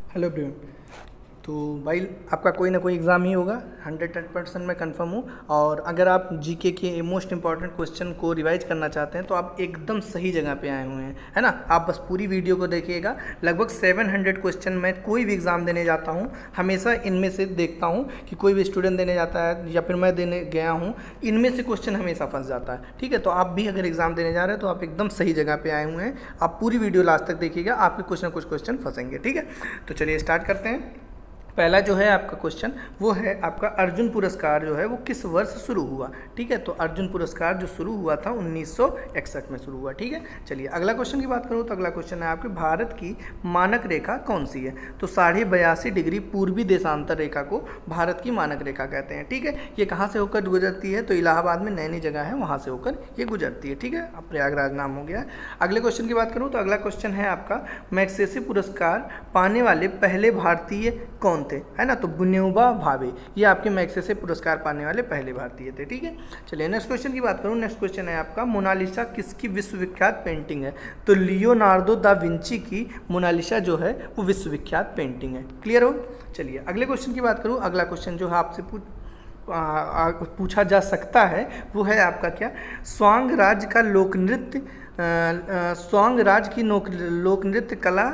Hello everyone. तो भाई आपका कोई ना कोई एग्ज़ाम ही होगा, 100% मैं कंफर्म हूँ। और अगर आप जीके के मोस्ट इंपॉर्टेंट क्वेश्चन को रिवाइज करना चाहते हैं तो आप एकदम सही जगह पे आए हुए हैं, है ना। आप बस पूरी वीडियो को देखिएगा। लगभग 700 क्वेश्चन मैं कोई भी एग्ज़ाम देने जाता हूँ, हमेशा इनमें से देखता हूँ कि कोई भी स्टूडेंट देने जाता है या फिर मैं देने गया हूँ, इनमें से क्वेश्चन हमेशा फंस जाता है। ठीक है, तो आप भी अगर एग्ज़ाम देने जा रहे हैं तो आप एकदम सही जगह पर आए हुए हैं। आप पूरी वीडियो लास्ट तक देखिएगा, आपके कुछ ना कुछ क्वेश्चन फंसेंगे। ठीक है, तो चलिए स्टार्ट करते हैं। पहला जो है आपका क्वेश्चन वो है आपका अर्जुन पुरस्कार जो है वो किस वर्ष शुरू हुआ। ठीक है, तो अर्जुन पुरस्कार जो शुरू हुआ था 1961 में शुरू हुआ। ठीक है, चलिए अगला क्वेश्चन की बात करूँ तो अगला क्वेश्चन है आपके भारत की मानक रेखा कौन सी है। तो 82.5 डिग्री पूर्वी देशांतर रेखा को भारत की मानक रेखा कहते हैं। ठीक है, ये कहाँ से होकर गुजरती है, तो इलाहाबाद में नैनी जगह है, वहाँ से होकर ये गुजरती है। ठीक है, अब प्रयागराज नाम हो गया। अगले क्वेश्चन की बात करूँ तो अगला क्वेश्चन है आपका मैग्सेसे पुरस्कार पाने वाले पहले भारतीय कौन थे, है ना। तो विनोबा भावे ये आपके मैग्सेसे पुरस्कार पाने वाले पहले भारतीय थे। ठीक है, चलिए नेक्स्ट क्वेश्चन की बात करूँ। नेक्स्ट क्वेश्चन है आपका मोनालिसा किसकी विश्वविख्यात पेंटिंग है। तो लियोनार्डो दा विंची की मोनालिसा जो है वो विश्वविख्यात पेंटिंग है। क्लियर हो। चलिए अगले क्वेश्चन की बात करूँ। अगला क्वेश्चन जो है आपसे पूछा जा सकता है वो है आपका क्या, स्वांग राज्य का लोक नृत्य, स्वांग राज्य की लोक नृत्य कला,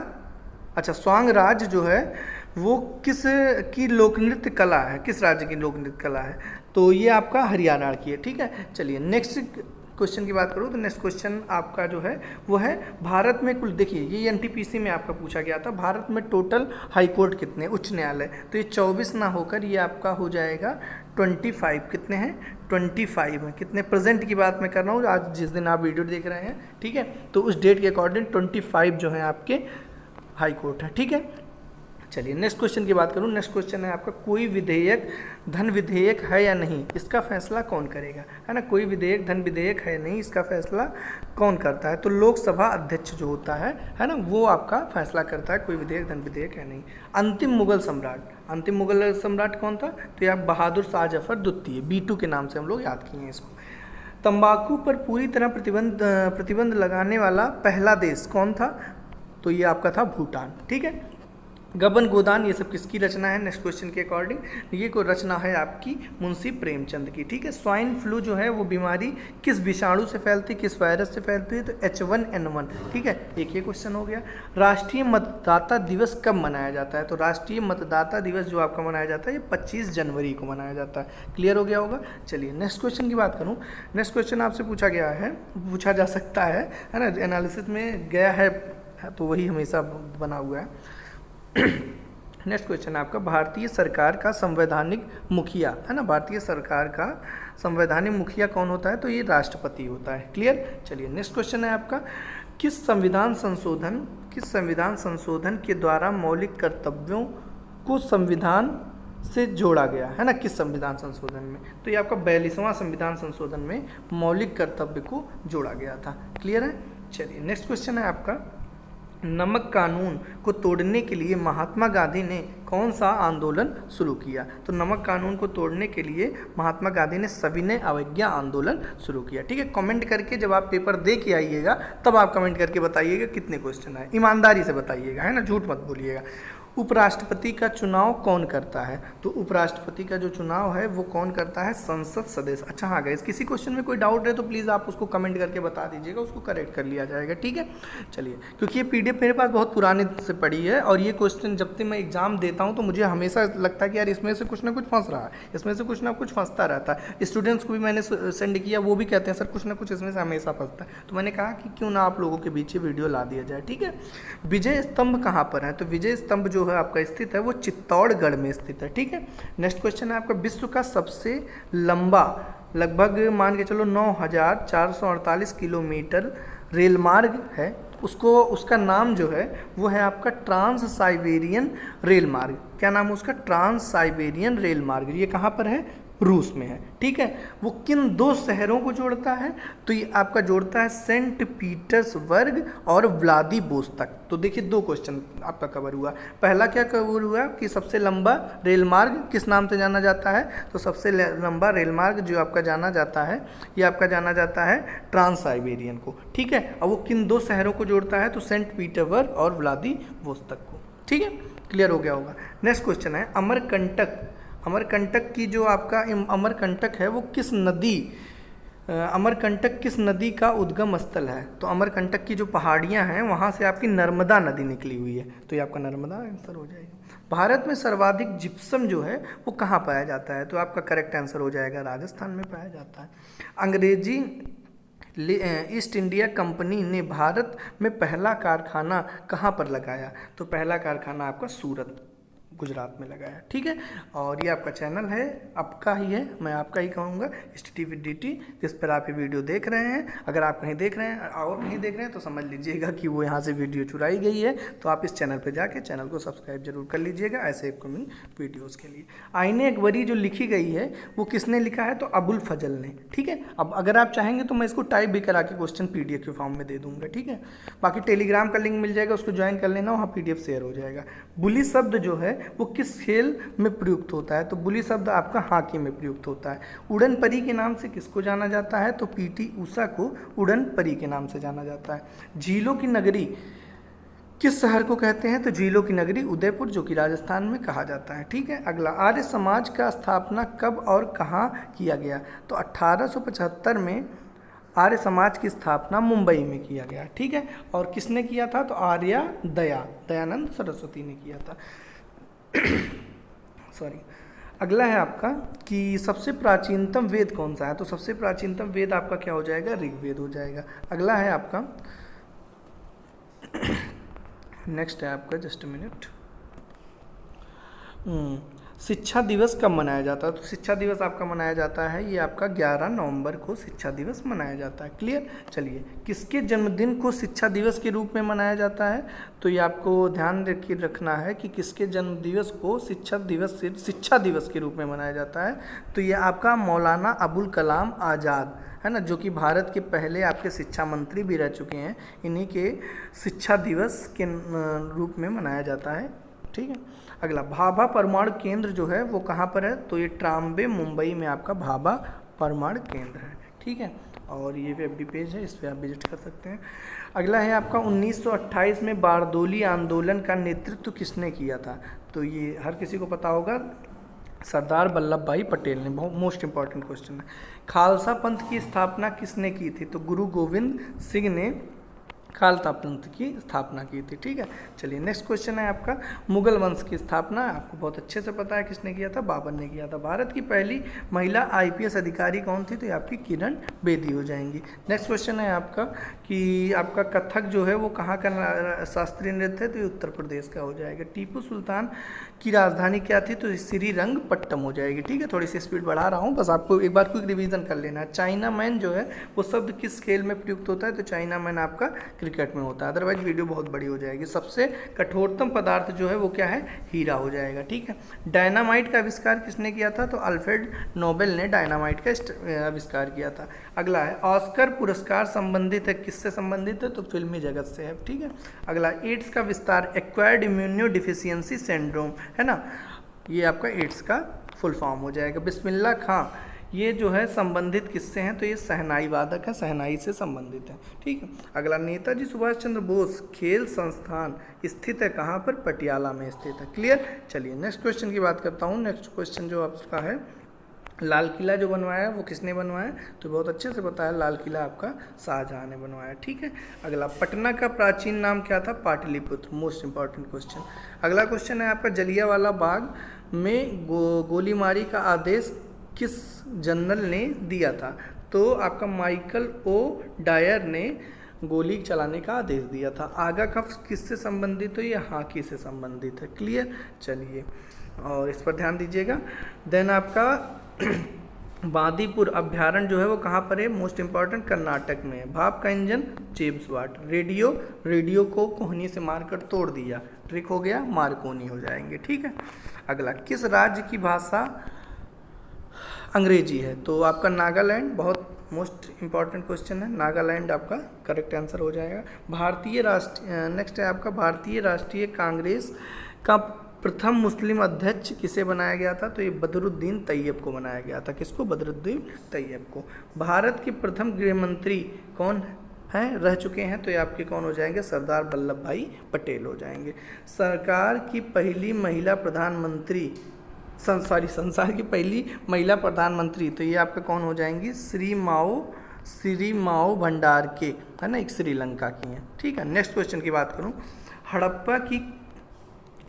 अच्छा स्वांग राज्य जो है वो किस की लोक नृत्य कला है, किस राज्य की लोक नृत्य कला है। तो ये आपका हरियाणा की है। ठीक है, चलिए नेक्स्ट क्वेश्चन की बात करूँ तो नेक्स्ट क्वेश्चन आपका जो है वो है भारत में कुल, देखिए ये एनटीपीसी में आपका पूछा गया था, भारत में टोटल हाई कोर्ट कितने, उच्च न्यायालय। तो ये 24 ना होकर ये आपका हो जाएगा 25। कितने हैं, 25 हैं। कितने प्रेजेंट की बात मैं कर रहा हूँ, आज जिस दिन आप वीडियो देख रहे हैं। ठीक है, तो उस डेट के अकॉर्डिंग 25 जो है आपके हाई कोर्ट है। ठीक है, चलिए नेक्स्ट क्वेश्चन की बात करूँ। नेक्स्ट क्वेश्चन है आपका कोई विधेयक धन विधेयक है या नहीं, इसका फैसला कौन करेगा, है ना। कोई विधेयक धन विधेयक है नहीं, इसका फैसला कौन करता है। तो लोकसभा अध्यक्ष जो होता है ना, वो आपका फैसला करता है कोई विधेयक धन विधेयक है नहीं। अंतिम मुगल सम्राट कौन था, तो ये आप बहादुर शाह जफर द्वितीय, B2 के नाम से हम लोग याद किए हैं इसको। तंबाकू पर पूरी तरह प्रतिबंध लगाने वाला पहला देश कौन था, तो ये आपका था भूटान। ठीक है, गबन गोदान ये सब किसकी रचना है, नेक्स्ट क्वेश्चन के अकॉर्डिंग ये कोई रचना है आपकी मुंशी प्रेमचंद की। ठीक है, स्वाइन फ्लू जो है वो बीमारी किस विषाणु से फैलती है, किस वायरस से फैलती है, तो H1N1। ठीक है, एक ये क्वेश्चन हो गया। राष्ट्रीय मतदाता दिवस कब मनाया जाता है, तो राष्ट्रीय मतदाता दिवस जो आपका मनाया जाता है ये 25 जनवरी को मनाया जाता है। क्लियर हो गया होगा। चलिए नेक्स्ट क्वेश्चन की बात करूँ। नेक्स्ट क्वेश्चन आपसे पूछा जा सकता है ना, एनालिसिस में गया है तो वही हमेशा बना हुआ है। नेक्स्ट क्वेश्चन है आपका भारतीय सरकार का संवैधानिक मुखिया, है ना। भारतीय सरकार का संवैधानिक मुखिया कौन होता है, तो ये राष्ट्रपति होता है। क्लियर। चलिए नेक्स्ट क्वेश्चन है आपका किस संविधान संशोधन के द्वारा मौलिक कर्तव्यों को संविधान से जोड़ा गया, है ना। किस संविधान संशोधन में, तो ये आपका 42वां संविधान संशोधन में मौलिक कर्तव्य को जोड़ा गया था। क्लियर है। चलिए नेक्स्ट क्वेश्चन है आपका नमक कानून को तोड़ने के लिए महात्मा गांधी ने कौन सा आंदोलन शुरू किया। तो नमक कानून को तोड़ने के लिए महात्मा गांधी ने सविनय अवज्ञा आंदोलन शुरू किया। ठीक है, कमेंट करके जब आप पेपर दे के आइएगा तब आप कमेंट करके बताइएगा कितने क्वेश्चन आए, ईमानदारी से बताइएगा, है ना, झूठ मत बोलिएगा। उपराष्ट्रपति का चुनाव कौन करता है, तो उपराष्ट्रपति का जो चुनाव है वो कौन करता है, संसद सदस्य। अच्छा हाँ गाइस, किसी क्वेश्चन में कोई डाउट है तो प्लीज़ आप उसको कमेंट करके बता दीजिएगा, उसको करेक्ट कर लिया जाएगा। ठीक है, चलिए क्योंकि ये PDF मेरे पास बहुत पुराने से पड़ी है और ये क्वेश्चन जब तक मैं एग्जाम देता हूँ तो मुझे हमेशा लगता है कि यार इसमें से कुछ ना कुछ फंस रहा है, इसमें से कुछ ना कुछ फंसता रहता है। स्टूडेंट्स को भी मैंने सेंड किया, वो भी कहते हैं सर कुछ ना कुछ इसमें से हमेशा फंसता है। तो मैंने कहा कि क्यों ना आप लोगों के बीच ये वीडियो ला दिया जाए। ठीक है, विजय स्तंभ कहाँ पर है, तो विजय स्तंभ जो है आपका स्थित है वो चित्तौड़गढ़ में स्थित है। ठीक है, नेक्स्ट क्वेश्चन है आपका विश्व का सबसे लंबा लगभग मान के चलो 9448 किलोमीटर रेल मार्ग है, उसका नाम जो है वो है आपका ट्रांस साइबेरियन रेल मार्ग। क्या नाम है उसका, ट्रांस साइबेरियन रेल मार्ग। ये कहाँ पर है, रूस में है। ठीक है, वो किन 2 शहरों को जोड़ता है, तो ये आपका जोड़ता है सेंट पीटर्सबर्ग और व्लादिवोस्तोक। तो देखिए 2 क्वेश्चन आपका कवर हुआ। पहला क्या कवर हुआ कि सबसे लंबा रेल मार्ग किस नाम से जाना जाता है, तो सबसे लंबा रेल मार्ग जो आपका जाना जाता है ये आपका जाना जाता है ट्रांस साइबेरियन को। ठीक है, और वो किन 2 शहरों को जोड़ता है, तो सेंट पीटर्सबर्ग और व्लादिवोस्तोक को। ठीक है, क्लियर हो गया होगा। नेक्स्ट क्वेश्चन है अमरकंटक। अमरकंटक की जो आपका अमरकंटक है वो किस नदी, अमरकंटक किस नदी का उद्गम स्थल है? तो अमरकंटक की जो पहाड़ियाँ हैं वहाँ से आपकी नर्मदा नदी निकली हुई है, तो ये आपका नर्मदा आंसर हो जाएगा। भारत में सर्वाधिक जिप्सम जो है वो कहाँ पाया जाता है? तो आपका करेक्ट आंसर हो जाएगा राजस्थान में पाया जाता है। अंग्रेजी ईस्ट इंडिया कंपनी ने भारत में पहला कारखाना कहाँ पर लगाया? तो पहला कारखाना आपका सूरत गुजरात में लगाया। ठीक है, और ये आपका चैनल है, आपका ही है, मैं आपका ही कहूँगा, STT with DT, जिस पर आप ये वीडियो देख रहे हैं। अगर आप कहीं देख रहे हैं और कहीं देख रहे हैं तो समझ लीजिएगा कि वो यहाँ से वीडियो चुराई गई है, तो आप इस चैनल पर जाके चैनल को सब्सक्राइब जरूर कर लीजिएगा ऐसे अपकमिंग वीडियोज़ के लिए। आईने अकबरी जो लिखी गई है वो किसने लिखा है? तो अबुल फजल ने। ठीक है, अब अगर आप चाहेंगे तो मैं इसको टाइप भी करा के क्वेश्चन PDF के फॉर्म में दे दूँगा। ठीक है, बाकी टेलीग्राम का लिंक मिल जाएगा, उसको ज्वाइन कर लेना, वहाँ PDF शेयर हो जाएगा। बुली शब्द जो है वो किस खेल में प्रयुक्त होता है? तो बुली शब्द आपका हॉकी में प्रयुक्त होता है। उड़न परी के नाम से किसको जाना जाता है? तो PT ऊषा को उड़न परी के नाम से जाना जाता है। झीलों की नगरी किस शहर को कहते हैं? तो झीलों की नगरी उदयपुर, जो कि राजस्थान में कहा जाता है। ठीक है, अगला, आर्य समाज का स्थापना कब और कहाँ किया गया? तो 1875 में आर्य समाज की स्थापना मुंबई में किया गया। ठीक है, और किसने किया था? तो दयानंद सरस्वती ने किया था। सॉरी। अगला है आपका कि सबसे प्राचीनतम वेद कौन सा है? तो सबसे प्राचीनतम वेद आपका क्या हो जाएगा? ऋग्वेद हो जाएगा। अगला है आपका नेक्स्ट है आपका, जस्ट अ मिनट, शिक्षा दिवस कब मनाया जाता है? तो शिक्षा दिवस आपका मनाया जाता है, ये आपका 11 नवंबर को शिक्षा दिवस मनाया जाता है। क्लियर। चलिए, किसके जन्मदिन को शिक्षा दिवस के रूप में मनाया जाता है? तो ये आपको ध्यान रखना है कि किसके जन्म दिवस को शिक्षा दिवस के रूप में मनाया जाता है। तो ये आपका मौलाना अबुल कलाम आज़ाद है ना, जो कि भारत के पहले आपके शिक्षा मंत्री भी रह चुके हैं, इन्हीं के शिक्षा दिवस के रूप में मनाया जाता है। ठीक है, अगला, भाभा परमाणु केंद्र जो है वो कहाँ पर है? तो ये ट्राम्बे, मुंबई में आपका भाभा परमाणु केंद्र है। ठीक है, और ये FB पेज है, इस पर आप विजिट कर सकते हैं। अगला है आपका 1928 में बारदोली आंदोलन का नेतृत्व किसने किया था? तो ये हर किसी को पता होगा, सरदार वल्लभ भाई पटेल ने। बहुत मोस्ट इंपॉर्टेंट क्वेश्चन है। खालसा पंथ की स्थापना किसने की थी? तो गुरु गोविंद सिंह ने खालसा पंथ की स्थापना की थी। ठीक है, चलिए नेक्स्ट क्वेश्चन है आपका, मुगल वंश की स्थापना आपको बहुत अच्छे से पता है किसने किया था? बाबर ने किया था। भारत की पहली महिला IPS अधिकारी कौन थी? तो ये आपकी किरण बेदी हो जाएंगी। नेक्स्ट क्वेश्चन है आपका कि आपका कथक जो है वो कहाँ का शास्त्रीय नृत्य है? तो ये उत्तर प्रदेश का हो जाएगा। टीपू सुल्तान की राजधानी क्या थी? तो श्रीरंगपट्टनम हो जाएगी। ठीक है, थोड़ी सी स्पीड बढ़ा रहा हूँ, बस आपको एक बार क्विक रिवीजन कर लेना है। चाइना मैन जो है वो शब्द किस खेल में प्रयुक्त होता है? तो चाइना मैन आपका क्रिकेट में होता है, अदरवाइज वीडियो बहुत बड़ी हो जाएगी। सबसे कठोरतम पदार्थ जो है वो क्या है? हीरा हो जाएगा। ठीक है, डायनामाइट का आविष्कार किसने किया था? तो अल्फ्रेड नोबेल ने डायनामाइट का आविष्कार किया था। अगला है, ऑस्कर पुरस्कार संबंधित है, किससे संबंधित है? तो फिल्मी जगत से है। ठीक है, अगला, एड्स का विस्तार, एक्वायर्ड इम्यूनो डिफिशियंसी सिंड्रोम है ना, ये आपका एड्स का फुल फॉर्म हो जाएगा। बिस्मिल्लाह खां ये जो है संबंधित किससे हैं? तो ये शहनाई वादक है, शहनाई से संबंधित है। ठीक है, अगला, नेताजी सुभाष चंद्र बोस खेल संस्थान स्थित है कहाँ पर? पटियाला में स्थित है। क्लियर। चलिए नेक्स्ट क्वेश्चन की बात करता हूँ। नेक्स्ट क्वेश्चन जो आपका है, लाल किला जो बनवाया है वो किसने बनवाया? तो बहुत अच्छे से पता है, लाल किला आपका शाहजहां ने बनवाया। ठीक है, अगला, पटना का प्राचीन नाम क्या था? पाटलिपुत्र। Most important question. अगला क्वेश्चन है आपका, जलियांवाला बाग में गोलीमारी का आदेश किस जनरल ने दिया था? तो आपका माइकल ओ डायर ने गोली चलाने का आदेश दिया था। आगा कफ किससे संबंधित है? ये हॉकी से संबंधित है। क्लियर। चलिए, और इस पर ध्यान दीजिएगा। देन आपका बांदीपुर अभ्यारण्य जो है वो कहाँ पर है? मोस्ट इंपॉर्टेंट, कर्नाटक में है। भाप का इंजन, जेम्स वाट। रेडियो को कोहनी से मारकर तोड़ दिया, ट्रिक हो गया, मार्कोनी हो जाएंगे। ठीक है, अगला, किस राज्य की भाषा अंग्रेजी है? तो आपका नागालैंड, बहुत मोस्ट इंपॉर्टेंट क्वेश्चन है, नागालैंड आपका करेक्ट आंसर हो जाएगा। नेक्स्ट है आपका, भारतीय राष्ट्रीय कांग्रेस का प्रथम मुस्लिम अध्यक्ष किसे बनाया गया था? तो ये बदरुद्दीन तैयब को बनाया गया था। किसको? बदरुद्दीन तैयब को। भारत के प्रथम गृह मंत्री कौन रह चुके हैं, तो ये आपके कौन हो जाएंगे, सरदार वल्लभ भाई पटेल हो जाएंगे। सरकार की पहली महिला प्रधानमंत्री, संसार की पहली महिला प्रधानमंत्री, तो ये आपका कौन हो जाएंगी, श्री माओ भंडार के, है ना, एक श्रीलंका की हैं। ठीक है, नेक्स्ट क्वेश्चन की बात करूं, हड़प्पा की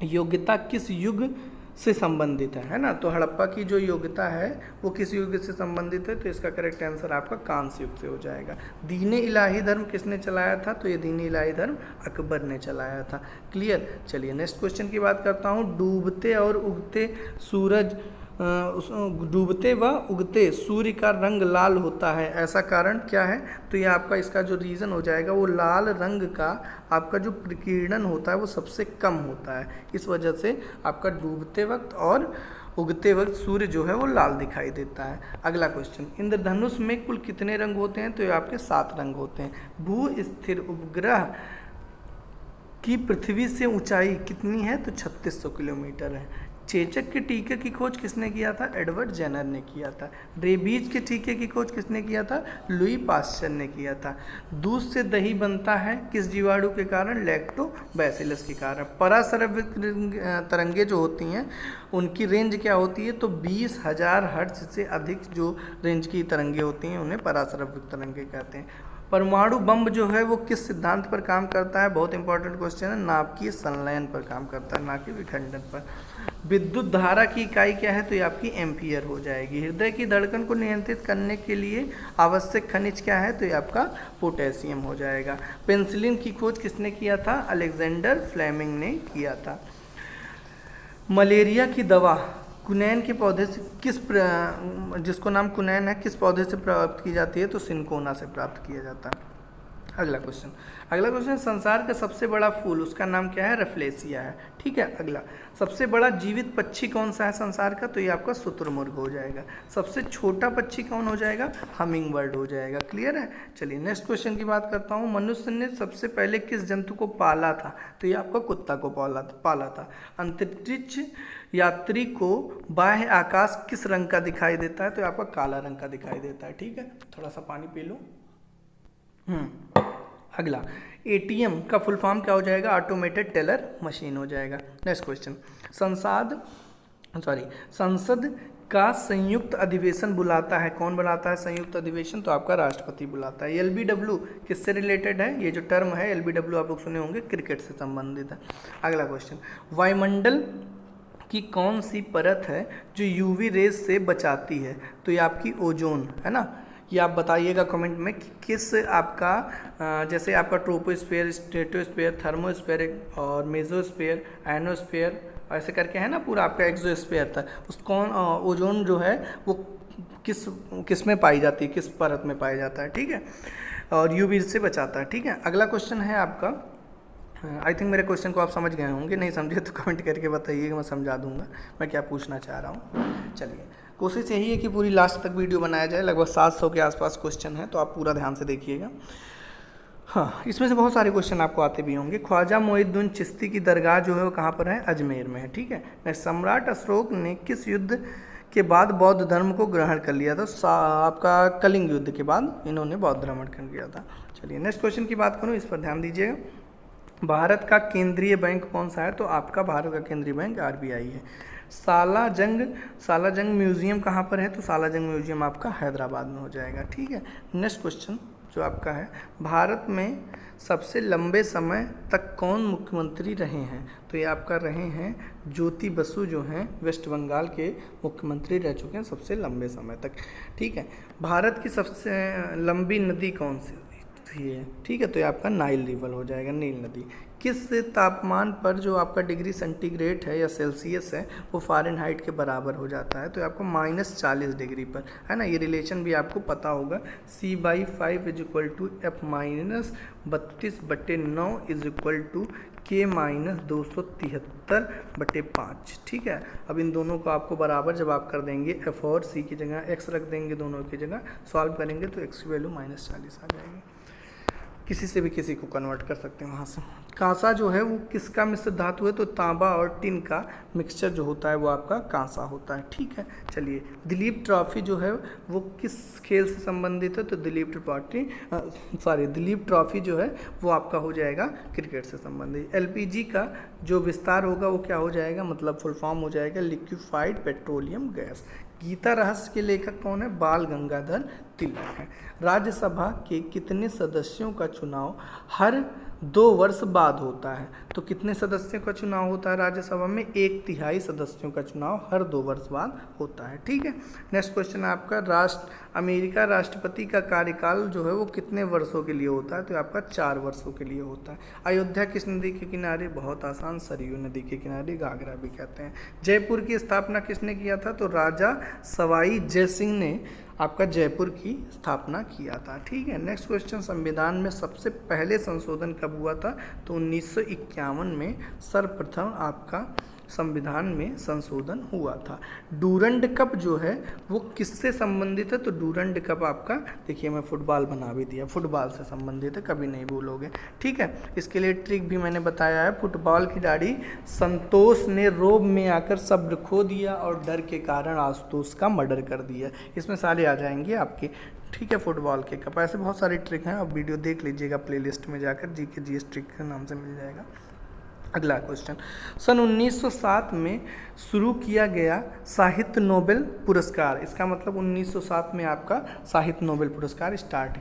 योग्यता किस युग से संबंधित है ना, तो हड़प्पा की जो योग्यता है वो किस युग से संबंधित है, तो इसका करेक्ट आंसर आपका कांस्य युग से हो जाएगा। दीन-ए इलाही धर्म किसने चलाया था, तो ये दीन-ए इलाही धर्म अकबर ने चलाया था। क्लियर। चलिए नेक्स्ट क्वेश्चन की बात करता हूँ, डूबते और उगते सूरज, डूबते व उगते सूर्य का रंग लाल होता है, ऐसा कारण क्या है, तो ये आपका इसका जो रीज़न हो जाएगा वो लाल रंग का आपका जो प्रकीर्णन होता है वो सबसे कम होता है, इस वजह से आपका डूबते वक्त और उगते वक्त सूर्य जो है वो लाल दिखाई देता है। अगला क्वेश्चन, इंद्रधनुष में कुल कितने रंग होते हैं, तो ये आपके 7 रंग होते हैं। भू स्थिर उपग्रह की पृथ्वी से ऊंचाई कितनी है, तो 3600 किलोमीटर है। चेचक के टीके की खोज किसने किया था, एडवर्ड जेनर ने किया था। रेबीज के टीके की खोज किसने किया था, लुई पास्चर ने किया था। दूध से दही बनता है किस जीवाणु के कारण, लैक्टोबैसिलस के कारण। पराश्रव्य तरंगे जो होती हैं उनकी रेंज क्या होती है, तो 20,000 हर्ट्ज से अधिक जो रेंज की तरंगे होती हैं उन्हें पराश्रव्य तरंगे कहते हैं। परमाणु बम जो है वो किस सिद्धांत पर काम करता है, बहुत इंपॉर्टेंट क्वेश्चन है, नाभिकीय संलयन पर काम करता है, ना कि विखंडन पर। विद्युत धारा की इकाई क्या है, तो ये आपकी एम्पियर हो जाएगी। हृदय की धड़कन को नियंत्रित करने के लिए आवश्यक खनिज क्या है, तो ये आपका पोटेशियम हो जाएगा। पेनिसिलिन की खोज किसने किया था, अलेक्जेंडर फ्लेमिंग ने किया था। मलेरिया की दवा कुनैन के पौधे से जिसको नाम कुनैन है, किस पौधे से प्राप्त की जाती है, तो सिनकोना से प्राप्त किया जाता है। अगला क्वेश्चन, संसार का सबसे बड़ा फूल उसका नाम क्या है, रफलेसिया है। ठीक है। अगला, सबसे बड़ा जीवित पक्षी कौन सा है संसार का, तो ये आपका शुतुरमुर्ग हो जाएगा। सबसे छोटा पक्षी कौन हो जाएगा, हमिंग बर्ड हो जाएगा। क्लियर है। चलिए नेक्स्ट क्वेश्चन की बात करता हूँ, मनुष्य ने सबसे पहले किस जंतु को पाला था, तो ये आपका कुत्ता को पाला था। अंतरिक्ष यात्री को बाह्य आकाश किस रंग का दिखाई देता है, तो आपका काला रंग का दिखाई देता है। ठीक है, थोड़ा सा पानी पी लो। अगला, एटीएम का फुल फॉर्म क्या हो जाएगा, ऑटोमेटेड टेलर मशीन हो जाएगा। नेक्स्ट क्वेश्चन, संसद का संयुक्त अधिवेशन बुलाता है, कौन बुलाता है संयुक्त अधिवेशन, तो आपका राष्ट्रपति बुलाता है। एलबीडब्ल्यू किससे रिलेटेड है, ये जो टर्म है एलबीडब्ल्यू आप लोग सुने होंगे, क्रिकेट से संबंधित है। अगला क्वेश्चन, वायुमंडल की कौन सी परत है जो यूवी रेज से बचाती है, तो ये आपकी ओजोन है ना। ये आप बताइएगा कमेंट में कि किस आपका जैसे आपका ट्रोपोस्फीयर, स्ट्रेटोस्फीयर, थर्मोस्फीयर और मेसोस्फीयर, आयनोस्फीयर ऐसे करके है ना, पूरा आपका एक्सोस्फीयर था, उस कौन ओजोन जो है वो किस में पाई जाती है, किस परत में पाया जाता है। ठीक है, और यूवी से बचाता है। ठीक है। अगला क्वेश्चन है आपका, आई थिंक मेरे क्वेश्चन को आप समझ गए होंगे, नहीं समझे तो कमेंट करके बताइएगा, मैं समझा दूंगा मैं क्या पूछना चाह रहा हूँ। चलिए, कोशिश यही है कि पूरी लास्ट तक वीडियो बनाया जाए, लगभग 700 के आसपास क्वेश्चन है, तो आप पूरा ध्यान से देखिएगा। हाँ, इसमें से बहुत सारे क्वेश्चन आपको आते भी होंगे। ख्वाजा मोइनुद्दीन चिश्ती की दरगाह जो है वो कहाँ पर है, अजमेर में है। ठीक है। सम्राट अशोक ने किस युद्ध के बाद बौद्ध धर्म को ग्रहण कर लिया था, आपका कलिंग युद्ध के बाद इन्होंने बौद्ध धर्म ग्रहण किया था। चलिए नेक्स्ट क्वेश्चन की बात करूँ, इस पर ध्यान दीजिएगा। भारत का केंद्रीय बैंक कौन सा है, तो आपका भारत का केंद्रीय बैंक आरबीआई है। सालाजंग म्यूजियम कहाँ पर है, तो सालाजंग म्यूजियम आपका हैदराबाद में हो जाएगा। ठीक है। नेक्स्ट क्वेश्चन जो आपका है, भारत में सबसे लंबे समय तक कौन मुख्यमंत्री रहे हैं, तो ये आपका रहे हैं ज्योति बसु, जो हैं वेस्ट बंगाल के मुख्यमंत्री रह चुके हैं सबसे लंबे समय तक। ठीक है। भारत की सबसे लंबी नदी कौन सी है, ठीक है, तो ये आपका नाइल रिवर हो जाएगा, नील नदी। किस तापमान पर जो आपका डिग्री सेंटीग्रेड है या सेल्सियस है वो फ़ारेनहाइट के बराबर हो जाता है, तो आपको -40 डिग्री पर, है ना। ये रिलेशन भी आपको पता होगा, C/5 = F -32/9 = K -273/5। ठीक है। अब इन दोनों को आपको बराबर जब आप कर देंगे, F और C की जगह X रख देंगे, दोनों की जगह सॉल्व करेंगे तो X की वैल्यू -40 आ जाएगी। किसी से भी किसी को कन्वर्ट कर सकते हैं वहाँ से। कांसा जो है वो किसका मिश्र धातु है, तो तांबा और टिन का मिक्सचर जो होता है वो आपका कांसा होता है। ठीक है, चलिए दिलीप ट्रॉफी जो है वो किस खेल से संबंधित है, तो दिलीप ट्रॉफी जो है वो आपका हो जाएगा क्रिकेट से संबंधित। एलपीजी का जो विस्तार होगा वो क्या हो जाएगा, मतलब फुल फॉर्म हो जाएगा लिक्विफाइड पेट्रोलियम गैस। गीता रहस्य के लेखक कौन है, बाल गंगाधर तिलक है। राज्यसभा के कितने सदस्यों का चुनाव हर 2 वर्ष बाद होता है, तो कितने सदस्यों का चुनाव होता है राज्यसभा में, 1/3 सदस्यों का चुनाव हर 2 वर्ष बाद होता है। ठीक है, नेक्स्ट क्वेश्चन है आपका अमेरिका राष्ट्रपति का कार्यकाल जो है वो कितने वर्षों के लिए होता है, तो आपका 4 वर्षों के लिए होता है। अयोध्या किस नदी के किनारे, बहुत आसान, सरयू नदी के किनारे, घाघरा भी कहते हैं। जयपुर की स्थापना किसने किया था, तो राजा सवाई जय सिंह ने आपका जयपुर की स्थापना किया था। ठीक है, नेक्स्ट क्वेश्चन, संविधान में सबसे पहले संशोधन कब हुआ था, तो 1951 में सर्वप्रथम आपका संविधान में संशोधन हुआ था। डूरंड कप जो है वो किससे संबंधित है, तो डूरंड कप आपका, देखिए मैं फुटबॉल बना भी दिया, फुटबॉल से संबंधित है, कभी नहीं भूलोगे। ठीक है, इसके लिए ट्रिक भी मैंने बताया है। फुटबॉल खिलाड़ी संतोष ने रोब में आकर सब्र खो दिया और डर के कारण आशुतोष का मर्डर कर दिया। इसमें सारे आ जाएंगे आपके। ठीक है, फुटबॉल के कप, ऐसे बहुत सारे ट्रिक हैं, आप वीडियो देख लीजिएगा प्लेलिस्ट में जाकर, जीके जीएस ट्रिक के नाम से मिल जाएगा। अगला क्वेश्चन, सन 1907 में शुरू किया गया साहित्य नोबेल पुरस्कार, इसका मतलब 1907 में आपका साहित्य नोबेल पुरस्कार स्टार्ट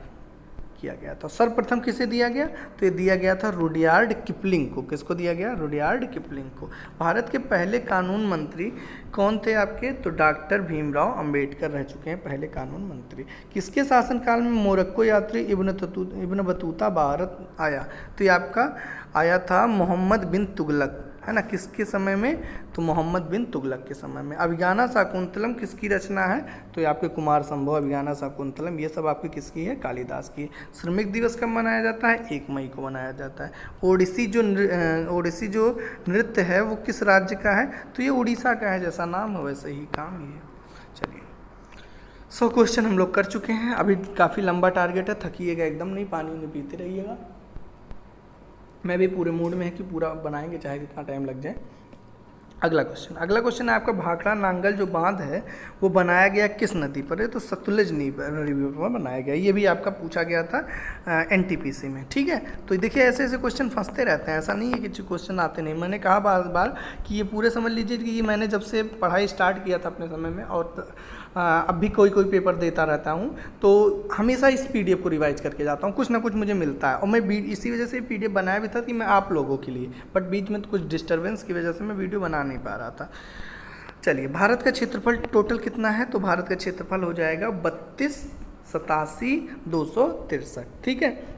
किया गया था। सर्वप्रथम किसे दिया गया, तो ये दिया गया था रुडयार्ड किपलिंग को। किसको दिया गया, रुडयार्ड किपलिंग को। भारत के पहले कानून मंत्री कौन थे आपके, तो डॉक्टर भीमराव अंबेडकर रह चुके हैं पहले कानून मंत्री। किसके शासनकाल में मोरक्को यात्री इब्न बतूता भारत आया, तो ये आपका आया था मोहम्मद बिन तुगलक, है ना, किसके समय में, तो मोहम्मद बिन तुगलक के समय में। अभिज्ञाना शाकुंतलम किसकी रचना है, तो ये आपके कुमार संभव, अभिज्ञाना शाकुंतलम, ये सब आपकी किसकी है, कालिदास की। श्रमिक दिवस कब मनाया जाता है, 1 मई को मनाया जाता है। ओडिसी जो नृत्य है वो किस राज्य का है, तो ये उड़ीसा का है, जैसा नाम है वैसे ही काम ही है। चलिए 100 क्वेश्चन हम लोग कर चुके हैं, अभी काफ़ी लंबा टारगेट है, थकिएगा एकदम नहीं, पानी नहीं पीते रहिएगा। मैं भी पूरे मूड में है कि पूरा बनाएंगे चाहे कितना टाइम लग जाए। अगला क्वेश्चन है आपका, भाखड़ा नांगल जो बांध है वो बनाया गया किस नदी पर है, तो सतलुज रिवर पर बनाया गया। ये भी आपका पूछा गया था एनटीपीसी में। ठीक है, तो देखिए ऐसे ऐसे क्वेश्चन फंसते रहते हैं, ऐसा नहीं है कि क्वेश्चन आते नहीं। मैंने कहा बार बार कि ये पूरे समझ लीजिए कि मैंने जब से पढ़ाई स्टार्ट किया था अपने समय में, और अब भी कोई पेपर देता रहता हूँ, तो हमेशा इस पीडीएफ को रिवाइज करके जाता हूँ, कुछ ना कुछ मुझे मिलता है। और मैं इसी वजह से पीडीएफ बनाया भी था कि मैं आप लोगों के लिए, बट बीच में तो कुछ डिस्टर्बेंस की वजह से मैं वीडियो बना नहीं पा रहा था। चलिए, भारत का क्षेत्रफल टोटल कितना है, तो भारत का क्षेत्रफल हो जाएगा 32,87,263। ठीक है,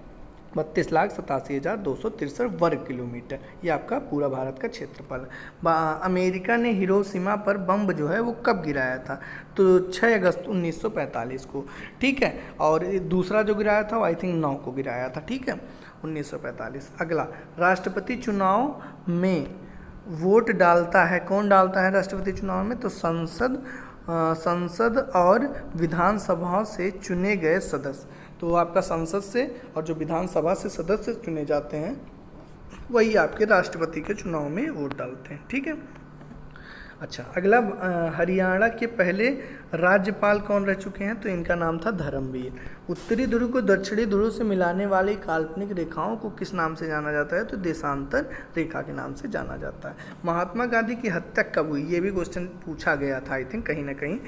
32,87,263 वर्ग किलोमीटर, ये आपका पूरा भारत का क्षेत्रफल। अमेरिका ने हिरोशिमा पर बम जो है वो कब गिराया था, तो 6 अगस्त 1945 को। ठीक है, और दूसरा जो गिराया था वो आई थिंक 9 को गिराया था। ठीक है, 1945। अगला, राष्ट्रपति चुनाव में वोट डालता है, कौन डालता है राष्ट्रपति चुनाव में, तो संसद और विधानसभा से चुने गए सदस्य। तो आपका संसद से और जो विधानसभा से सदस्य चुने जाते हैं वही आपके राष्ट्रपति के चुनाव में वोट डालते हैं। ठीक है, अच्छा अगला, हरियाणा के पहले राज्यपाल कौन रह चुके हैं, तो इनका नाम था धर्मवीर। उत्तरी ध्रुव को दक्षिणी ध्रुव से मिलाने वाली काल्पनिक रेखाओं को किस नाम से जाना जाता है, तो देशांतर रेखा के नाम से जाना जाता है। महात्मा गांधी की हत्या कब हुई, ये भी क्वेश्चन पूछा गया था आई थिंक कहीं ना कहीं,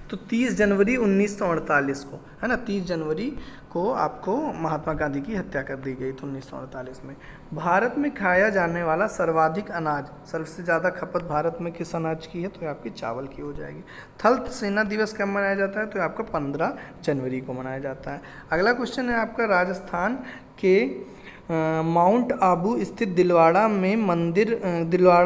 तो 30 जनवरी 1948 को, है ना, 30 जनवरी को आपको महात्मा गांधी की हत्या कर दी गई थी 1948 में। भारत में खाया जाने वाला सर्वाधिक अनाज, सबसे ज़्यादा खपत भारत में किस अनाज की है, तो आपकी चावल की हो जाएगी। थल सेना दिवस कब मनाया जाता है, तो आपका 15 जनवरी को मनाया जाता है। अगला क्वेश्चन है आपका, राजस्थान के माउंट आबू स्थित दिलवाड़ा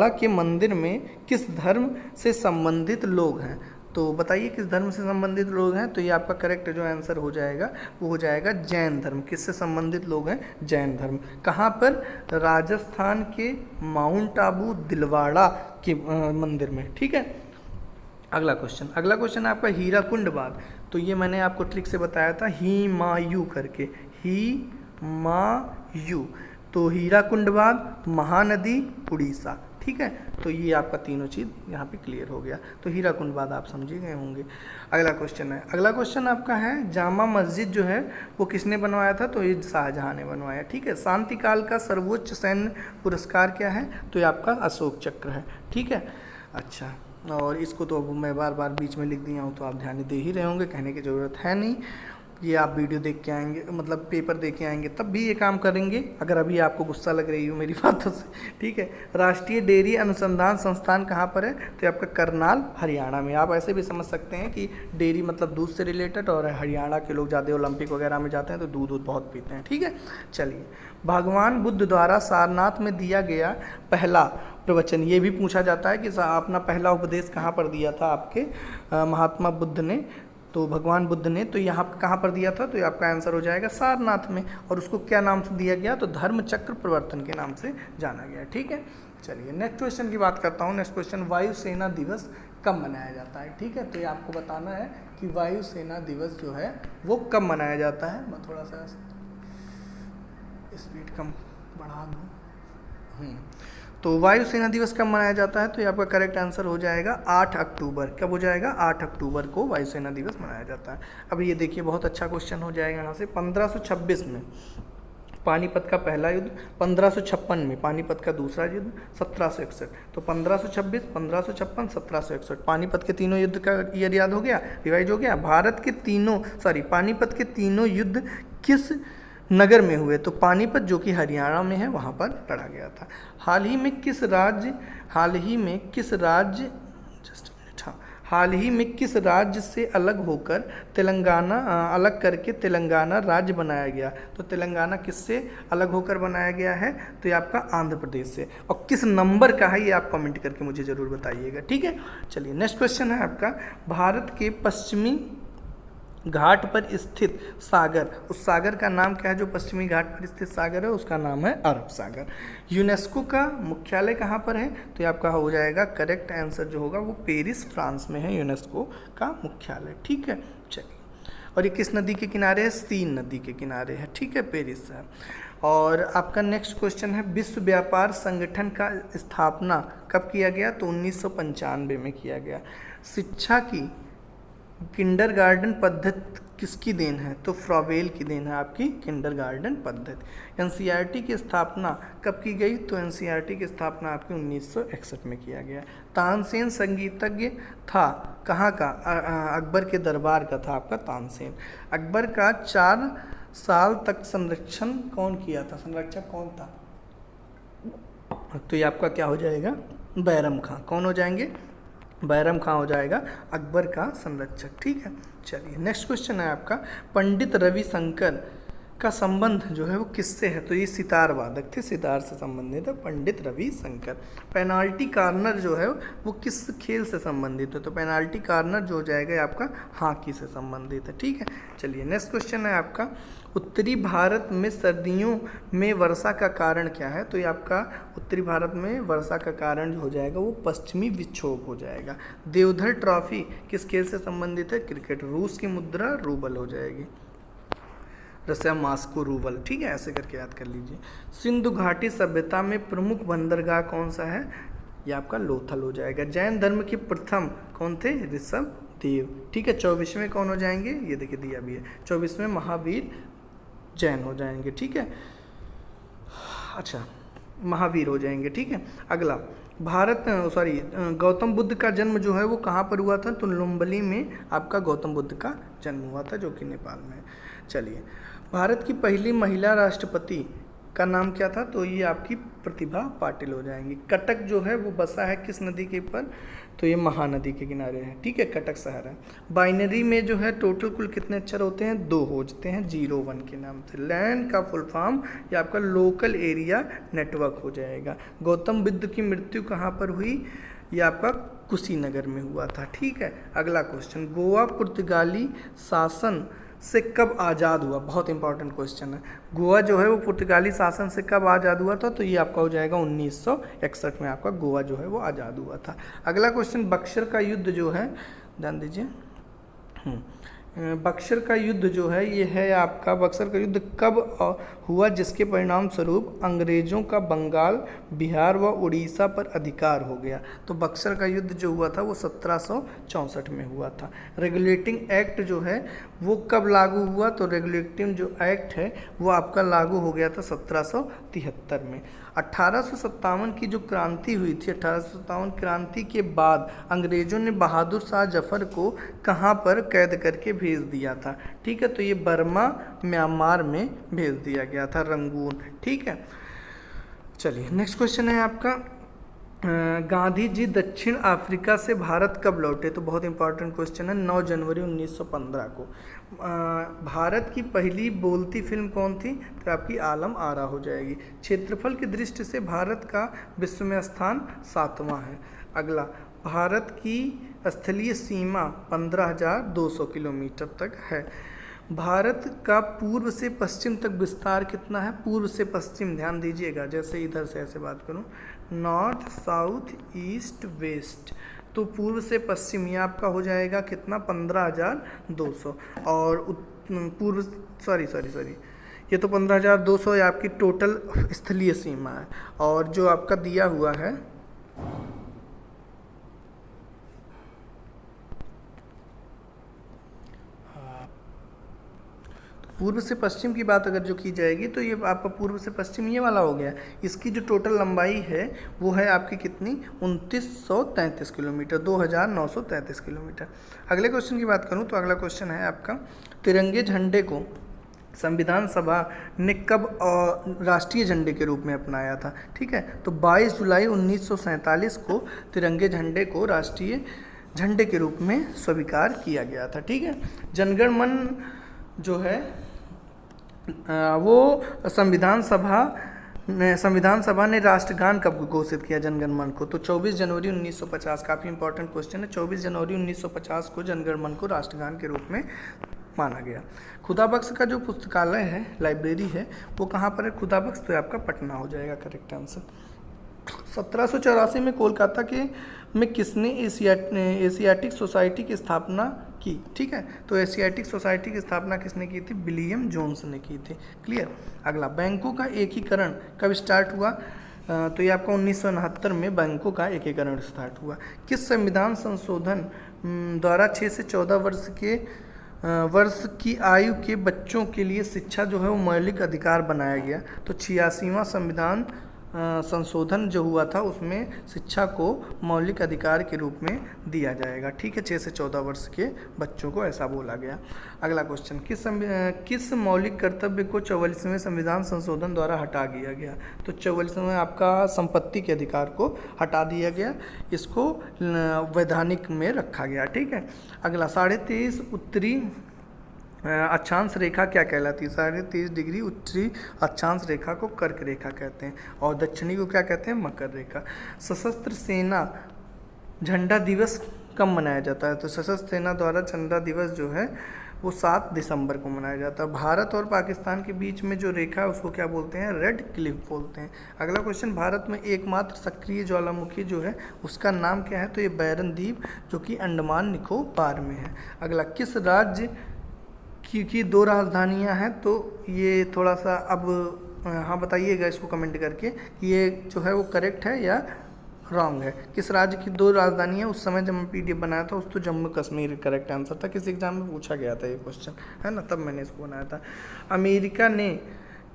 के मंदिर में किस धर्म से संबंधित लोग हैं, तो बताइए किस धर्म से संबंधित लोग हैं, तो ये आपका करेक्ट जो आंसर हो जाएगा वो हो जाएगा जैन धर्म। किससे संबंधित लोग हैं, जैन धर्म। कहाँ पर, राजस्थान के माउंट आबू दिलवाड़ा के मंदिर में। ठीक है, अगला क्वेश्चन है आपका, हीराकुंड बांध, तो ये मैंने आपको ट्रिक से बताया था, ही मा यू करके, ही मायू, तो हीराकुंड बांध, महानदी, उड़ीसा। ठीक है, तो ये आपका तीनों चीज़ यहाँ पे क्लियर हो गया। तो हीराकुंड बांध आप समझ गए होंगे। अगला क्वेश्चन है, अगला क्वेश्चन आपका है जामा मस्जिद जो है वो किसने बनवाया था? तो ये शाहजहाँ ने बनवाया। ठीक है, शांति काल का सर्वोच्च सैन्य पुरस्कार क्या है? तो ये आपका अशोक चक्र है। ठीक है, अच्छा, और इसको तो अब मैं बार बार बीच में लिख दिया हूँ तो आप ध्यान दे ही रहे होंगे, कहने की ज़रूरत है नहीं। ये आप वीडियो देख के आएंगे, मतलब पेपर देख के आएंगे तब भी ये काम करेंगे, अगर अभी आपको गुस्सा लग रही हो मेरी बातों से। ठीक है, राष्ट्रीय डेयरी अनुसंधान संस्थान कहाँ पर है? तो आपका करनाल, हरियाणा में। आप ऐसे भी समझ सकते हैं कि डेयरी मतलब दूध से रिलेटेड, और हरियाणा के लोग ज़्यादा ओलंपिक वगैरह में जाते हैं तो दूध बहुत पीते हैं। ठीक है, चलिए, भगवान बुद्ध द्वारा सारनाथ में दिया गया पहला प्रवचन, ये भी पूछा जाता है कि अपना पहला उपदेश कहाँ पर दिया था आपके महात्मा बुद्ध ने? तो भगवान बुद्ध ने, तो यहाँ कहाँ पर दिया था? तो ये आपका आंसर हो जाएगा सारनाथ में। और उसको क्या नाम से दिया गया? तो धर्म चक्र प्रवर्तन के नाम से जाना गया। ठीक है, चलिए नेक्स्ट क्वेश्चन की बात करता हूँ। नेक्स्ट क्वेश्चन, वायुसेना दिवस कब मनाया जाता है? ठीक है, तो ये आपको बताना है कि वायुसेना दिवस जो है वो कब मनाया जाता है। मैं थोड़ा सा स्पीड कम बढ़ा दूँ। तो वायुसेना दिवस कब मनाया जाता है? तो ये आपका करेक्ट आंसर हो जाएगा 8 अक्टूबर। कब हो जाएगा? 8 अक्टूबर को वायुसेना दिवस मनाया जाता है। अब ये देखिए, बहुत अच्छा क्वेश्चन हो जाएगा यहाँ से। 1526 में पानीपत का पहला युद्ध, 1556 में पानीपत का दूसरा युद्ध, 1761। तो 1526, 1556, 1761, पानीपत के तीनों युद्ध का ईयर याद हो गया, रिवाइज हो गया। पानीपत के तीनों युद्ध किस नगर में हुए? तो पानीपत जो कि हरियाणा में है वहाँ पर लड़ा गया था। हाल ही में किस राज्य से अलग होकर अलग करके तेलंगाना राज्य बनाया गया? तो तेलंगाना किससे अलग होकर बनाया गया है? तो ये आपका आंध्र प्रदेश से। और किस नंबर का है ये आप कमेंट करके मुझे ज़रूर बताइएगा। ठीक है, चलिए नेक्स्ट क्वेश्चन है आपका, भारत के पश्चिमी घाट पर स्थित सागर, उस सागर का नाम क्या है? जो पश्चिमी घाट पर स्थित सागर है उसका नाम है अरब सागर। यूनेस्को का मुख्यालय कहाँ पर है? तो ये आपका हो जाएगा करेक्ट आंसर जो होगा वो पेरिस, फ्रांस में है यूनेस्को का मुख्यालय। ठीक है, चलिए, और ये किस नदी के किनारे है? सीन नदी के किनारे है। ठीक है, पेरिस है। और आपका नेक्स्ट क्वेश्चन है, विश्व व्यापार संगठन का स्थापना कब किया गया? तो 1995 में किया गया। शिक्षा की किंडरगार्टन पद्धति किसकी देन है? तो फ्रॉवेल की देन है आपकी किंडरगार्टन पद्धति। एनसीईआरटी की स्थापना कब की गई? तो एनसीईआरटी की स्थापना आपकी 1961 में किया गया। तानसेन संगीतज्ञ था कहाँ का? अकबर के दरबार का था आपका तानसेन। अकबर का 4 साल तक संरक्षण कौन किया था? संरक्षक कौन था? तो ये आपका क्या हो जाएगा? बैरम खां। कौन हो जाएंगे? बैरम खां हो जाएगा अकबर का संरक्षक। ठीक है, चलिए नेक्स्ट क्वेश्चन है आपका, पंडित रविशंकर का संबंध जो है वो किससे है? तो ये सितार वादक थे, सितार से संबंधित है पंडित रविशंकर। पेनाल्टी कार्नर जो है वो किस खेल से संबंधित है? तो पेनाल्टी कार्नर जो हो जाएगा आपका हॉकी से संबंधित है। ठीक है, चलिए नेक्स्ट क्वेश्चन है आपका, उत्तरी भारत में सर्दियों में वर्षा का कारण क्या है? तो ये आपका उत्तरी भारत में वर्षा का कारण जो हो जाएगा वो पश्चिमी विक्षोभ हो जाएगा। देवधर ट्रॉफी किस खेल से संबंधित है? क्रिकेट। रूस की मुद्रा रूबल हो जाएगी, रसिया मॉस्को रूबल। ठीक है, ऐसे करके याद कर लीजिए। सिंधु घाटी सभ्यता में प्रमुख बंदरगाह कौन सा है? ये आपका लोथल हो जाएगा। जैन धर्म के प्रथम कौन थे? ऋषभ देव। ठीक है, 24वें कौन हो जाएंगे? ये देखिए दिया भी है, 24वें महावीर जैन हो जाएंगे। ठीक है, अच्छा, महावीर हो जाएंगे। ठीक है, अगला, गौतम बुद्ध का जन्म जो है वो कहाँ पर हुआ था? तो लुम्बिनी में आपका गौतम बुद्ध का जन्म हुआ था जो कि नेपाल में है। चलिए, भारत की पहली महिला राष्ट्रपति का नाम क्या था? तो ये आपकी प्रतिभा पाटिल हो जाएंगी। कटक जो है वो बसा है किस नदी के ऊपर? तो ये महानदी के किनारे है। ठीक है, कटक शहर है। बाइनरी में जो है टोटल कुल कितने अक्षर होते हैं? 2 हो जाते हैं, 0-1 के नाम से। लैंड का फुल फॉर्म ये आपका लोकल एरिया नेटवर्क हो जाएगा। गौतम बुद्ध की मृत्यु कहाँ पर हुई? ये आपका कुशीनगर में हुआ था। ठीक है, अगला क्वेश्चन, गोवा पुर्तगाली शासन से कब आज़ाद हुआ? बहुत इंपॉर्टेंट क्वेश्चन है। गोवा जो है वो पुर्तगाली शासन से कब आज़ाद हुआ था? तो ये आपका हो जाएगा 1961 में आपका गोवा जो है वो आज़ाद हुआ था। अगला क्वेश्चन, बक्सर का युद्ध जो है, ध्यान दीजिए, बक्सर का युद्ध जो है ये है आपका, बक्सर का युद्ध कब हुआ जिसके परिणाम स्वरूप अंग्रेजों का बंगाल, बिहार व उड़ीसा पर अधिकार हो गया? तो बक्सर का युद्ध जो हुआ था वो 1764 में हुआ था। रेगुलेटिंग एक्ट जो है वो कब लागू हुआ? तो रेगुलेटिंग जो एक्ट है वो आपका लागू हो गया था 1773 में। 1857 की जो क्रांति हुई थी, 1857 क्रांति के बाद अंग्रेजों ने बहादुर शाह जफर को कहाँ पर कैद करके भेज दिया था? ठीक है, तो ये बर्मा म्यांमार में भेज दिया गया था, रंगून। ठीक है, चलिए नेक्स्ट क्वेश्चन है आपका, गांधी जी दक्षिण अफ्रीका से भारत कब लौटे? तो बहुत इंपॉर्टेंट क्वेश्चन है। 9 जनवरी 1915 को। भारत की पहली बोलती फिल्म कौन थी? तो आपकी आलम आरा हो जाएगी। क्षेत्रफल की दृष्टि से भारत का विश्व में स्थान 7वां है। अगला, भारत की स्थलीय सीमा 15,200 किलोमीटर तक है। भारत का पूर्व से पश्चिम तक विस्तार कितना है? पूर्व से पश्चिम, ध्यान दीजिएगा, जैसे इधर से ऐसे बात करूं, नॉर्थ, साउथ, ईस्ट, वेस्ट, तो पूर्व से पश्चिम ये आपका हो जाएगा कितना? 15,200। और पूर्व सॉरी ये तो 15,200 ये आपकी टोटल स्थलीय सीमा है। और जो आपका दिया हुआ है पूर्व से पश्चिम की बात अगर जो की जाएगी तो ये आपका पूर्व से पश्चिम ये वाला हो गया। इसकी जो टोटल लंबाई है वो है आपकी कितनी? 2933 किलोमीटर, 2933 किलोमीटर। अगले क्वेश्चन की बात करूं तो अगला क्वेश्चन है आपका, तिरंगे झंडे को संविधान सभा ने कब राष्ट्रीय झंडे के रूप में अपनाया था? ठीक है, तो 22 जुलाई 1947 को तिरंगे झंडे को राष्ट्रीय झंडे के रूप में स्वीकार किया गया था। ठीक है, जनगण मन जो है वो संविधान सभा ने राष्ट्रगान कब घोषित किया जनगण मन को? तो 24 जनवरी 1950। काफ़ी इंपॉर्टेंट क्वेश्चन है। 24 जनवरी 1950 को जनगण मन को राष्ट्रगान के रूप में माना गया। खुदाबख्श का जो पुस्तकालय है, लाइब्रेरी है, वो कहाँ पर है? खुदाबख्श तो आपका पटना हो जाएगा करेक्ट आंसर। 1784 में कोलकाता में किसने एशियाटिक सोसाइटी की स्थापना की? ठीक है, तो एशियाटिक सोसाइटी की स्थापना किसने की थी? विलियम जोन्स ने की थी। क्लियर। अगला, बैंकों का एकीकरण कब स्टार्ट हुआ? तो ये आपका 1969 में बैंकों का एकीकरण स्टार्ट हुआ। किस संविधान संशोधन द्वारा 6 से 14 वर्ष की आयु के बच्चों के लिए शिक्षा जो है वो मौलिक अधिकार बनाया गया? तो 86वां संविधान संशोधन जो हुआ था उसमें शिक्षा को मौलिक अधिकार के रूप में दिया जाएगा। ठीक है, 6 से 14 वर्ष के बच्चों को ऐसा बोला गया। अगला क्वेश्चन, किस मौलिक कर्तव्य को 44वें संविधान संशोधन द्वारा हटा दिया गया? तो 44वें आपका संपत्ति के अधिकार को हटा दिया गया, इसको वैधानिक में रखा गया। ठीक है, अगला, 23.5 उत्तरी अक्षांश रेखा क्या कहलाती है? 23.5 डिग्री उत्तरी अक्षांश रेखा को कर्क रेखा कहते हैं और दक्षिणी को क्या कहते हैं? मकर रेखा। सशस्त्र सेना झंडा दिवस कब मनाया जाता है? तो सशस्त्र सेना द्वारा झंडा दिवस जो है वो 7 दिसंबर को मनाया जाता है। भारत और पाकिस्तान के बीच में जो रेखा है उसको क्या बोलते हैं? रेड क्लिफ बोलते हैं। अगला क्वेश्चन, भारत में एकमात्र सक्रिय ज्वालामुखी जो है उसका नाम क्या है? तो ये बैरन द्वीप जो कि अंडमान निकोबार में है। अगला, किस राज्य की 2 राजधानियां हैं? तो ये थोड़ा सा अब हाँ बताइएगा इसको कमेंट करके कि ये जो है वो करेक्ट है या रॉन्ग है। किस राज्य की 2 राजधानी है? उस समय जब मैं PDF बनाया था उस तो जम्मू कश्मीर करेक्ट आंसर था। किसी एग्जाम में पूछा गया था ये क्वेश्चन, है ना, तब मैंने इसको बनाया था। अमेरिका ने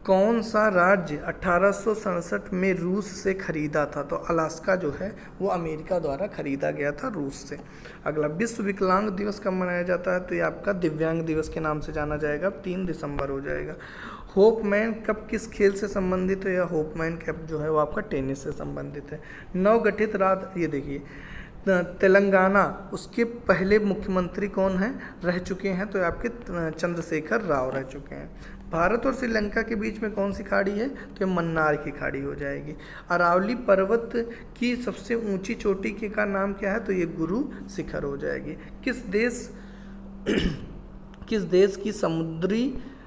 कौन सा राज्य 1867 में रूस से खरीदा था? तो अलास्का जो है वो अमेरिका द्वारा खरीदा गया था रूस से। अगला, विश्व विकलांग दिवस कब मनाया जाता है? तो ये आपका दिव्यांग दिवस के नाम से जाना जाएगा, 3 दिसंबर हो जाएगा। होपमैन कप किस खेल से संबंधित है? या होपमैन कप जो है वो आपका टेनिस से संबंधित है। नवगठित राज्य, ये देखिए तेलंगाना, उसके पहले मुख्यमंत्री कौन हैं रह चुके हैं? तो आपके चंद्रशेखर राव रह चुके हैं। भारत और श्रीलंका के बीच में कौन सी खाड़ी है? तो ये मन्नार की खाड़ी हो जाएगी। अरावली पर्वत की सबसे ऊंची चोटी का नाम क्या है? तो ये गुरु शिखर हो जाएगी। किस देश की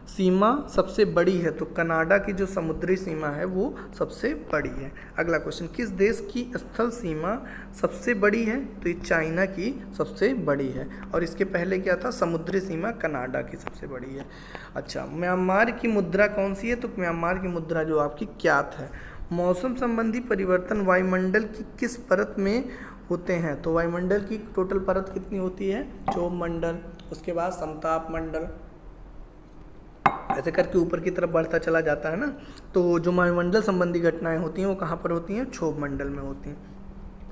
सीमा सबसे बड़ी है, तो कनाडा की जो समुद्री सीमा है वो सबसे बड़ी है। अगला क्वेश्चन, किस देश की स्थल सीमा सबसे बड़ी है? तो ये चाइना की सबसे बड़ी है। और इसके पहले क्या था? समुद्री सीमा कनाडा की सबसे बड़ी है। अच्छा, म्यांमार की मुद्रा कौन सी है? तो म्यांमार की मुद्रा जो आपकी क्यात है। मौसम संबंधी परिवर्तन वायुमंडल की किस परत में होते हैं? तो वायुमंडल की टोटल परत कितनी होती है? क्षोभ मंडल, उसके बाद समताप मंडल, ऐसे करके ऊपर की तरफ बढ़ता चला जाता है ना। तो जो वायुमंडल संबंधी घटनाएं होती हैं वो कहाँ पर होती हैं? क्षोभ मंडल में होती हैं।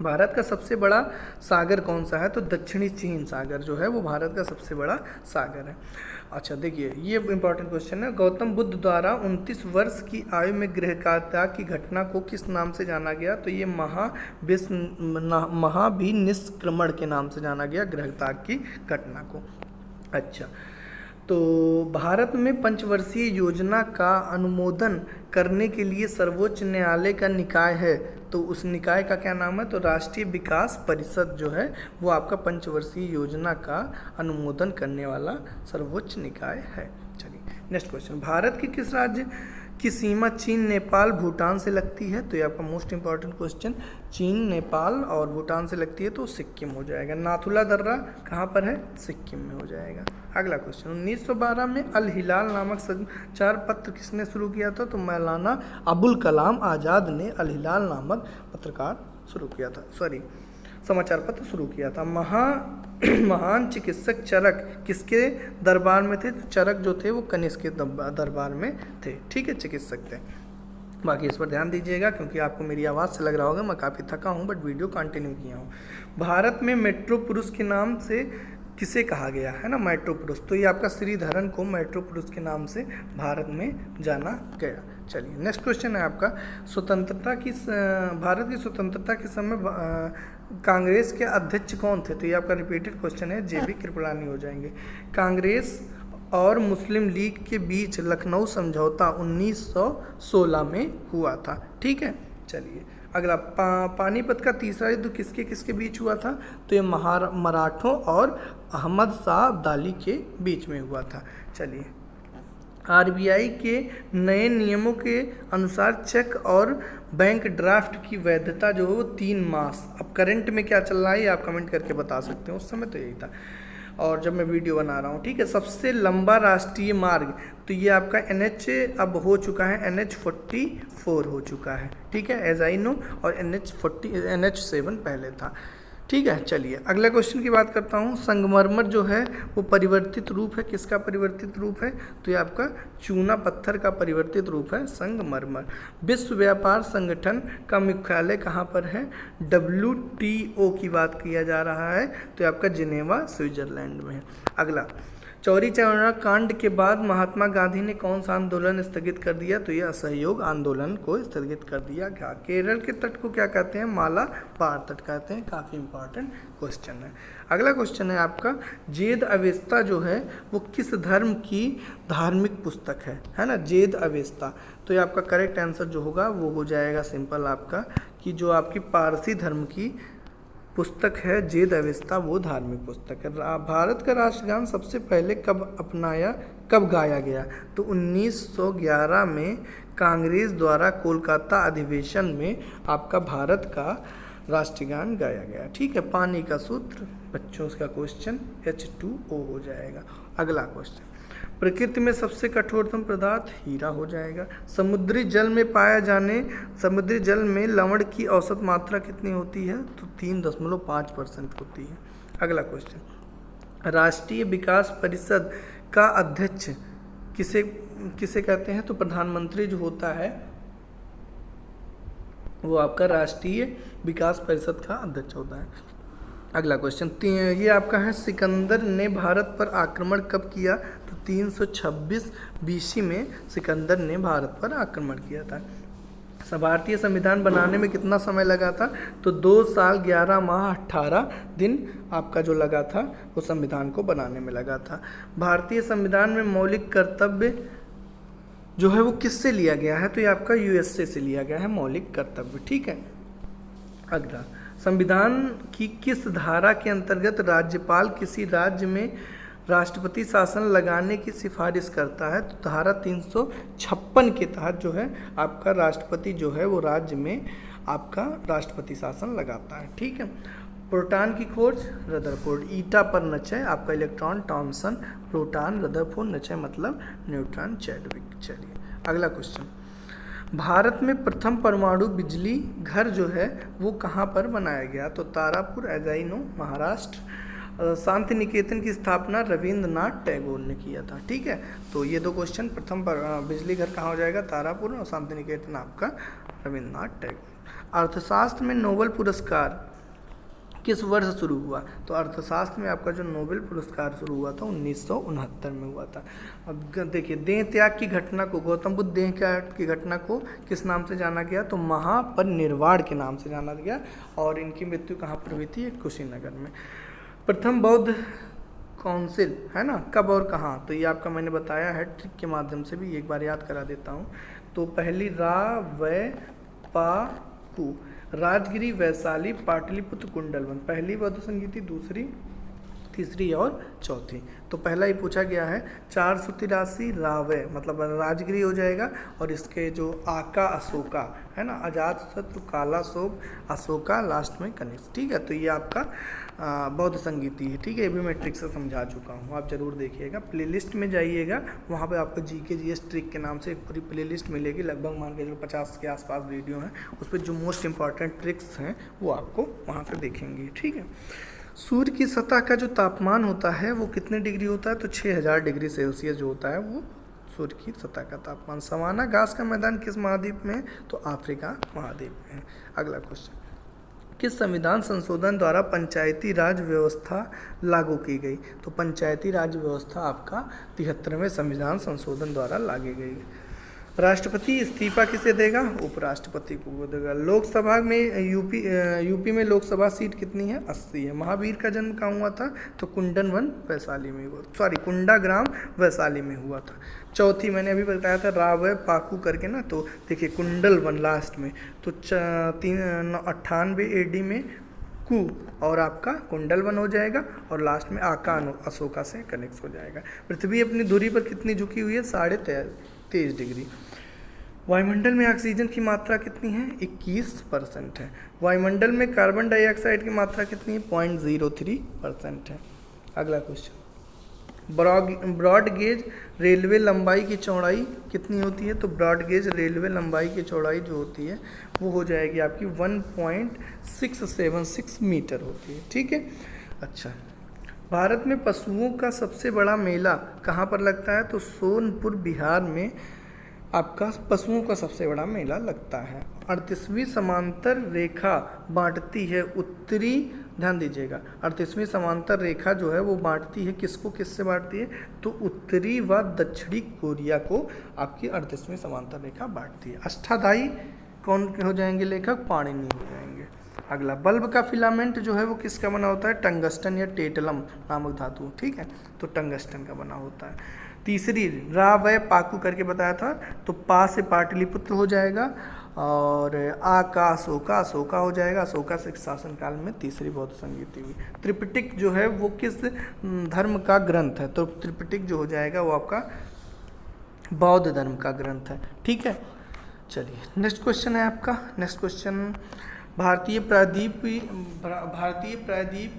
भारत का सबसे बड़ा सागर कौन सा है? तो दक्षिणी चीन सागर जो है वो भारत का सबसे बड़ा सागर है। अच्छा देखिए, ये इंपॉर्टेंट क्वेश्चन है। गौतम बुद्ध द्वारा 29 वर्ष की आयु में गृहत्याग की घटना को किस नाम से जाना गया? तो ये महाभिनिष्क्रमण के नाम से जाना गया गृहत्याग की घटना को। अच्छा, तो भारत में पंचवर्षीय योजना का अनुमोदन करने के लिए सर्वोच्च न्यायालय का निकाय है, तो उस निकाय का क्या नाम है? तो राष्ट्रीय विकास परिषद जो है वो आपका पंचवर्षीय योजना का अनुमोदन करने वाला सर्वोच्च निकाय है। चलिए नेक्स्ट क्वेश्चन, भारत के किस राज्य की सीमा चीन, नेपाल, भूटान से लगती है? तो ये आपका मोस्ट इंपॉर्टेंट क्वेश्चन, चीन, नेपाल और भूटान से लगती है तो सिक्किम हो जाएगा। नाथुला दर्रा कहाँ पर है? सिक्किम में हो जाएगा। अगला क्वेश्चन, 1912 में अल हिलाल नामक समाचार पत्र किसने शुरू किया था? तो मौलाना अबुल कलाम आज़ाद ने अल हिलाल नामक समाचार पत्र शुरू किया था। महान चिकित्सक चरक किसके दरबार में थे? तो चरक जो थे वो कनिष्क के दरबार में थे। ठीक है, चिकित्सक थे। बाकी इस पर ध्यान दीजिएगा क्योंकि आपको मेरी आवाज़ से लग रहा होगा मैं काफ़ी थका हूँ, बट वीडियो कंटिन्यू किया हूँ। भारत में मेट्रो पुरुष के नाम से किसे कहा गया है ना? मेट्रो पुरुष, तो ये आपका श्रीधरन को मेट्रो पुरुष के नाम से भारत में जाना गया। चलिए नेक्स्ट क्वेश्चन है आपका, भारत की स्वतंत्रता के समय कांग्रेस के अध्यक्ष कौन थे? तो ये आपका रिपीटेड क्वेश्चन है, JB कृपलानी हो जाएंगे। कांग्रेस और मुस्लिम लीग के बीच लखनऊ समझौता 1916 में हुआ था। ठीक है, चलिए अगला, पानीपत का तीसरा युद्ध किसके किसके बीच हुआ था? तो ये मराठों और अहमद शाह अब्दाली के बीच में हुआ था। चलिए, RBI के नए नियमों के अनुसार चेक और बैंक ड्राफ्ट की वैधता जो है वो 3 मास। अब करंट में क्या चल रहा है ये आप कमेंट करके बता सकते हो, उस समय तो यही था और जब मैं वीडियो बना रहा हूँ। ठीक है, सबसे लंबा राष्ट्रीय मार्ग, तो ये आपका NH अब हो चुका है, NH44 हो चुका है। ठीक है, एज आई नो, और NH7 पहले था। ठीक है, चलिए अगले क्वेश्चन की बात करता हूँ। संगमरमर जो है वो परिवर्तित रूप है, किसका परिवर्तित रूप है? तो ये आपका चूना पत्थर का परिवर्तित रूप है संगमरमर। विश्व व्यापार संगठन का मुख्यालय कहाँ पर है? WTO की बात किया जा रहा है, तो ये आपका जिनेवा स्विट्जरलैंड में है। अगला, चौरी चौरा कांड के बाद महात्मा गांधी ने कौन सा आंदोलन स्थगित कर दिया? तो ये असहयोग आंदोलन को स्थगित कर दिया गया। केरल के तट को क्या कहते हैं? मालाबार तट कहते हैं। काफ़ी इंपॉर्टेंट क्वेश्चन है। अगला क्वेश्चन है आपका, जेद अवेस्ता जो है वो किस धर्म की धार्मिक पुस्तक है ना? जेद अवेस्ता, तो ये आपका करेक्ट आंसर जो होगा वो हो जाएगा सिंपल आपका, कि जो आपकी पारसी धर्म की पुस्तक है जेद अवेस्ता, वो धार्मिक पुस्तक है। भारत का राष्ट्रगान सबसे पहले कब गाया गया? तो 1911 में कांग्रेस द्वारा कोलकाता अधिवेशन में आपका भारत का राष्ट्रगान गाया गया। ठीक है, पानी का सूत्र बच्चों का क्वेश्चन H2O हो जाएगा। अगला क्वेश्चन, प्रकृति में सबसे कठोरतम पदार्थ हीरा हो जाएगा। समुद्री जल में लवण की औसत मात्रा कितनी होती है? तो 3.5% होती है। अगला क्वेश्चन, राष्ट्रीय विकास परिषद का अध्यक्ष किसे कहते हैं? तो प्रधानमंत्री जो होता है वो आपका राष्ट्रीय विकास परिषद का अध्यक्ष होता है। अगला क्वेश्चन, ये आपका है, सिकंदर ने भारत पर आक्रमण कब किया? तो 326 BC में सिकंदर ने भारत पर आक्रमण किया था। भारतीय संविधान बनाने में कितना समय लगा था? तो 2 साल 11 माह 18 दिन आपका जो लगा था वो संविधान को बनाने में लगा था। भारतीय संविधान में मौलिक कर्तव्य जो है वो किससे लिया गया है? तो ये आपका USA से लिया गया है मौलिक कर्तव्य। ठीक है, अगला, संविधान की किस धारा के अंतर्गत राज्यपाल किसी राज्य में राष्ट्रपति शासन लगाने की सिफारिश करता है, तो धारा 356 के तहत जो है आपका राष्ट्रपति जो है वो राज्य में आपका राष्ट्रपति शासन लगाता है। ठीक है। प्रोटॉन की खोज रदरफोर्ड, ईटा पर नचय आपका इलेक्ट्रॉन थॉमसन, प्रोटॉन रदरफोर्ड, नचय मतलब न्यूट्रॉन चैडविक। चलिए अगला क्वेश्चन, भारत में प्रथम परमाणु बिजली घर जो है वो कहाँ पर बनाया गया? तो तारापुर, एजाइनो, महाराष्ट्र। शांति निकेतन की स्थापना रविंद्रनाथ टैगोर ने किया था। ठीक है, तो ये दो क्वेश्चन, प्रथम बिजली घर कहाँ हो जाएगा? तारापुर, और शांति निकेतन आपका रविंद्रनाथ टैगोर। अर्थशास्त्र में नोबेल पुरस्कार किस वर्ष शुरू हुआ? तो अर्थशास्त्र में आपका जो नोबेल पुरस्कार शुरू हुआ था 1969 में हुआ था। अब देखिए, देह त्याग की घटना को, गौतम बुद्ध देह त्याग की घटना को किस नाम से जाना गया? तो महापरिनिर्वाण के नाम से जाना गया। और इनकी मृत्यु कहाँ पर हुई थी? कुशीनगर में। प्रथम बौद्ध काउंसिल है ना, कब और कहाँ? तो ये आपका मैंने बताया है ट्रिक के माध्यम से भी, एक बार याद करा देता हूँ। तो पहली पा राजगिरी, वैशाली, पाटलिपुत्र, कुंडलवन, पहली बौद्ध संगीति, दूसरी, तीसरी और चौथी। तो पहला ही पूछा गया है 483 रावय मतलब राजगिरी हो जाएगा, और इसके जो आका अशोका है ना, अजात शत्रु, काला शोक, अशोका, लास्ट में कनिष्क। ठीक है, तो ये आपका बौद्ध संगीति है। ठीक है, ये भी मैं ट्रिक से समझा चुका हूँ, आप जरूर देखिएगा। प्लेलिस्ट में जाइएगा, वहाँ पे आपको जीके जीएस ट्रिक के नाम से एक पूरी प्लेलिस्ट मिलेगी, लगभग मान के जो 50 के आसपास वीडियो हैं, उस पर जो मोस्ट इंपॉर्टेंट ट्रिक्स हैं वो आपको वहाँ पे देखेंगे। ठीक है। सूर्य की सतह का जो तापमान होता है वो कितने डिग्री होता है? तो 6000 डिग्री सेल्सियस जो होता है वो सूर्य की सतह का तापमान। सवाना घास का मैदान किस महाद्वीप में है? तो अफ्रीका महाद्वीप में है। अगला क्वेश्चन, किस संविधान संशोधन द्वारा पंचायती राज व्यवस्था लागू की गई? तो पंचायती राज व्यवस्था आपका 73वें संविधान संशोधन द्वारा लागू गई। राष्ट्रपति इस्तीफा किसे देगा? उपराष्ट्रपति को देगा। लोकसभा में यूपी में लोकसभा सीट कितनी है? 80 है। महावीर का जन्म कहाँ हुआ था? तो कुंडनवन वैशाली में हुआ, कुंडाग्राम वैशाली में हुआ था। चौथी मैंने अभी बताया था रावय पाकू करके ना, तो देखिए कुंडलवन लास्ट में, तो 98 AD में कु और आपका कुंडलवन हो जाएगा, और लास्ट में आका अशोका से कनेक्ट हो जाएगा। पृथ्वी अपनी धुरी पर कितनी झुकी हुई है? 23.5 डिग्री। वायुमंडल में ऑक्सीजन की मात्रा कितनी है? 21% है। वायुमंडल में कार्बन डाइऑक्साइड की मात्रा कितनी है? 0.03% है। अगला क्वेश्चन, ब्रॉड गेज रेलवे लंबाई की चौड़ाई कितनी होती है? तो ब्रॉड गेज रेलवे लंबाई की चौड़ाई जो होती है वो हो जाएगी आपकी 1.676 मीटर होती है। ठीक है। अच्छा, भारत में पशुओं का सबसे बड़ा मेला कहाँ पर लगता है? तो सोनपुर बिहार में आपका पशुओं का सबसे बड़ा मेला लगता है। 38वीं समांतर रेखा बांटती है उत्तरी, ध्यान दीजिएगा, 38वीं समांतर रेखा जो है वो बांटती है किसको, किससे बांटती है? तो उत्तरी व दक्षिणी कोरिया को आपकी 38वीं समांतर रेखा बांटती है। अष्टाध्यायी कौन हो जाएंगे लेखक? पाणिनि हो जाएंगे। अगला, बल्ब का फिलामेंट जो है वो किसका बना होता है? टंगस्टन या टेटलम नामक धातु। ठीक है, तो टंगस्टन का बना होता है। तीसरी रावय पाकू करके बताया था, तो पा से पाटलिपुत्र हो जाएगा, और आ का अशोका, अशोका हो जाएगा। अशोका से शासनकाल में तीसरी बौद्ध संगीति हुई। त्रिपिटक जो है वो किस धर्म का ग्रंथ है? तो त्रिपिटक जो हो जाएगा वो आपका बौद्ध धर्म का ग्रंथ है। ठीक है, चलिए नेक्स्ट क्वेश्चन है आपका। नेक्स्ट क्वेश्चन, भारतीय प्रायद्वीप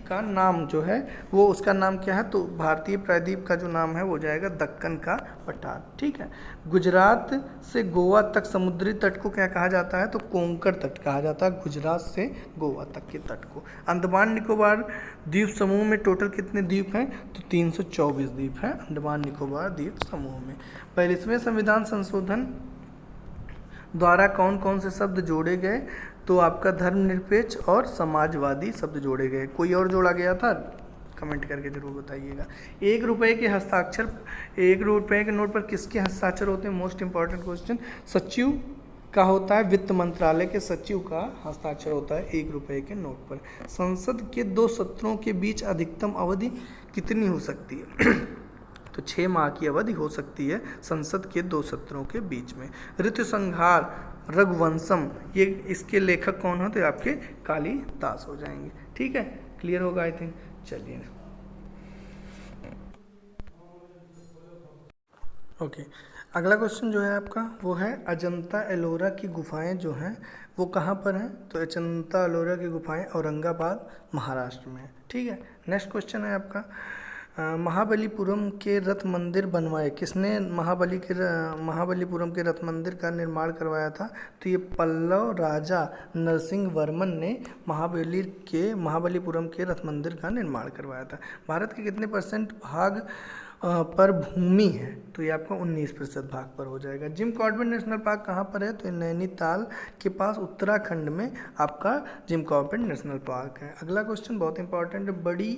का नाम जो है वो, उसका नाम क्या है? तो भारतीय प्रायद्वीप का जो नाम है वो जाएगा दक्कन का पठार। ठीक है। गुजरात से गोवा तक समुद्री तट को क्या कहा जाता है? तो कोंकण तट कहा जाता है, गुजरात से गोवा तक के तट को। अंडमान निकोबार द्वीप समूह में टोटल कितने द्वीप हैं? तो 324 द्वीप हैं अंडमान निकोबार द्वीप समूह में। 42वें संविधान संशोधन द्वारा कौन कौन से शब्द जोड़े गए? तो आपका धर्मनिरपेक्ष और समाजवादी शब्द जोड़े गए। कोई और जोड़ा गया था? कमेंट करके जरूर बताइएगा। 1 रुपये के हस्ताक्षर, 1 रुपये के नोट पर किसके हस्ताक्षर होते हैं? मोस्ट इंपॉर्टेंट क्वेश्चन, सचिव का होता है, वित्त मंत्रालय के सचिव का हस्ताक्षर होता है 1 रुपये के नोट पर। संसद के 2 सत्रों के बीच अधिकतम अवधि कितनी हो सकती है? तो 6 माह की अवधि हो सकती है संसद के 2 सत्रों के बीच में। ऋतुसंहार, रघुवंशम, ये इसके लेखक कौन होते? आपके कालिदास हो जाएंगे। ठीक है, क्लियर होगा आई थिंक। चलिए ओके, अगला क्वेश्चन जो है आपका वो है अजंता एलोरा की गुफाएं जो हैं वो कहाँ पर हैं? तो अजंता एलोरा की गुफाएं औरंगाबाद महाराष्ट्र में है। ठीक है, नेक्स्ट क्वेश्चन है आपका महाबलीपुरम के रथ मंदिर बनवाए किसने? महाबलीपुरम के रथ मंदिर का निर्माण करवाया था? तो ये पल्लव राजा नरसिंह वर्मन ने महाबलीपुरम के रथ मंदिर का निर्माण करवाया था। भारत के कितने % भाग पर भूमि है? तो ये आपका 19% भाग पर हो जाएगा। जिम कॉर्बेट नेशनल पार्क कहाँ पर है? तो ये नैनीताल के पास उत्तराखंड में आपका जिम कॉर्बेट नेशनल पार्क है। अगला क्वेश्चन बहुत इंपॉर्टेंट है, बड़ी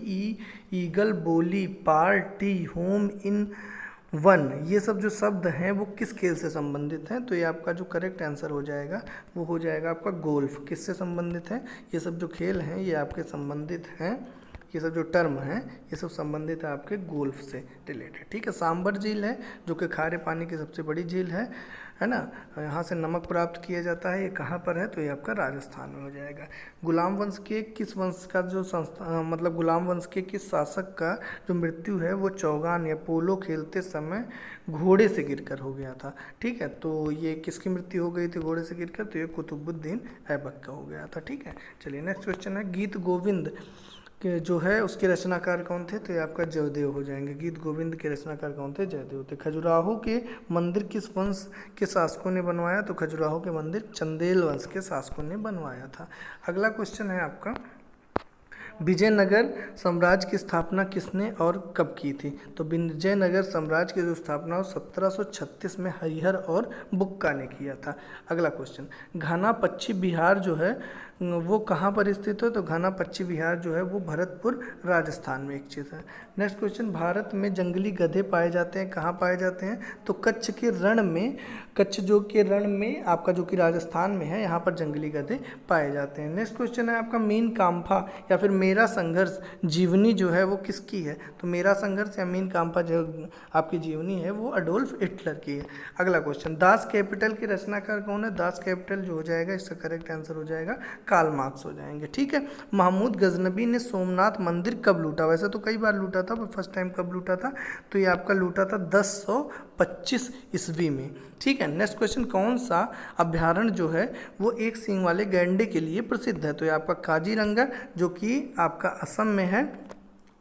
ईगल, बोली, पार्टी, होम इन वन, ये सब जो शब्द हैं वो किस खेल से संबंधित हैं? तो ये आपका जो करेक्ट आंसर हो जाएगा वो हो जाएगा आपका गोल्फ। किससे संबंधित है? ये सब जो खेल हैं ये आपके संबंधित हैं, ये सब जो टर्म हैं ये सब संबंधित है आपके गोल्फ से रिलेटेड। ठीक है, सांबर झील है जो कि खारे पानी की सबसे बड़ी झील है ना, यहाँ से नमक प्राप्त किया जाता है। ये कहाँ पर है? तो ये आपका राजस्थान में हो जाएगा। गुलाम वंश के किस वंश का जो गुलाम वंश के किस शासक का जो मृत्यु है वो चौगान या पोलो खेलते समय घोड़े से गिरकर हो गया था? ठीक है, तो ये किसकी मृत्यु हो गई थी घोड़े से गिरकर? तो ये कुतुबुद्दीन ऐबक का हो गया था। ठीक है, चलिए नेक्स्ट क्वेश्चन है, गीत गोविंद के जो है उसके रचनाकार कौन थे? तो ये आपका जयदेव हो जाएंगे। गीत गोविंद के रचनाकार कौन थे? जयदेव थे। खजुराहो के मंदिर किस वंश के शासकों ने बनवाया? तो खजुराहो के मंदिर चंदेल वंश के शासकों ने बनवाया था। अगला क्वेश्चन है आपका, विजयनगर साम्राज्य की स्थापना किसने और कब की थी? तो विजयनगर साम्राज्य की जो स्थापना 1736 में हरिहर और बुक्का ने किया था। अगला क्वेश्चन, घाना पक्षी विहार जो है वो कहाँ पर स्थित है? तो घाना पक्षी विहार जो है वो भरतपुर राजस्थान में एक चीज़ है। नेक्स्ट क्वेश्चन, भारत में जंगली गधे पाए जाते हैं, कहाँ पाए जाते हैं? तो कच्छ के रण में, कच्छ जो के रण में आपका जो कि राजस्थान में है, यहाँ पर जंगली गधे पाए जाते हैं। नेक्स्ट क्वेश्चन है आपका, मीन काम्फा या फिर मेरा संघर्ष जीवनी जो है वो किसकी है? तो मेरा संघर्ष या मीन काम्फा जो आपकी जीवनी है वो अडोल्फ हिटलर की है। अगला क्वेश्चन, दास कैपिटल के रचनाकार कौन है? दास कैपिटल जो हो जाएगा इसका करेक्ट आंसर हो जाएगा कार्ल मार्क्स हो जाएंगे। ठीक है, महमूद गजनबी ने सोमनाथ मंदिर कब लूटा? वैसे तो कई बार लूटा था, पर फर्स्ट टाइम कब लूटा था? तो ये आपका लूटा था 1025 ईस्वी में। ठीक है, नेक्स्ट क्वेश्चन, कौन सा अभ्यारण्य जो है वो एक सींग वाले गैंडे के लिए प्रसिद्ध है? तो ये आपका काजीरंगा जो कि आपका असम में है,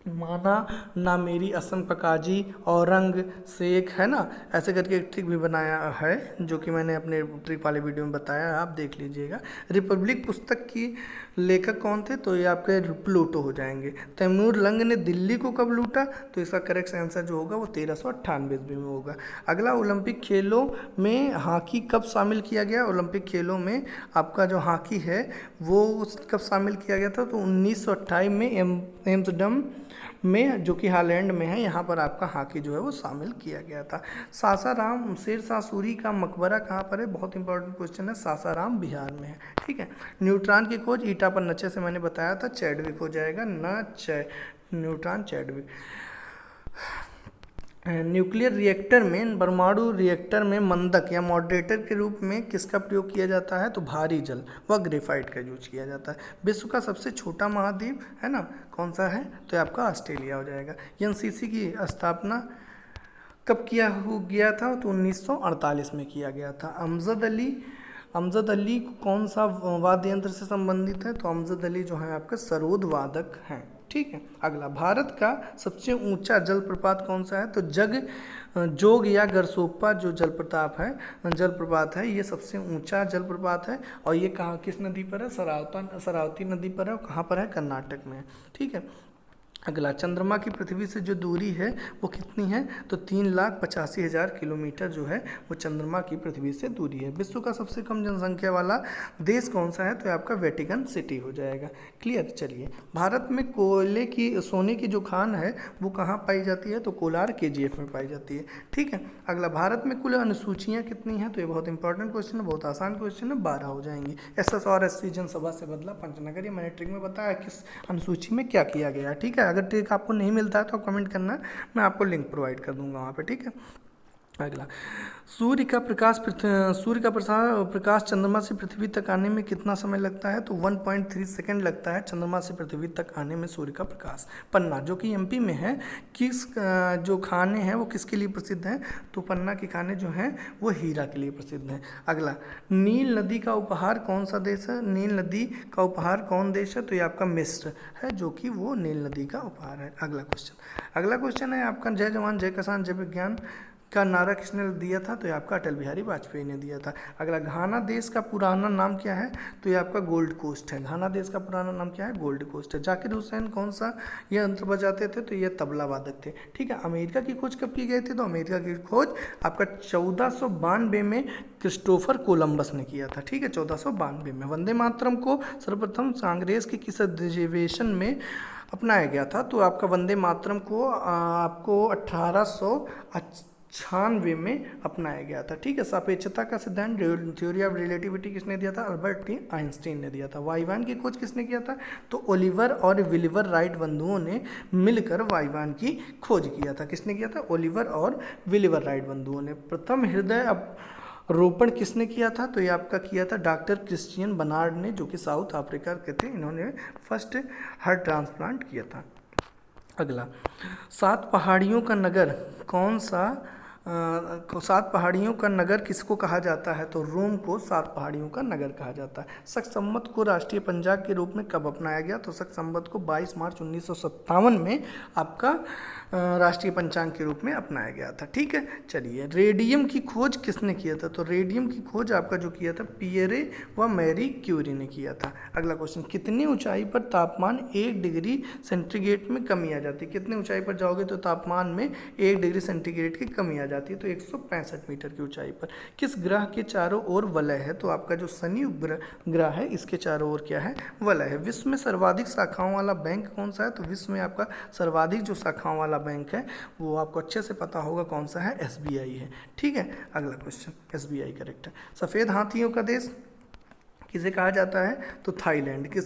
माना ना मेरी असम का काजी, औरंग शेख है ना, ऐसे करके एक ट्रिक भी बनाया है जो कि मैंने अपने ट्रिक वाले वीडियो में बताया है, आप देख लीजिएगा। रिपब्लिक पुस्तक की लेखक कौन थे? तो ये आपके प्लूटो हो जाएंगे। तैमूर लंग ने दिल्ली को कब लूटा? तो इसका करेक्ट आंसर जो होगा वो 1398 ईस्वी में होगा। अगला, ओलंपिक खेलों में हॉकी कब शामिल किया गया? ओलंपिक खेलों में आपका जो हॉकी है वो कब शामिल किया गया था? तो 1928 में एम्स्टर्डम में जो कि हॉलैंड में है, यहाँ पर आपका हॉकी जो है वो शामिल किया गया था। सासाराम शेरशाह सूरी का मकबरा कहाँ पर है? बहुत इंपॉर्टेंट क्वेश्चन है, सासाराम बिहार में है। ठीक है, न्यूट्रॉन की खोज ईटा पर नचे से मैंने बताया था, चैडविक हो जाएगा, न्यूट्रॉन चैडविक। न्यूक्लियर रिएक्टर में, परमाणु रिएक्टर में मंदक या मॉडरेटर के रूप में किसका प्रयोग किया जाता है? तो भारी जल व ग्रेफाइट का यूज किया जाता है। विश्व का सबसे छोटा महाद्वीप है ना, कौन सा है? तो आपका ऑस्ट्रेलिया हो जाएगा। एनसीसी की स्थापना कब किया गया था? तो 1948 में किया गया था। अमजद अली कौन सा वाद्य यंत्र से संबंधित है? तो अमजद अली जो है आपका सरोद वादक हैं। ठीक है, अगला, भारत का सबसे ऊंचा जलप्रपात कौन सा है? तो जोग या गरसोप्पा जो जलप्रपात है ये सबसे ऊंचा जलप्रपात है, और ये कहाँ किस नदी पर है? शरावती नदी पर है। कहाँ पर है? कर्नाटक में है। ठीक है, अगला, चंद्रमा की पृथ्वी से जो दूरी है वो कितनी है? तो 3,85,000 किलोमीटर जो है वो चंद्रमा की पृथ्वी से दूरी है। विश्व का सबसे कम जनसंख्या वाला देश कौन सा है? तो आपका वेटिकन सिटी हो जाएगा। क्लियर, चलिए, भारत में सोने की जो खान है वो कहाँ पाई जाती है? तो कोलार KGF में पाई जाती है। ठीक है, अगला, भारत में कुल अनुसूचियाँ कितनी हैं? तो ये बहुत इंपॉर्टेंट क्वेश्चन है, बहुत आसान क्वेश्चन है, 12 हो जाएंगी। SSRSC जनसभा से बदला पंचनगर, ये मैंने ट्रिक में बताया किस अनुसूची में क्या किया गया। ठीक है, अगर ट्रिक आपको नहीं मिलता है तो कमेंट करना, मैं आपको लिंक प्रोवाइड कर दूंगा वहाँ पे। ठीक है, अगला, सूर्य का प्रकाश चंद्रमा से पृथ्वी तक आने में कितना समय लगता है? तो 1.3 सेकंड लगता है चंद्रमा से पृथ्वी तक आने में सूर्य का प्रकाश। पन्ना जो कि एमपी में है, जो खाने हैं वो किसके लिए प्रसिद्ध हैं? तो पन्ना के खाने जो हैं वो हीरा के लिए प्रसिद्ध हैं। अगला, नील नदी का उपहार कौन सा देश है? नील नदी का उपहार कौन देश है? तो ये आपका मिस्र है, जो कि वो नील नदी का उपहार है। अगला क्वेश्चन है आपका, जय जवान जय किसान जय विज्ञान का नारा किसने दिया था? तो ये आपका अटल बिहारी वाजपेयी ने दिया था। अगला, घाना देश का पुराना नाम क्या है? तो ये आपका गोल्ड कोस्ट है। घाना देश का पुराना नाम क्या है? गोल्ड कोस्ट है। जाकिर हुसैन कौन सा ये यंत्र बजाते थे? तो ये तबला वादक थे। ठीक है। अमेरिका की खोज कब की गई थी? तो अमेरिका की खोज आपका 1492 में क्रिस्टोफर कोलंबस ने किया था। ठीक है, 1492 में। वंदे मातरम को सर्वप्रथम कांग्रेस के किस अधिवेशन में अपनाया गया था? तो आपका वंदे मातरम को आपको 1896 में अपनाया गया था। ठीक है। सापेक्षता का सिद्धांत, थ्योरी ऑफ रिलेटिविटी किसने दिया था? अल्बर्ट आइंस्टीन ने दिया था। वायुयान की खोज किसने किया था? तो ओलिवर और विलिवर राइट बंधुओं ने मिलकर वायुयान की खोज किया था। किसने किया था? ओलिवर और विलिवर राइट बंधुओं ने। प्रथम हृदय रोपण किसने किया था? तो ये आपका किया था डॉक्टर क्रिश्चियन बर्नार्ड ने, जो कि साउथ अफ्रीका के थे। इन्होंने फर्स्ट हार्ट ट्रांसप्लांट किया था। अगला, 7 पहाड़ियों का नगर कौन सा 7 पहाड़ियों का नगर किसको कहा जाता है? तो रोम को 7 पहाड़ियों का नगर कहा जाता है। शक संवत को राष्ट्रीय पंचांग के रूप में कब अपनाया गया? तो शक संवत को 22 मार्च 1957 में आपका राष्ट्रीय पंचांग के रूप में अपनाया गया था। ठीक है। चलिए, रेडियम की खोज किसने किया था? तो रेडियम की खोज आपका जो किया था पियरे व मैरी क्यूरी ने किया था। अगला क्वेश्चन, कितनी ऊंचाई पर तापमान 1 डिग्री सेंटीग्रेड में कमी आ जाती है? कितनी ऊंचाई पर जाओगे तो तापमान में 1 डिग्री सेंटीग्रेड की कमी आ जाती है? तो 165 मीटर की ऊंचाई पर। किस ग्रह के चारों ओर वलय है? तो आपका जो शनि ग्रह है, इसके चारों ओर क्या है? वलय है। विश्व में सर्वाधिक शाखाओं वाला बैंक कौन सा है? तो विश्व में आपका सर्वाधिक जो शाखाओं वाला बैंक है वो आपको अच्छे से पता होगा कौन सा है? एसबीआई है। ठीक है। अगला क्वेश्चन, एसबीआई करेक्ट है। सफ़ेद हाथियों का देश किसे कहा जाता है? तो थाईलैंड। किस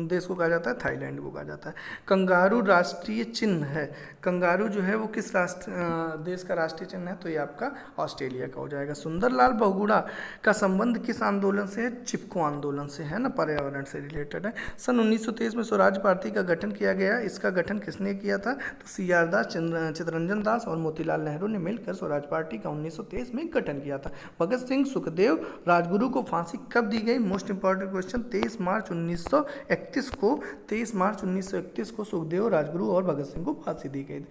देश को कहा जाता है? थाईलैंड को कहा जाता है। कंगारू राष्ट्रीय चिन्ह है। कंगारू जो है वो किस देश का राष्ट्रीय चिन्ह है? तो ये आपका ऑस्ट्रेलिया का हो जाएगा। सुंदरलाल बहुगुणा का संबंध किस आंदोलन से है? चिपको आंदोलन से है ना, पर्यावरण से रिलेटेड है। सन 1923 में स्वराज पार्टी का गठन किया गया। इसका गठन किसने किया था? तो सी.आर. दास, चित्तरंजन दास और मोतीलाल नेहरू ने मिलकर स्वराज पार्टी का 1923 में गठन किया था। भगत सिंह, सुखदेव, राजगुरु को फांसी कब दी गई? मोस्ट इंपॉर्टेंट क्वेश्चन, 23 मार्च 1931 को सुखदेव, राजगुरु और भगत सिंह को फांसी दी गई थी।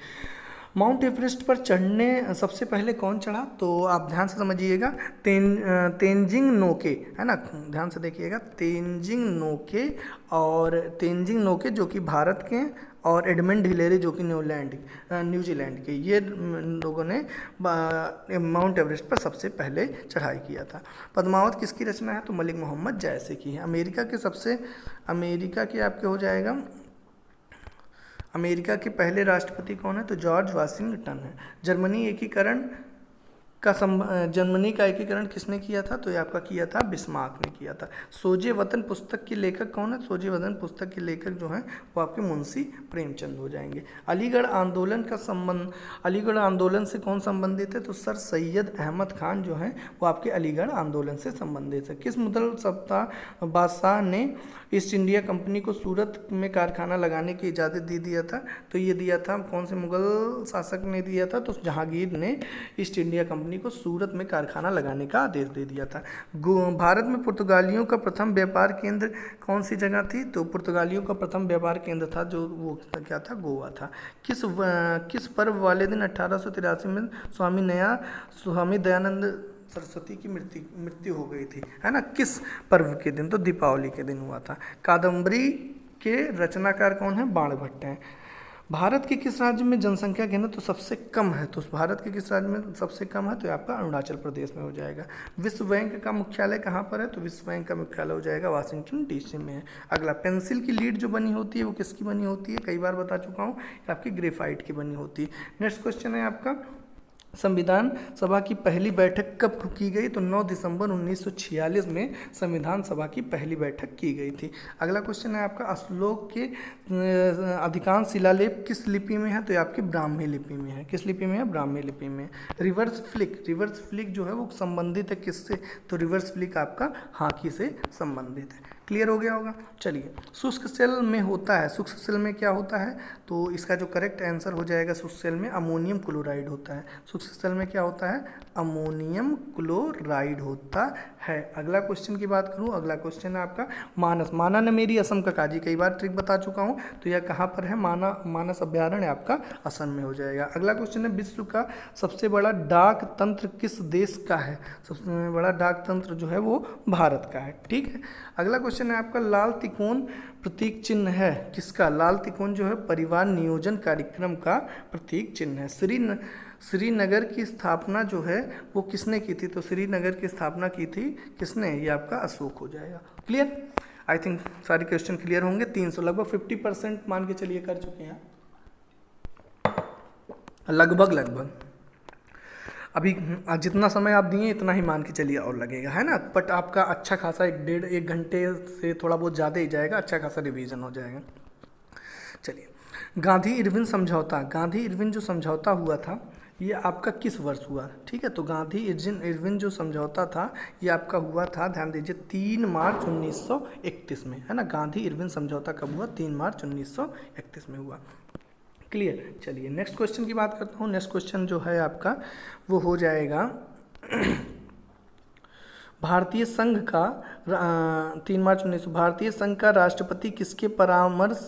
माउंट एवरेस्ट पर चढ़ने सबसे पहले कौन चढ़ा? तो आप ध्यान से समझिएगा, तेंजिंग नोके है ना, ध्यान से देखिएगा, तेंजिंग नोके जो कि भारत के, और एडमंड हिलेरी जो कि न्यूजीलैंड के, ये लोगों ने माउंट एवरेस्ट पर सबसे पहले चढ़ाई किया था। पद्मावत किसकी रचना है? तो मलिक मोहम्मद जैसे की है। अमेरिका के आपके हो जाएगा, अमेरिका के पहले राष्ट्रपति कौन है? तो जॉर्ज वाशिंगटन है। जर्मनी का एकीकरण किसने किया था? तो ये आपका किया था बिस्मार्क ने किया था। सोजे वतन पुस्तक के लेखक कौन है? सोजे वतन पुस्तक के लेखक जो हैं वो आपके मुंशी प्रेमचंद हो जाएंगे। अलीगढ़ आंदोलन से कौन संबंधित है? तो सर सैयद अहमद खान जो हैं वो आपके अलीगढ़ आंदोलन से संबंधित है। किस मुगल सत्ता बादशाह ने ईस्ट इंडिया कंपनी को सूरत में कारखाना लगाने की इजाज़त दे दिया था? तो ये दिया था, कौन से मुगल शासक ने दिया था? तो जहांगीर ने ईस्ट इंडिया कंपनी को सूरत में कारखाना लगाने का आदेश दे दिया था। भारत में पुर्तगालियों का प्रथम व्यापार केंद्र कौन सी जगह थी? तो पुर्तगालियों का प्रथम व्यापार केंद्र था जो वो क्या था? गोवा था। किस पर्व वाले दिन 1883 में स्वामी दयानंद सरस्वती की मृत्यु हो गई थी, है ना? किस पर्व के दिन? तो दीपावली के दिन हुआ था। कादम्बरी के रचनाकार कौन है? बाणभट्ट हैं। भारत के किस राज्य में जनसंख्या घनत्व सबसे कम है? तो भारत के किस राज्य में सबसे कम है? तो आपका अरुणाचल प्रदेश में हो जाएगा। विश्व बैंक का मुख्यालय कहाँ पर है? तो विश्व बैंक का मुख्यालय हो जाएगा वाशिंगटन डीसी में है। अगला, पेंसिल की लीड जो बनी होती है वो किसकी बनी होती है? कई बार बता चुका हूँ, आपकी ग्रेफाइट की बनी होती है। नेक्स्ट क्वेश्चन है आपका, संविधान सभा की पहली बैठक कब की गई? तो 9 दिसंबर 1946 में संविधान सभा की पहली बैठक की गई थी। अगला क्वेश्चन है आपका, अशोक के अधिकांश शिलालेख किस लिपि में है? तो ये आपकी ब्राह्मी लिपि में है। किस लिपि में है? ब्राह्मी लिपि में। रिवर्स फ्लिक जो है वो संबंधित है किससे? तो रिवर्स फ्लिक आपका हाकी से संबंधित है। क्लियर हो गया होगा। चलिए, शुष्क सेल में होता है, शुष्क सेल में क्या होता है? तो इसका जो करेक्ट आंसर हो जाएगा, शुष्क सेल में अमोनियम क्लोराइड होता है। शुष्क सेल में क्या होता है? अमोनियम क्लोराइड होता है। अगला क्वेश्चन की बात करूं, अगला क्वेश्चन है आपका माना ने मेरी असम का काजी, कई बार ट्रिक बता चुका हूं। तो यह कहाँ पर है? मानस अभ्यारण्य आपका असम में हो जाएगा। अगला क्वेश्चन है, विश्व का सबसे बड़ा डाक तंत्र किस देश का है? सबसे बड़ा डाक तंत्र जो है वो भारत का है। ठीक है। अगला क्वेश्चन है आपका, लाल तिकोन प्रतीक चिन्ह है किसका? लाल तिकोन जो है परिवार नियोजन कार्यक्रम का प्रतीक चिन्ह है। श्रीनगर की स्थापना जो है वो किसने की थी? तो श्रीनगर की स्थापना की थी किसने? ये आपका अशोक हो जाएगा। क्लियर? आई थिंक सारे क्वेश्चन क्लियर होंगे। 300 लगभग 50% मान के चलिए कर चुके हैं, लगभग अभी जितना समय आप दिए इतना ही मान के चलिए और लगेगा, है ना। बट आपका अच्छा खासा 1 घंटे से थोड़ा बहुत ज़्यादा ही जाएगा, अच्छा खासा रिवीजन हो जाएगा। चलिए, गांधी इरविन समझौता, गांधी इरविन जो समझौता हुआ था ये आपका किस वर्ष हुआ? ठीक है, तो गांधी इरविन जो समझौता था ये आपका हुआ था, ध्यान दीजिए, 3 मार्च 1931 में, है ना। गांधी इरविन समझौता कब हुआ? 3 मार्च 1931 में हुआ। क्लियर? चलिए नेक्स्ट क्वेश्चन की बात करता हूँ। नेक्स्ट क्वेश्चन जो है आपका वो हो जाएगा भारतीय संघ का 3 मार्च 1900 भारतीय संघ का राष्ट्रपति किसके परामर्श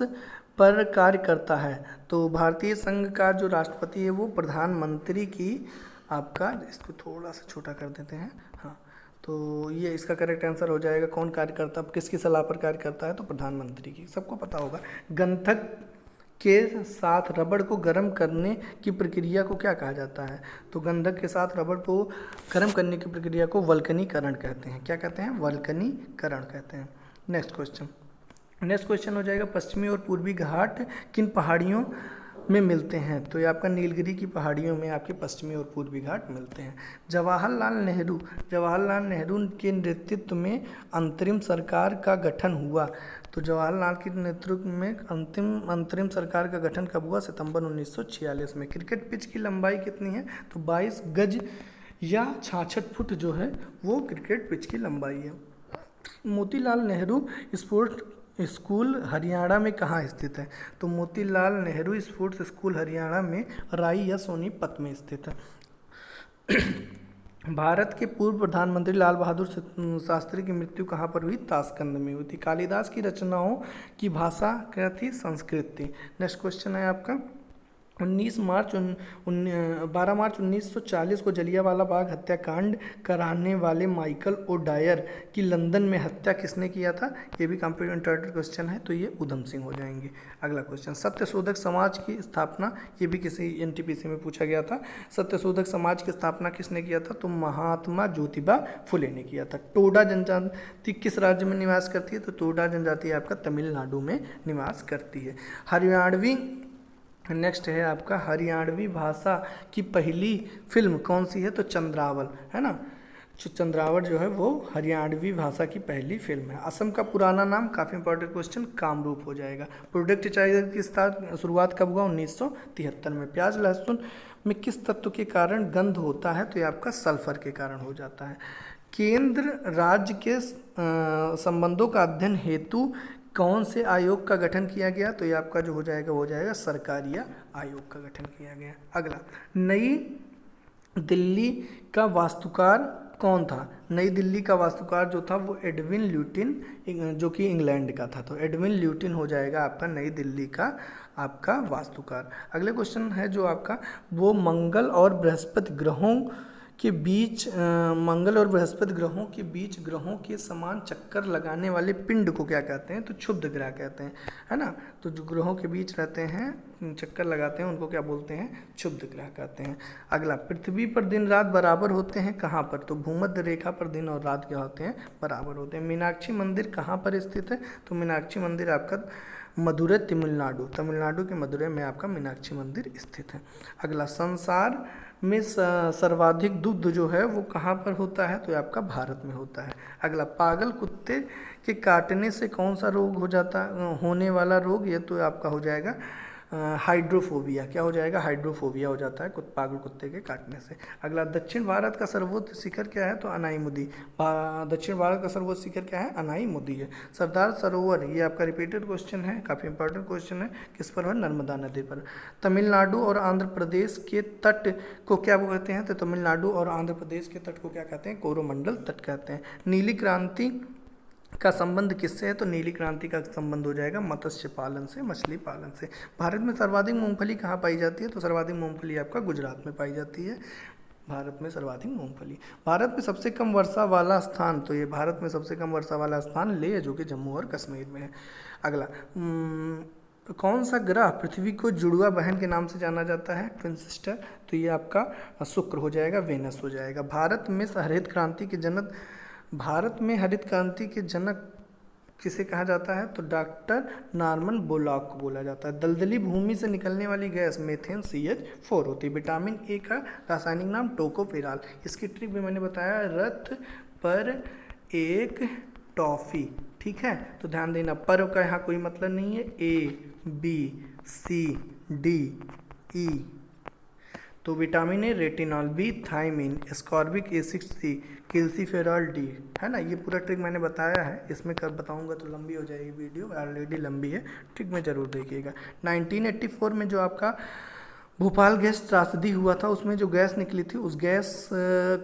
पर कार्य करता है? तो भारतीय संघ का जो राष्ट्रपति है वो प्रधानमंत्री की आपका, इसको थोड़ा सा छोटा कर देते हैं, हाँ, तो ये इसका करेक्ट आंसर हो जाएगा। कौन कार्य करता है, किसकी सलाह पर कार्य करता है? तो प्रधानमंत्री की, सबको पता होगा। गंधक के साथ रबड़ को गर्म करने की प्रक्रिया को क्या कहा जाता है? तो गंधक के साथ रबड़ को गर्म करने की प्रक्रिया को वल्कनीकरण कहते हैं। क्या कहते हैं? वल्कनीकरण कहते हैं। नेक्स्ट क्वेश्चन हो जाएगा, पश्चिमी और पूर्वी घाट किन पहाड़ियों में मिलते हैं? तो ये आपका नीलगिरी की पहाड़ियों में आपके पश्चिमी और पूर्वी घाट मिलते हैं। जवाहरलाल नेहरू के नेतृत्व में अंतरिम सरकार का गठन हुआ। तो जवाहरलाल के नेतृत्व में अंतरिम सरकार का गठन कब हुआ? सितंबर 1946 में। क्रिकेट पिच की लंबाई कितनी है? तो 22 गज या 66 फुट जो है वो क्रिकेट पिच की लंबाई है। मोतीलाल नेहरू स्पोर्ट्स स्कूल हरियाणा में कहाँ स्थित है? तो मोतीलाल नेहरू स्पोर्ट्स स्कूल हरियाणा में राई या सोनीपत में स्थित है। भारत के पूर्व प्रधानमंत्री लाल बहादुर शास्त्री की मृत्यु कहाँ पर हुई? ताशकंद में हुई थी। कालिदास की रचनाओं की भाषा क्या थी? संस्कृत थी। नेक्स्ट क्वेश्चन है आपका, 12 मार्च 1940 को जलियांवाला बाग हत्याकांड कराने वाले माइकल ओडायर की लंदन में हत्या किसने किया था? ये भी कंप्लीमेंट्री क्वेश्चन है, तो ये उधम सिंह हो जाएंगे। अगला क्वेश्चन, सत्यशोधक समाज की स्थापना, ये भी किसी एनटीपीसी में पूछा गया था। सत्यशोधक समाज की स्थापना किसने किया था? तो महात्मा ज्योतिबा फुले ने किया था। टोडा जनजाति किस राज्य में निवास करती है? तो टोडा जनजाति आपका तमिलनाडु में निवास करती है। हरियाणवी, नेक्स्ट है आपका, हरियाणवी भाषा की पहली फिल्म कौन सी है? तो चंद्रावल, है ना। चंद्रावल जो है वो हरियाणवी भाषा की पहली फिल्म है। असम का पुराना नाम, काफ़ी इंपॉर्टेंट क्वेश्चन, कामरूप हो जाएगा। प्रोडक्टिसाइजर की शुरुआत कब हुआ? 1973 में। प्याज लहसुन में किस तत्व के कारण गंध होता है? तो ये आपका सल्फर के कारण हो जाता है। केंद्र राज्य के संबंधों का अध्ययन हेतु कौन से आयोग का गठन किया गया? तो ये आपका जो हो जाएगा सरकारिया आयोग का गठन किया गया। अगला, नई दिल्ली का वास्तुकार कौन था? नई दिल्ली का वास्तुकार जो था वो एडविन ल्यूटिन, जो कि इंग्लैंड का था। तो एडविन ल्यूटिन हो जाएगा आपका नई दिल्ली का आपका वास्तुकार। अगले क्वेश्चन है जो आपका, वो मंगल और बृहस्पति ग्रहों के बीच ग्रहों के समान चक्कर लगाने वाले पिंड को क्या कहते हैं? तो क्षुब्ध ग्रह कहते हैं, है ना। तो जो ग्रहों के बीच रहते हैं, चक्कर लगाते हैं, उनको क्या बोलते हैं? क्षुब्ध ग्रह कहते हैं। अगला, पृथ्वी पर दिन रात बराबर होते हैं कहाँ पर? तो भूमध्य रेखा पर दिन और रात क्या होते हैं? बराबर होते हैं। मीनाक्षी मंदिर कहाँ पर स्थित है? तो मीनाक्षी मंदिर आपका मदुरै तमिलनाडु, तमिलनाडु के मदुरै में आपका मीनाक्षी मंदिर स्थित है। अगला, संसार में सर्वाधिक दुग्ध जो है वो कहाँ पर होता है, तो ये आपका भारत में होता है। अगला, पागल कुत्ते के काटने से कौन सा रोग हो जाता, होने वाला रोग, ये तो आपका हो जाएगा हाइड्रोफोबिया। क्या हो जाएगा, हाइड्रोफोबिया हो जाता है पागल कुत्ते के काटने से। अगला, दक्षिण भारत का सर्वोच्च शिखर क्या है, तो अनाईमुदी। दक्षिण भारत का सर्वोच्च शिखर क्या है, अनाईमुदी है। सरदार सरोवर, ये आपका रिपीटेड क्वेश्चन है, काफ़ी इंपॉर्टेंट क्वेश्चन है, किस पर है, नर्मदा नदी पर। तमिलनाडु और आंध्र प्रदेश के तट को क्या कहते हैं, तो तमिलनाडु और आंध्र प्रदेश के तट को क्या कहते हैं, कोरोमंडल तट कहते हैं। नीली क्रांति का संबंध किससे है, तो नीली क्रांति का संबंध हो जाएगा मत्स्य पालन से, मछली पालन से। भारत में सर्वाधिक मूंगफली कहाँ पाई जाती है, तो सर्वाधिक मूंगफली आपका गुजरात में पाई जाती है। भारत में सर्वाधिक मूंगफली। भारत में सबसे कम वर्षा वाला स्थान, तो ये भारत में सबसे कम वर्षा वाला स्थान लेह है, जो कि जम्मू और कश्मीर में है। अगला, कौन सा ग्रह पृथ्वी को जुड़वा बहन के नाम से जाना जाता है, ट्विन सिस्टर, तो ये आपका शुक्र हो जाएगा, वेनस हो जाएगा। भारत में हरित क्रांति के जनक, भारत में हरित क्रांति के जनक किसे कहा जाता है, तो डॉक्टर नॉर्मन बोरलॉग को बोला जाता है। दलदली भूमि से निकलने वाली गैस मेथेन CH4 होती है। विटामिन ए का रासायनिक नाम टोकोफेराल। इसकी ट्रिक भी मैंने बताया, रथ पर एक टॉफी, ठीक है, तो ध्यान देना, पर का यहाँ कोई मतलब नहीं है, ABCDE, तो vitamin A retinol, B thiamine, ascorbic acid C, calciferol D, है ना। ये पूरा ट्रिक मैंने बताया है, इसमें कब बताऊंगा तो लंबी हो जाएगी वीडियो, ऑलरेडी लंबी है, ट्रिक में ज़रूर देखिएगा। 1984 में जो आपका भोपाल गैस त्रासदी हुआ था, उसमें जो गैस निकली थी, उस गैस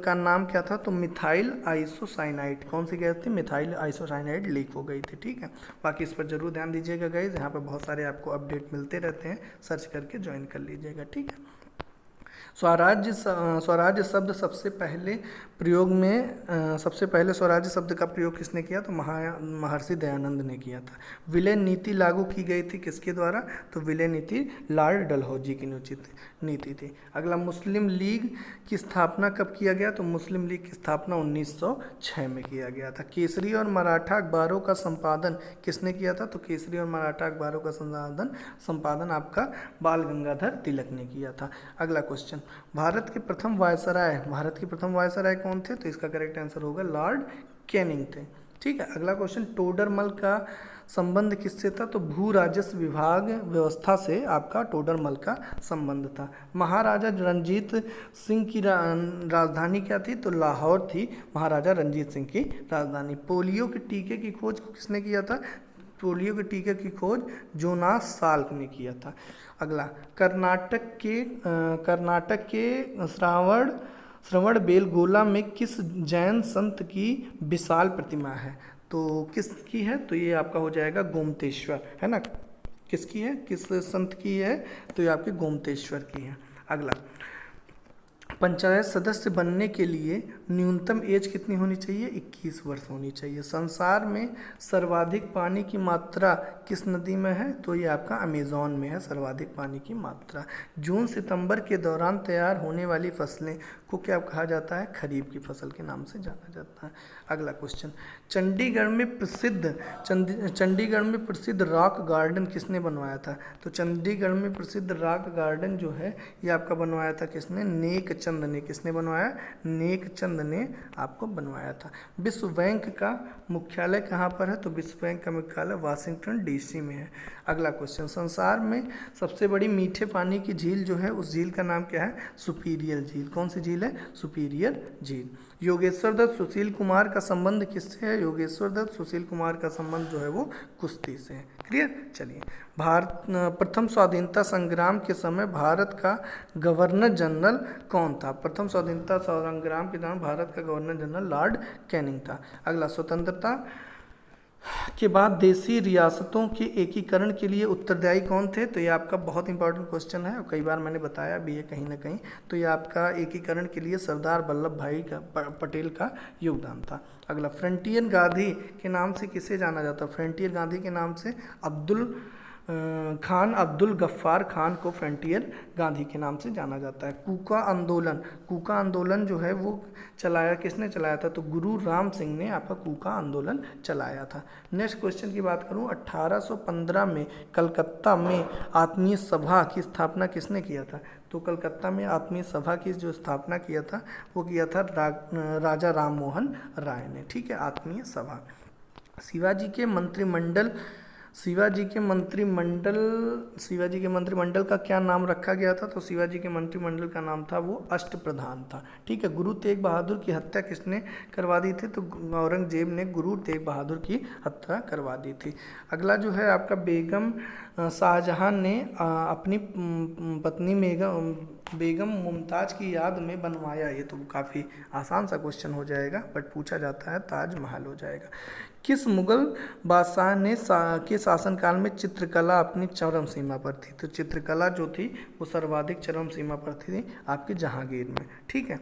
का नाम क्या था, तो मिथाइल आइसोसाइनाइड। कौन सी गैस थी, मिथाइल आइसोसाइनाइड लीक हो गई थी, ठीक है। बाकी इस पर जरूर ध्यान दीजिएगा गाइज, यहाँ पर बहुत सारे आपको अपडेट मिलते रहते हैं, सर्च करके ज्वाइन कर लीजिएगा, ठीक है। स्वराज्य शब्द सबसे पहले प्रयोग में सबसे पहले स्वराज्य शब्द का प्रयोग किसने किया, तो महर्षि दयानंद ने किया था। विलय नीति लागू की गई थी किसके द्वारा, तो विलय नीति लॉर्ड डलहौजी की नीति थी। अगला, मुस्लिम लीग की स्थापना कब किया गया, तो मुस्लिम लीग की स्थापना 1906 में किया गया था। केसरी और मराठा अखबारों का संपादन किसने किया था, तो केसरी और मराठा अखबारों का संपादन आपका बाल गंगाधर तिलक ने किया था। अगला क्वेश्चन, भारत के प्रथम वायसराय कौन थे, तो इसका करेक्ट आंसर होगा लॉर्ड कैनिंग थे, ठीक है। अगला क्वेश्चन, टोडरमल का संबंध किससे था, तो भू राजस्व विभाग व्यवस्था से आपका टोडरमल का संबंध था। महाराजा रंजीत सिंह की राजधानी क्या थी, तो लाहौर थी महाराजा रंजीत सिंह की राजधानी। पोलियो के टीके की खोज किसने किया था, पोलियो के टीके की खोज जोनास साल्क ने किया था। अगला, कर्नाटक के श्रवण बेलगोला में किस जैन संत की विशाल प्रतिमा है, तो किसकी है, तो ये आपका हो जाएगा गोमतेश्वर, है ना। किसकी है, किस संत की है, तो ये आपके गोमतेश्वर की है। अगला, पंचायत सदस्य बनने के लिए न्यूनतम एज कितनी होनी चाहिए, 21 वर्ष होनी चाहिए। संसार में सर्वाधिक पानी की मात्रा किस नदी में है, तो ये आपका अमेज़न में है सर्वाधिक पानी की मात्रा। जून सितंबर के दौरान तैयार होने वाली फसलें को क्या कहा जाता है, खरीफ की फसल के नाम से जाना जाता है। अगला क्वेश्चन, चंडीगढ़ में प्रसिद्ध रॉक गार्डन किसने बनवाया था, तो चंडीगढ़ में प्रसिद्ध रॉक गार्डन जो है ये आपका बनवाया था किसने, नेक चंद ने। किसने बनवाया, नेक चंद ने आपको बनवाया था। विश्व बैंक का मुख्यालय कहाँ पर है, तो विश्व बैंक का मुख्यालय वाशिंगटन DC में है। अगला क्वेश्चन, संसार में सबसे बड़ी मीठे पानी की झील जो है उस झील का नाम क्या है, सुपीरियर झील। कौन सी झील है, सुपीरियर झील। योगेश्वर दत्त सुशील कुमार का संबंध किससे है, योगेश्वर दत्त सुशील कुमार का संबंध जो है वो कुश्ती से है। क्लियर। चलिए, भारत प्रथम स्वाधीनता संग्राम के समय भारत का गवर्नर जनरल कौन था, प्रथम स्वाधीनता संग्राम के दौरान भारत का गवर्नर जनरल लॉर्ड कैनिंग था। अगला, स्वतंत्रता के बाद देशी रियासतों के एकीकरण के लिए उत्तरदायी कौन थे, तो ये आपका बहुत इंपॉर्टेंट क्वेश्चन है और कई बार मैंने बताया भी है कहीं ना कहीं। तो ये आपका एकीकरण के लिए सरदार वल्लभ भाई पटेल का योगदान था। अगला, फ्रंटियर गांधी के नाम से किसे जाना जाता है, फ्रंटियर गांधी के नाम से अब्दुल खान अब्दुल गफ्फार खान को फ्रंटियर गांधी के नाम से जाना जाता है। कूका आंदोलन जो है वो चलाया, किसने चलाया था? तो गुरु राम सिंह ने आपका कूका आंदोलन चलाया था। नेक्स्ट क्वेश्चन की बात करूं, 1815 में कलकत्ता में आत्मीय सभा की स्थापना किसने किया था? तो कलकत्ता में आत्मीय सभा की जो स्थापना किया था वो किया था राजा राम मोहन राय ने। ठीक है, आत्मीय सभा। शिवाजी के मंत्रिमंडल का क्या नाम रखा गया था? तो शिवाजी के मंत्रिमंडल का नाम था वो अष्टप्रधान था। ठीक है, गुरु तेग बहादुर की हत्या किसने करवा दी थी? तो औरंगजेब ने गुरु तेग बहादुर की हत्या करवा दी थी। अगला जो है आपका बेगम शाहजहां ने अपनी पत्नी बेगम मुमताज़ की याद में बनवाया। ये तो काफ़ी आसान सा क्वेश्चन हो जाएगा, बट पूछा जाता है ताजमहल हो जाएगा। किस मुगल बादशाह ने के शासनकाल में चित्रकला अपनी चरम सीमा पर थी? तो चित्रकला जो थी वो सर्वाधिक चरम सीमा पर थी आपके जहांगीर में। ठीक है,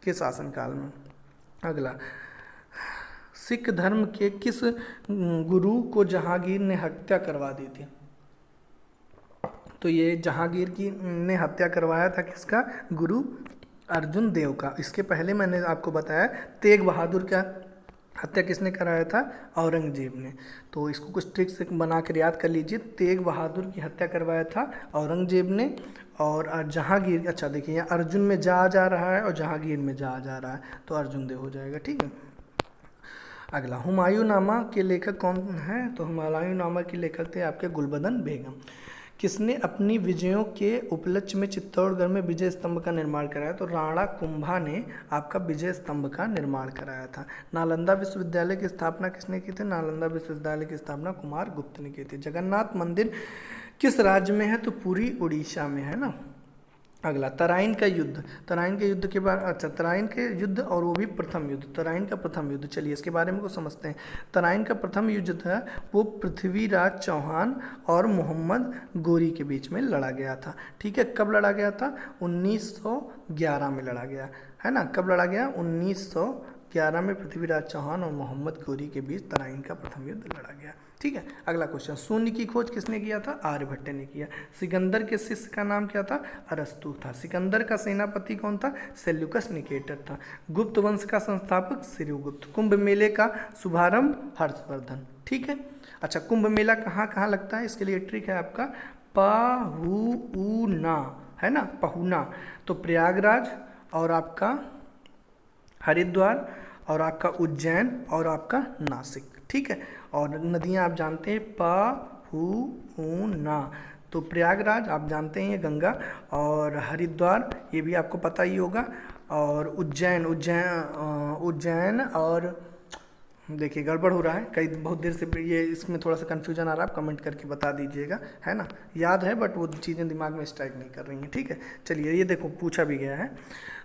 के शासनकाल में। अगला, सिख धर्म के किस गुरु को जहांगीर ने हत्या करवा दी थी? तो ये जहांगीर की ने हत्या करवाया था किसका? गुरु अर्जुन देव का। इसके पहले मैंने आपको बताया तेग बहादुर का हत्या किसने कराया था? औरंगजेब ने। तो इसको कुछ ट्रिक्स से बना कर याद कर लीजिए। तेग बहादुर की हत्या करवाया था औरंगजेब ने, और जहांगीर, अच्छा देखिए यहाँ अर्जुन में जा रहा है और जहांगीर में जा रहा है, तो अर्जुन देव हो जाएगा। ठीक है, अगला, हुमायूंनामा के लेखक कौन है? तो हुमायूंनामा के लेखक थे आपके गुलबदन बेगम। किसने अपनी विजयों के उपलक्ष्य में चित्तौड़गढ़ में विजय स्तंभ का निर्माण कराया? तो राणा कुंभा ने आपका विजय स्तंभ का निर्माण कराया था। नालंदा विश्वविद्यालय की स्थापना किसने की थी? नालंदा विश्वविद्यालय की स्थापना कुमार गुप्त ने की थी। जगन्नाथ मंदिर किस राज्य में है? तो पूरी उड़ीसा में है ना। अगला, तराइन के युद्ध के बारे, अच्छा तराइन के युद्ध और वो भी प्रथम युद्ध, तराइन का प्रथम युद्ध, चलिए इसके बारे में कुछ समझते हैं। तराइन का प्रथम युद्ध था वो पृथ्वीराज चौहान और मोहम्मद गोरी के बीच में लड़ा गया था। ठीक है, कब लड़ा गया था? 1911 में लड़ा गया है ना। कब लड़ा गया? 1911 में पृथ्वीराज चौहान और मोहम्मद गोरी के बीच तराइन का प्रथम युद्ध लड़ा गया। ठीक है, अगला क्वेश्चन, शून्य की खोज किसने किया था? आर्यभट्ट ने किया। सिकंदर के शिष्य का नाम क्या था? अरस्तु था। सिकंदर का सेनापति कौन था? सेल्यूकस निकेटर था। गुप्त वंश का संस्थापक श्रीगुप्त। कुंभ मेले का शुभारंभ हर्षवर्धन। ठीक है, अच्छा कुंभ मेला कहाँ कहाँ लगता है? इसके लिए ट्रिक है आपका पहुना, है ना, पहुना। तो प्रयागराज और आपका हरिद्वार और आपका उज्जैन और आपका नासिक। ठीक है, और नदियां आप जानते हैं पहुना। तो प्रयागराज आप जानते हैं ये गंगा, और हरिद्वार ये भी आपको पता ही होगा, और उज्जैन और देखिए गड़बड़ हो रहा है, कई बहुत देर से ये इसमें थोड़ा सा कन्फ्यूजन आ रहा है, आप कमेंट करके बता दीजिएगा, है ना। याद है बट वो चीज़ें दिमाग में स्ट्राइक नहीं कर रही हैं। ठीक है, चलिए ये देखो पूछा भी गया है।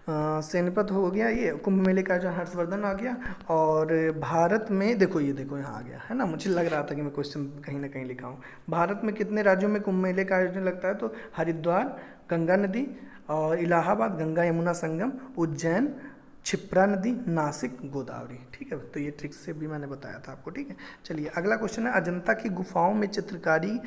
सेनापति हो गया, ये कुंभ मेले का जो हर्षवर्धन आ गया, और भारत में देखो ये देखो यहाँ आ गया, है ना। मुझे लग रहा था कि मैं क्वेश्चन कहीं ना कहीं लिखा हूँ। भारत में कितने राज्यों में कुंभ मेले का आयोजन लगता है? तो हरिद्वार, गंगा नदी, और इलाहाबाद गंगा यमुना संगम, उज्जैन, क्षिप्रा नदी, नासिक, गोदावरी। ठीक है, तो ये ट्रिक्स से भी मैंने बताया था आपको। ठीक है, चलिए अगला क्वेश्चन है, अजंता की गुफाओं में चित्रकारी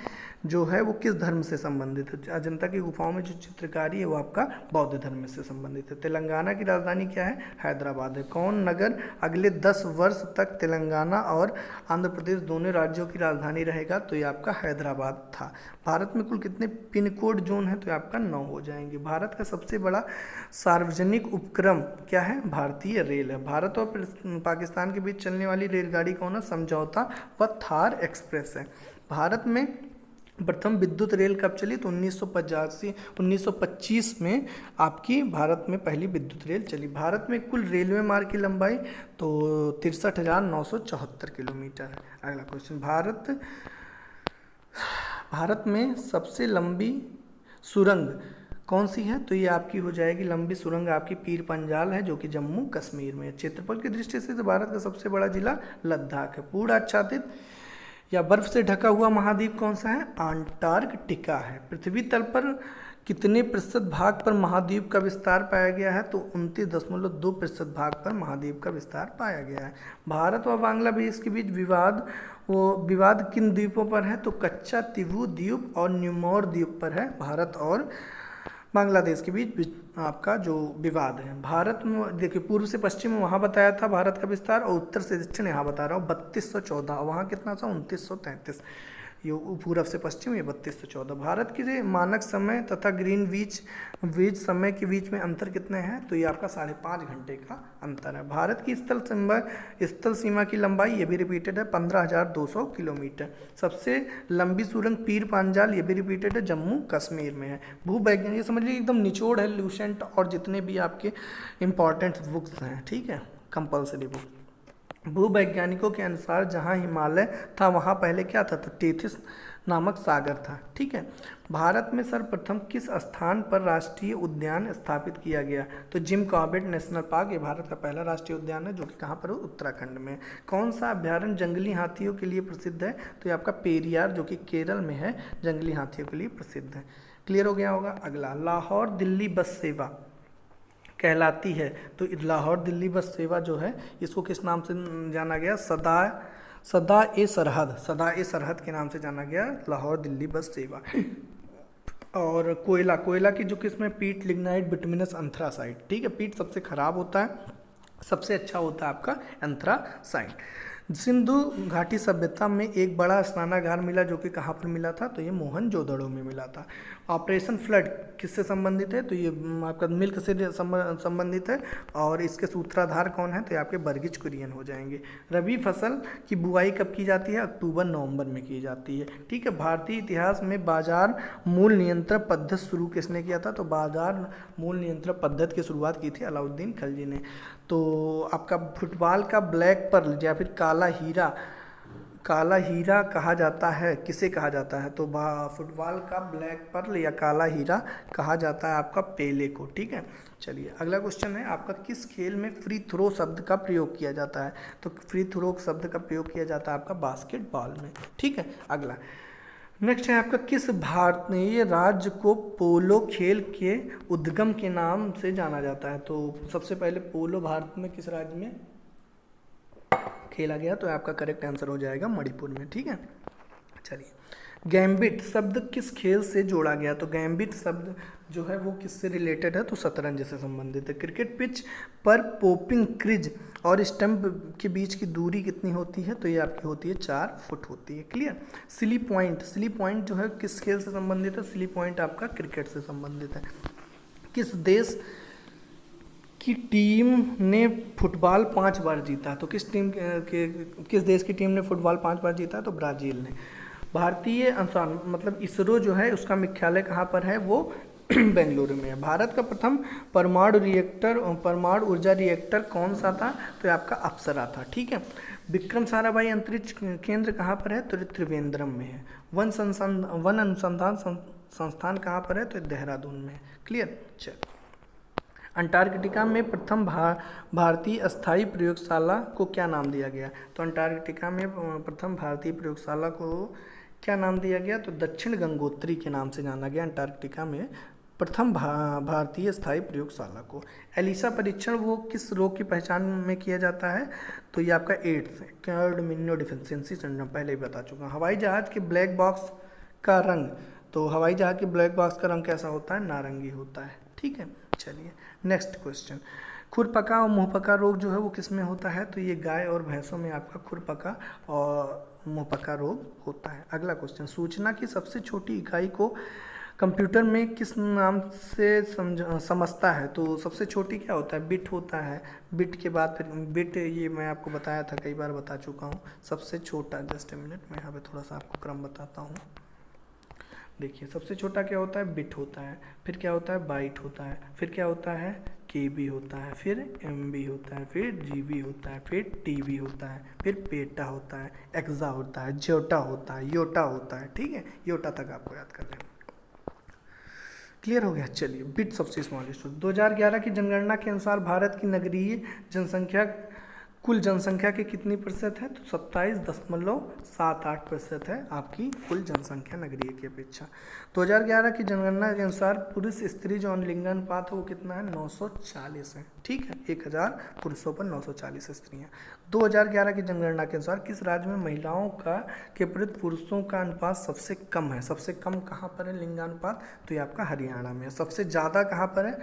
जो है वो किस धर्म से संबंधित है? अजंता की गुफाओं में जो चित्रकारी है वो आपका बौद्ध धर्म से संबंधित है। तेलंगाना की राजधानी क्या है? हैदराबाद है। कौन नगर अगले 10 वर्ष तक तेलंगाना और आंध्र प्रदेश दोनों राज्यों की राजधानी रहेगा? तो ये आपका हैदराबाद था। भारत में कुल कितने पिन कोड जोन है? तो आपका 9 हो जाएंगे। भारत का सबसे बड़ा सार्वजनिक उपक्रम क्या है? भारतीय रेल है। भारत और पाकिस्तान के बीच चलने वाली रेलगाड़ी कौन है? समझौता व थार एक्सप्रेस है। भारत में प्रथम विद्युत रेल कब चली? तो 1925 में आपकी भारत में पहली विद्युत रेल चली। भारत में कुल रेलवे मार्ग की लंबाई तो 63,974 किलोमीटर है। अगला क्वेश्चन, भारत में सबसे लंबी सुरंग कौन सी है? तो ये आपकी हो जाएगी लंबी सुरंग आपकी पीर पंजाल है, जो कि जम्मू कश्मीर में है। क्षेत्रफल की दृष्टि से भारत का सबसे बड़ा जिला लद्दाख है। पूर्ण आच्छादित या बर्फ से ढका हुआ महाद्वीप कौन सा है? अंटार्कटिका है। पृथ्वी तल पर कितने प्रतिशत भाग पर महाद्वीप का विस्तार पाया गया है? तो 29.2% भाग पर महाद्वीप का विस्तार पाया गया है। भारत और बांग्लादेश के बीच विवाद किन द्वीपों पर है? तो कच्चा तिबू द्वीप और न्यूमोर द्वीप पर है। भारत और बांग्लादेश के बीच आपका जो विवाद है। भारत में देखिए पूर्व से पश्चिम में वहाँ बताया था भारत का विस्तार, और उत्तर से दक्षिण यहाँ बता रहा हूँ 3214, वहाँ कितना था? 2933। ये पूर्व से पश्चिम, ये 3214। भारत की मानक समय तथा ग्रीनविच समय के बीच में अंतर कितने हैं? तो ये आपका 5.5 घंटे का अंतर है। भारत की स्थल सीमा की लंबाई, ये भी रिपीटेड है, 15,200 किलोमीटर। सबसे लंबी सुरंग पीर पांजाल, ये भी रिपीटेड है, जम्मू कश्मीर में है। भूवैज्ञानिक, ये समझ लीजिए एकदम निचोड़ है लूसेंट और जितने भी आपके इंपॉर्टेंट बुक्स हैं, ठीक है, कंपल्सरी बुक। भूवैज्ञानिकों के अनुसार जहाँ हिमालय था वहाँ पहले क्या था? तो टेथिस नामक सागर था, ठीक है। भारत में सर्वप्रथम किस स्थान पर राष्ट्रीय उद्यान स्थापित किया गया? तो जिम कॉर्बेट नेशनल पार्क, ये भारत का पहला राष्ट्रीय उद्यान है, जो कि कहाँ पर है? उत्तराखंड में। कौन सा अभ्यारण्य जंगली हाथियों के लिए प्रसिद्ध है? तो ये आपका पेरियार, जो कि केरल में है, जंगली हाथियों के लिए प्रसिद्ध है। क्लियर हो गया होगा। अगला, लाहौर दिल्ली बस सेवा कहलाती है, तो लाहौर दिल्ली बस सेवा जो है इसको किस नाम से जाना गया? सदा ए सरहद के नाम से जाना गया लाहौर दिल्ली बस सेवा। और कोयला की जो किस्म है? पीट लिग्नाइट बिटुमिनस एंथ्रासाइट, ठीक है। पीट सबसे खराब होता है, सबसे अच्छा होता है आपका एंथ्रासाइट। सिंधु घाटी सभ्यता में एक बड़ा स्नानागार मिला, जो कि कहाँ पर मिला था? तो ये मोहनजोदड़ो में मिला था। ऑपरेशन फ्लड किससे संबंधित है? तो ये आपका मिल्क से संबंधित है, और इसके सूत्रधार कौन है? तो ये आपके बर्गिज कुरियन हो जाएंगे। रबी फसल की बुआई कब की जाती है? अक्टूबर-नवंबर में की जाती है, ठीक है। भारतीय इतिहास में बाजार मूल्य नियंत्रण पद्धति शुरू किसने किया था? तो बाजार मूल्य नियंत्रण पद्धति की शुरुआत की थी अलाउद्दीन खिलजी ने। तो आपका फुटबॉल का ब्लैक पर्ल या फिर काला हीरा कहा जाता है, किसे कहा जाता है? तो फुटबॉल का ब्लैक पर्ल या काला हीरा कहा जाता है आपका पेले को, ठीक है। चलिए अगला क्वेश्चन है आपका, किस खेल में फ्री थ्रो शब्द का प्रयोग किया जाता है? तो फ्री थ्रो शब्द का प्रयोग किया जाता है आपका बास्केटबॉल में, ठीक है। अगला नेक्स्ट है आपका, किस भारतीय राज्य को पोलो खेल के उद्गम के नाम से जाना जाता है? तो सबसे पहले पोलो भारत में किस राज्य में खेला गया? तो आपका करेक्ट आंसर हो जाएगा मणिपुर में, ठीक है। चलिए, गैम्बिट शब्द किस खेल से जोड़ा गया? तो गैम्बिट शब्द जो है वो किससे रिलेटेड है? तो शतरंज से संबंधित है। क्रिकेट पिच पर पोपिंग क्रीज और स्टंप के बीच की दूरी कितनी होती है? तो ये आपकी होती है 4 फुट होती है। क्लियर। सिली पॉइंट जो है किस खेल से संबंधित है? सिली पॉइंट आपका क्रिकेट से संबंधित है। किस देश की टीम ने फुटबॉल 5 बार जीता? तो किस देश की टीम ने फुटबॉल 5 बार जीता? तो ब्राज़ील ने। भारतीय अनुसंधान मतलब इसरो जो है उसका मुख्यालय कहाँ पर है? वो बेंगलुरु में है। भारत का प्रथम परमाणु ऊर्जा रिएक्टर कौन सा था? तो ये आपका अप्सरा था, ठीक है। विक्रम साराभाई अंतरिक्ष केंद्र कहाँ पर है? तो त्रिवेंद्रम में है। वन अनुसंधान संस्थान कहाँ पर है? तो देहरादून में है। क्लियर। चल, अंटार्कटिका में प्रथम भारतीय अस्थायी प्रयोगशाला को क्या नाम दिया गया? तो अंटार्कटिका में प्रथम भारतीय प्रयोगशाला को क्या नाम दिया गया? तो दक्षिण गंगोत्री के नाम से जाना गया अंटार्कटिका में प्रथम भारतीय स्थायी प्रयोगशाला को। एलिसा परीक्षण वो किस रोग की पहचान में किया जाता है? तो ये आपका एड्स, एक्वायर्ड इम्यूनोडेफिशिएंसी सिंड्रोम, पहले ही बता चुका हूँ। हवाई जहाज के ब्लैक बॉक्स का रंग, तो हवाई जहाज के ब्लैक बॉक्स का रंग कैसा होता है? नारंगी होता है, ठीक है। चलिए नेक्स्ट क्वेश्चन, खुरपका और मुंहपका रोग जो है वो किस में होता है? तो ये गाय और भैंसों में आपका खुरपका और मुंहपका रोग होता है। अगला क्वेश्चन, सूचना की सबसे छोटी इकाई को कंप्यूटर में किस नाम से समझता है? तो सबसे छोटी क्या होता है? बिट होता है। बिट के बाद फिर बिट, ये मैं आपको बताया था, कई बार बता चुका हूँ। सबसे छोटा, जस्ट ए मिनट, मैं यहाँ पे थोड़ा सा आपको क्रम बताता हूँ। देखिए सबसे छोटा क्या होता है? बिट होता है। फिर क्या होता है? बाइट होता है। फिर क्या होता है? केबी होता है। फिर एमबी होता है। फिर जीबी होता है। फिर टीबी होता है। फिर पेटा होता है। एक्सा होता है। जोटा होता है। योटा होता है, ठीक है। योटा तक आपको याद कर लेना। क्लियर हो गया। चलिए, बिट सबसे स्मॉलेस्ट। 2011 की जनगणना के अनुसार भारत की नगरीय जनसंख्या कुल जनसंख्या के कितनी प्रतिशत है, तो 27.78% है आपकी कुल जनसंख्या नगरीय की अपेक्षा। 2011 की जनगणना के अनुसार पुरुष स्त्री जो लिंगानुपात है वो कितना है, 940 है। ठीक है, 1000 पुरुषों पर 940 स्त्रियाँ। 2011 की जनगणना के अनुसार किस राज्य में महिलाओं का के प्रति पुरुषों का अनुपात सबसे कम है? सबसे कम कहाँ पर है लिंगानुपात, तो ये आपका हरियाणा में है। सबसे ज़्यादा कहाँ पर है,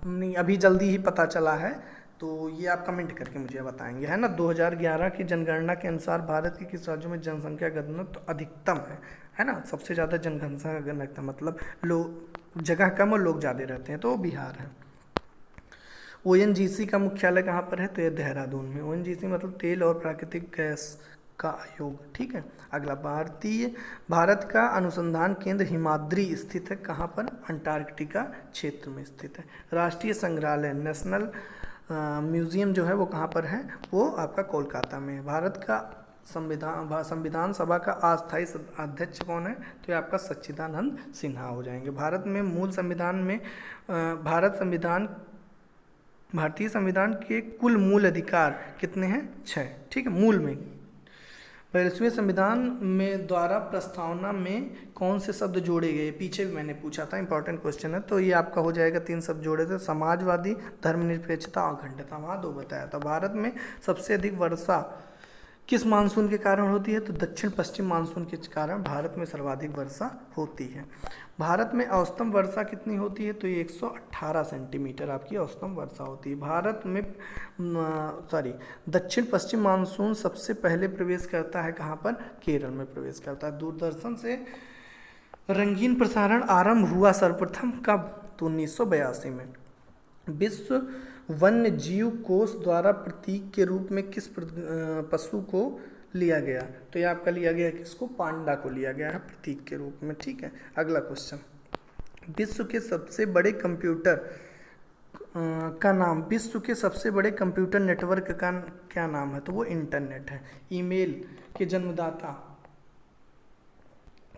नहीं अभी जल्दी ही पता चला है, तो ये आप कमेंट करके मुझे बताएंगे, है ना। 2011 की जनगणना के अनुसार भारत के किस राज्यों में जनसंख्या घनत्व तो अधिकतम है ना। सबसे ज़्यादा जनसंख्या घनत्व मतलब लोग जगह कम और लोग ज़्यादा रहते हैं, तो बिहार है। ONGC का मुख्यालय कहाँ पर है, तो ये देहरादून में। ONGC मतलब तेल और प्राकृतिक गैस का आयोग। ठीक है, अगला भारत का अनुसंधान केंद्र हिमाद्री स्थित है कहाँ पर, अंटार्कटिका क्षेत्र में स्थित है। राष्ट्रीय संग्रहालय नेशनल म्यूजियम जो है वो कहाँ पर है, वो आपका कोलकाता में है। भारत का संविधान सभा का अस्थायी अध्यक्ष कौन है, तो ये आपका सच्चिदानंद सिन्हा हो जाएंगे। भारत में मूल संविधान में भारतीय संविधान के कुल मूल अधिकार कितने हैं, 6। ठीक है, मूल में 42वें संविधान में द्वारा प्रस्तावना में कौन से शब्द जोड़े गए, पीछे भी मैंने पूछा था, इंपॉर्टेंट क्वेश्चन है। तो ये आपका हो जाएगा 3 शब्द जोड़े थे, समाजवादी, धर्मनिरपेक्षता और अखंडता। वहाँ 2 बताया था। भारत में सबसे अधिक वर्षा किस मानसून के कारण होती है, तो दक्षिण पश्चिम मानसून के कारण भारत में सर्वाधिक वर्षा होती है। भारत में औसतन वर्षा कितनी होती है, तो ये 118 सेंटीमीटर आपकी औसतन वर्षा होती है। भारत में दक्षिण पश्चिम मानसून सबसे पहले प्रवेश करता है कहाँ पर, केरल में प्रवेश करता है। दूरदर्शन से रंगीन प्रसारण आरंभ हुआ सर्वप्रथम कब, तो 1982 में। विश्व वन्य जीव कोष द्वारा प्रतीक के रूप में किस पशु को लिया गया, तो ये आपका लिया गया किसको, पांडा को लिया गया है प्रतीक के रूप में। ठीक है, अगला क्वेश्चन, विश्व के सबसे बड़े कंप्यूटर का नाम, विश्व के सबसे बड़े कंप्यूटर नेटवर्क का क्या नाम है, तो वो इंटरनेट है। ईमेल के जन्मदाता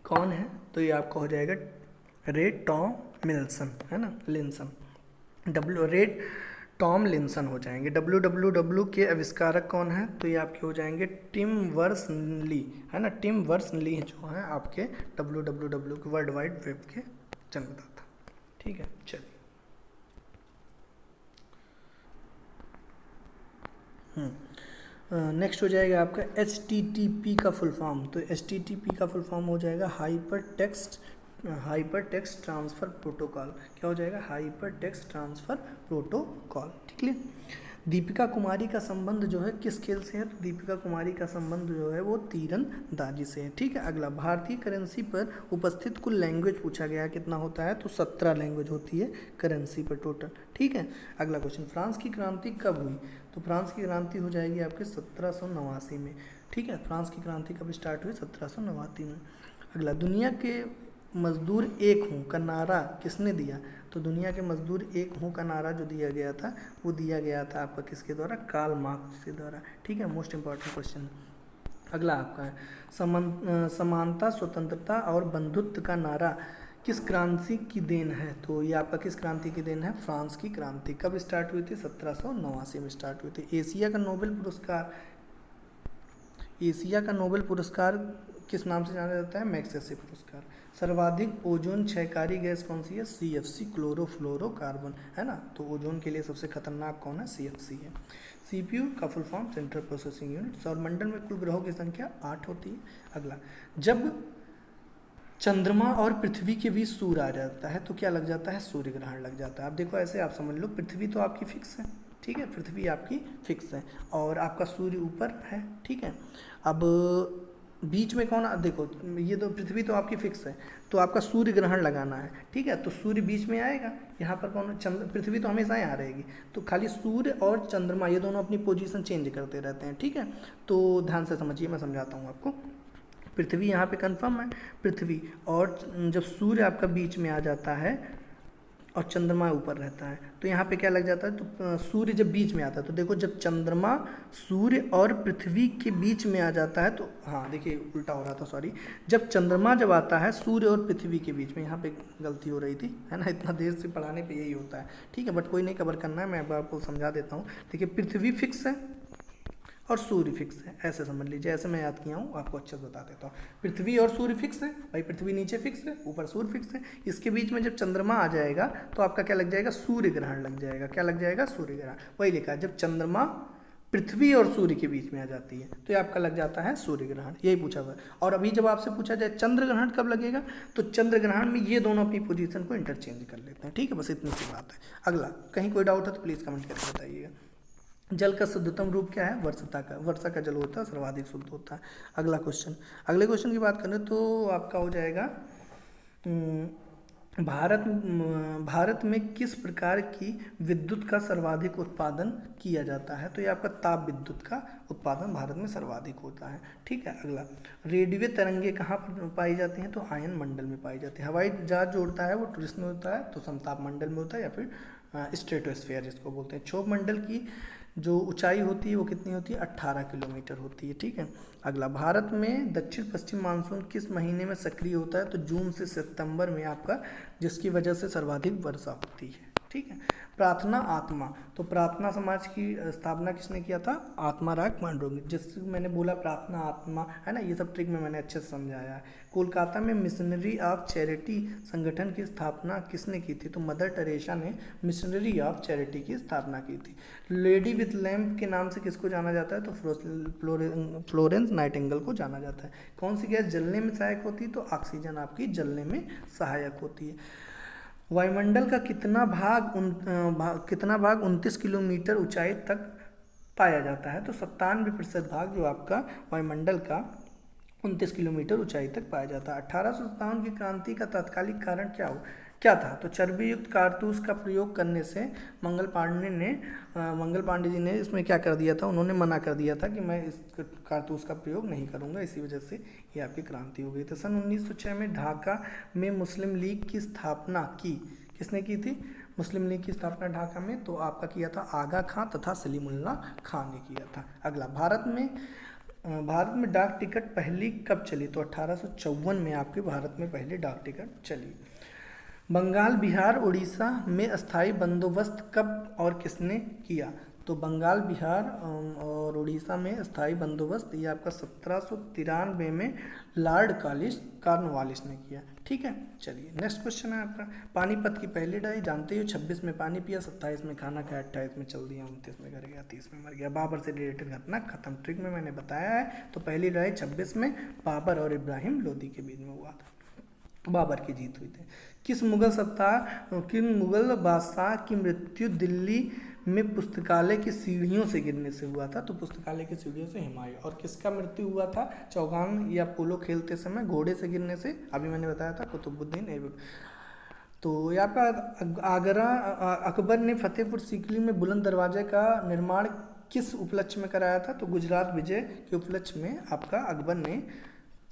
कौन है, तो ये आपका हो जाएगा रे टॉमलिंसन, है ना, लिंसन, रे टॉमलिंसन हो जाएंगे। www के आविष्कारक कौन है, तो ये आपके हो जाएंगे टिम बर्नर्स-ली, है ना। टिम बर्नर्स-ली जो है आपके www के वर्ल्ड वाइड वेब के जन्मदाता। ठीक है, चलिए नेक्स्ट हो जाएगा आपका HTTP का फुल फॉर्म। तो HTTP का फुल फॉर्म हो जाएगा हाइपर टेक्स्ट ट्रांसफ़र प्रोटोकॉल। क्या हो जाएगा, हाइपर टेक्स्ट ट्रांसफ़र प्रोटोकॉल। ठीक है, दीपिका कुमारी का संबंध जो है किस खेल से है, तो दीपिका कुमारी का संबंध जो है वो तीरंदाजी से है। ठीक है, अगला, भारतीय करेंसी पर उपस्थित कुल लैंग्वेज पूछा गया है, कितना होता है, तो 17 लैंग्वेज होती है करेंसी पर टोटल। ठीक है, अगला क्वेश्चन, फ्रांस की क्रांति कब हुई, तो फ्रांस की क्रांति हो जाएगी आपके 1789 में। ठीक है, फ्रांस की क्रांति कब स्टार्ट हुई, 1789 में। अगला, दुनिया के मजदूर एक हूँ का नारा किसने दिया, तो दुनिया के मजदूर एक हूँ का नारा जो दिया गया था वो दिया गया था आपका किसके द्वारा, कार्ल मार्क्स के द्वारा। ठीक है, मोस्ट इंपॉर्टेंट क्वेश्चन। अगला आपका है समानता, स्वतंत्रता और बंधुत्व का नारा किस क्रांति की देन है, तो ये आपका किस क्रांति की देन है, फ्रांस की क्रांति। कब स्टार्ट हुई थी, 1789 में स्टार्ट हुई थी। एशिया का नोबेल पुरस्कार किस नाम से जाना जाता है, मैग्सेसे पुरस्कार। सर्वाधिक ओजोन क्षयकारी गैस कौन सी है, CFC, क्लोरोफ्लोरोकार्बन, है ना। तो ओजोन के लिए सबसे खतरनाक कौन है, CFC है। CPU का full form central processing unit. सौरमंडल में कुल ग्रहों की संख्या 8 होती है। अगला, जब चंद्रमा और पृथ्वी के बीच सूर्य आ जाता है तो क्या लग जाता है, सूर्य ग्रहण लग जाता है। आप देखो ऐसे आप समझ लो, पृथ्वी तो आपकी फिक्स है, ठीक है, पृथ्वी आपकी फिक्स है और आपका सूर्य ऊपर है। ठीक है, अब बीच में कौन, देखो ये तो पृथ्वी तो आपकी फिक्स है, तो आपका सूर्य ग्रहण लगाना है। ठीक है, तो सूर्य बीच में आएगा, यहाँ पर कौन, पृथ्वी तो हमेशा यहाँ रहेगी, तो खाली सूर्य और चंद्रमा ये दोनों अपनी पोजीशन चेंज करते रहते हैं। ठीक है, तो ध्यान से समझिए, मैं समझाता हूँ आपको। पृथ्वी यहाँ पे कंफर्म है, पृथ्वी, और जब सूर्य आपका बीच में आ जाता है और चंद्रमा ऊपर रहता है तो यहाँ पे क्या लग जाता है, तो सूर्य जब बीच में आता है, तो देखो जब चंद्रमा सूर्य और पृथ्वी के बीच में आ जाता है तो, हाँ देखिए उल्टा हो रहा था, सॉरी, जब चंद्रमा जब आता है सूर्य और पृथ्वी के बीच में, यहाँ पे गलती हो रही थी, है ना, इतना देर से पढ़ाने पे यही होता है। ठीक है, बट कोई नहीं, कवर करना है, मैं अब आपको समझा देता हूँ। देखिए पृथ्वी फिक्स है, और सूर्य फिक्स है, ऐसे समझ लीजिए, ऐसे मैं याद किया हूँ, आपको अच्छे से बता देता हूँ। पृथ्वी और सूर्य फिक्स है भाई, पृथ्वी नीचे फिक्स है, ऊपर सूर्य फिक्स है। इसके बीच में जब चंद्रमा आ जाएगा तो आपका क्या लग जाएगा, सूर्य ग्रहण लग जाएगा। क्या लग जाएगा, सूर्य ग्रहण। वही लिखा है, जब चंद्रमा पृथ्वी और सूर्य के बीच में आ जाती है तो ये आपका लग जाता है सूर्य ग्रहण, यही पूछा हुआ है। और अभी जब आपसे पूछा जाए चंद्र ग्रहण कब लगेगा, तो चंद्र ग्रहण में ये दोनों अपनी पोजीशन को इंटरचेंज कर लेते हैं, ठीक है, बस इतनी सी बात है। अगला, कहीं कोई डाउट है तो प्लीज़ कमेंट करके बताइएगा। जल का शुद्धतम रूप क्या है, वर्षा का जल होता है, सर्वाधिक शुद्ध होता है। अगला क्वेश्चन, अगले क्वेश्चन की बात करें तो आपका हो जाएगा भारत में किस प्रकार की विद्युत का सर्वाधिक उत्पादन किया जाता है, तो ये आपका ताप विद्युत का उत्पादन भारत में सर्वाधिक होता है, ठीक है। अगला, रेडियो तरंगे कहाँ पर पाई जाती हैं, तो आयन मंडल में पाई जाती है। हवाई जहाज जो उड़ता है वो टूरिस्ट में होता है, तो समताप मंडल में होता है, या फिर स्ट्रेटोस्फेयर जिसको बोलते हैं। क्षोभ मंडल की जो ऊंचाई होती है वो कितनी होती है, 18 किलोमीटर होती है, ठीक है। अगला, भारत में दक्षिण पश्चिम मानसून किस महीने में सक्रिय होता है, तो जून से सितंबर में आपका, जिसकी वजह से सर्वाधिक वर्षा होती है, ठीक है। प्रार्थना आत्मा, तो प्रार्थना समाज की स्थापना किसने किया था, आत्माराग पांडुरंग, जिससे मैंने बोला प्रार्थना आत्मा है ना, ये सब ट्रिक में मैंने अच्छे से समझाया है। कोलकाता में मिशनरी ऑफ चैरिटी संगठन की स्थापना किसने की थी, तो मदर टेरेसा ने मिशनरी ऑफ चैरिटी की स्थापना की थी। लेडी विथ लैम्प के नाम से किसको जाना जाता है, तो फ्लोरेंस नाइटिंगेल को जाना जाता है। कौन सी गैस जलने में सहायक होती है, तो ऑक्सीजन आपकी जलने में सहायक होती है। वायुमंडल का कितना भाग 29 किलोमीटर ऊंचाई तक पाया जाता है, तो 97% भाग जो आपका वायुमंडल का 29 किलोमीटर ऊंचाई तक पाया जाता है। 1857 की क्रांति का तात्कालिक कारण क्या था, तो चर्बी युक्त कारतूस का प्रयोग करने से मंगल पांडे जी ने इसमें क्या कर दिया था, उन्होंने मना कर दिया था कि मैं इस कारतूस का प्रयोग नहीं करूंगा, इसी वजह से ये आपकी क्रांति हो गई थी। सन 1906 में ढाका में मुस्लिम लीग की स्थापना किसने की थी, मुस्लिम लीग की स्थापना ढाका में तो आपका किया था आगा खां तथा सलीमुल्लाह खां ने किया था। अगला, भारत में डाक टिकट पहली कब चली, तो 1854 में आपके भारत में पहली डाक टिकट चली। बंगाल, बिहार, उड़ीसा में अस्थाई बंदोबस्त कब और किसने किया, तो बंगाल, बिहार और उड़ीसा में अस्थाई बंदोबस्त ये आपका 1793 में लॉर्ड कॉर्नवालिस ने किया, ठीक है। चलिए नेक्स्ट क्वेश्चन है आपका, पानीपत की पहली लड़ाई जानते हो, 26 में पानी पिया, 27 में खाना खाया, 28 में चल दिया, 29 में घर गया, 30 में मर गया। बाबर से रिलेटेड घटना खत्म, ट्रिक में मैंने बताया है। तो पहली लड़ाई 26 में बाबर और इब्राहिम लोदी के बीच में हुआ था, बाबर की जीत हुई थी। किस मुगल बादशाह की मृत्यु दिल्ली में पुस्तकालय की सीढ़ियों से गिरने से हुआ था, तो पुस्तकालय की सीढ़ियों से हुमायूं। और किसका मृत्यु हुआ था, चौगान या पोलो खेलते समय घोड़े से गिरने से, अभी मैंने बताया था, कुतुबुद्दीन ऐबक। तो यहाँ का अकबर ने फतेहपुर सीकरी में बुलंद दरवाजे का निर्माण किस उपलक्ष्य में कराया था, तो गुजरात विजय के उपलक्ष्य में आपका अकबर ने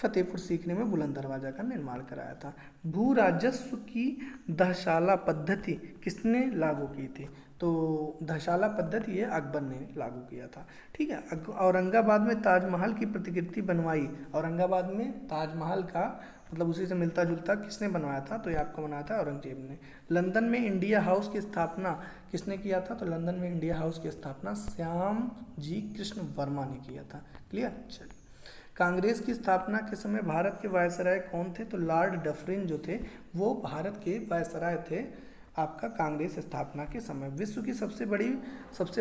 फतेहपुर सीकरी में बुलंद दरवाजा का निर्माण कराया था। भू राजस्व की दहशाला पद्धति किसने लागू की थी, तो दहशाला पद्धति ये अकबर ने लागू किया था, ठीक है। औरंगाबाद में ताजमहल की प्रतिकृति बनवाई, औरंगाबाद में ताजमहल का मतलब उसी से मिलता जुलता किसने बनवाया था, तो ये आपको बनाया था औरंगजेब ने। लंदन में इंडिया हाउस की स्थापना किसने किया था, तो लंदन में इंडिया हाउस की स्थापना श्याम जी कृष्ण वर्मा ने किया था, क्लियर। चलिए, कांग्रेस की स्थापना के समय भारत के वायसराय कौन थे, तो लॉर्ड डफरिन जो थे वो भारत के वायसराय थे आपका कांग्रेस स्थापना के समय। विश्व की सबसे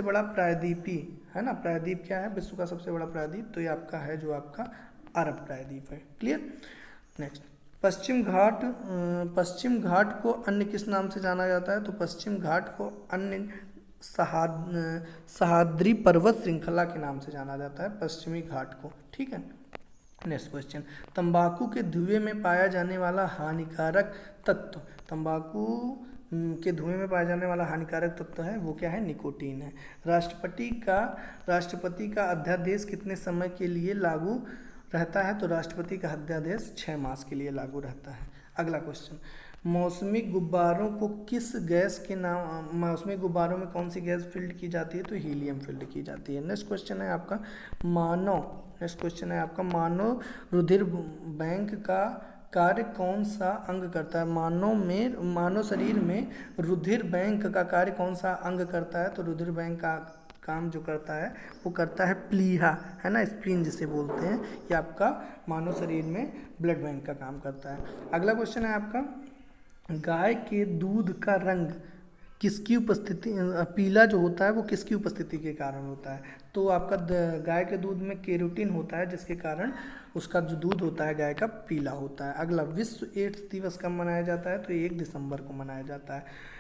बड़ा प्रायद्वीपी है ना, प्रायद्वीप क्या है, विश्व का सबसे बड़ा प्रायद्वीप, तो ये आपका है जो आपका अरब प्रायद्वीप है, क्लियर। नेक्स्ट, पश्चिम घाट को अन्य किस नाम से जाना जाता है, तो पश्चिम घाट को अन्य सह्याद्री पर्वत श्रृंखला के नाम से जाना जाता है, पश्चिमी घाट को, ठीक है। नेक्स्ट क्वेश्चन, तंबाकू के धुएं में पाया जाने वाला हानिकारक तत्व, तंबाकू के धुएं में पाया जाने वाला हानिकारक तत्व है वो क्या है, निकोटीन है। राष्ट्रपति का अध्यादेश कितने समय के लिए लागू रहता है, तो राष्ट्रपति का अध्यादेश 6 मास के लिए लागू रहता है। अगला क्वेश्चन, मौसमी गुब्बारों में कौन सी गैस फील्ड की जाती है, तो हीलियम फील्ड की जाती है। नेक्स्ट क्वेश्चन है आपका मानव रुधिर बैंक का कार्य कौन सा अंग करता है, मानव शरीर में रुधिर बैंक का कार्य कौन सा अंग करता है, तो रुधिर बैंक काम जो करता है वो करता है प्लीहा, है ना, स्प्लीन जिसे बोलते हैं। ये आपका मानव शरीर में ब्लड बैंक का काम करता है। अगला क्वेश्चन है आपका, गाय के दूध का रंग किसकी उपस्थिति, पीला जो होता है वो किसकी उपस्थिति के कारण होता है? तो आपका गाय के दूध में केरोटीन होता है, जिसके कारण उसका जो दूध होता है गाय का पीला होता है। अगला, विश्व एड्स दिवस कब मनाया जाता है? तो 1 दिसंबर को मनाया जाता है।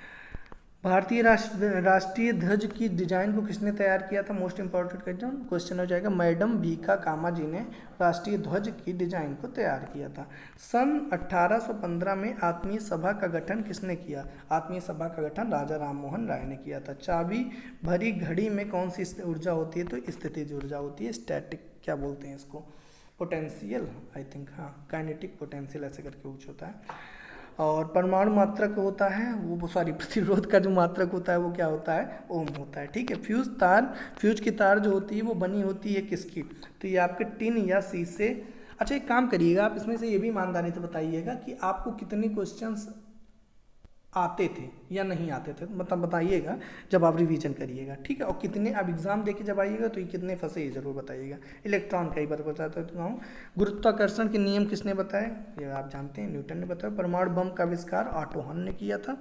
भारतीय राष्ट्रीय ध्वज की डिजाइन को किसने तैयार किया था? मोस्ट इंपॉर्टेंट क्वेश्चन हो जाएगा। मैडम भीखा कामा जी ने राष्ट्रीय ध्वज की डिजाइन को तैयार किया था। सन 1815 में आत्मीय सभा का गठन किसने किया? आत्मीय सभा का गठन राजा राम मोहन राय ने किया था। चाबी भरी घड़ी में कौन सी ऊर्जा होती है? तो स्थितिज ऊर्जा होती है। स्टैटिक क्या बोलते हैं इसको? पोटेंशियल, आई थिंक, हाँ, काइनेटिक पोटेंशियल ऐसे करके कुछ होता है। और परमाणु मात्रक होता है वो, सॉरी, प्रतिरोध का जो मात्रक होता है वो क्या होता है? ओम होता है। ठीक है। फ्यूज की तार जो होती है वो बनी होती है किसकी? तो ये आपके टिन या शीशे। अच्छा, एक काम करिएगा आप, इसमें से ये भी ईमानदारी से बताइएगा कि आपको कितने क्वेश्चंस आते थे या नहीं आते थे, मतलब बताइएगा जब आप रिवीजन करिएगा। ठीक है। और कितने आप एग्जाम देके जब आइएगा तो ये कितने फंसे ये जरूर बताइएगा। इलेक्ट्रॉन कई बार बताता हूँ। गुरुत्वाकर्षण के नियम किसने बताए? ये आप जानते हैं, न्यूटन ने बताया। परमाणु बम का आविष्कार ऑटो हन ने किया था।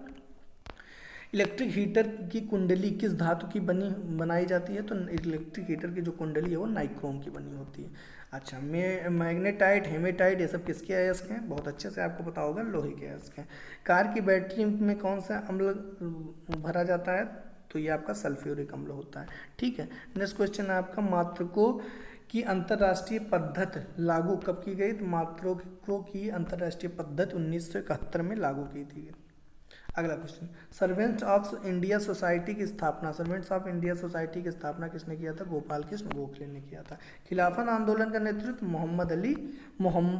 इलेक्ट्रिक हीटर की कुंडली किस धातु की बनाई जाती है? तो इलेक्ट्रिक हीटर की जो कुंडली है वो नाइक्रोम की बनी होती है। अच्छा, मैग्नेटाइट, हेमेटाइट, ये सब किसके अयस्क हैं? बहुत अच्छे से आपको पता होगा, लोहे के अयस्क हैं। कार की बैटरी में कौन सा अम्ल भरा जाता है? तो ये आपका सल्फ्यूरिक अम्ल होता है। ठीक है। नेक्स्ट क्वेश्चन है आपका, मात्रकों की अंतर्राष्ट्रीय पद्धति लागू कब की गई? तो मात्रकों की अंतर्राष्ट्रीय पद्धति 1971 में लागू की थी। अगला question, servants of India society की स्थापना, सर्वेंट्स ऑफ इंडिया सोसाइटी की स्थापना किसने किया था? गोपाल कृष्ण गोखले ने किया था। खिलाफत आंदोलन का नेतृत्व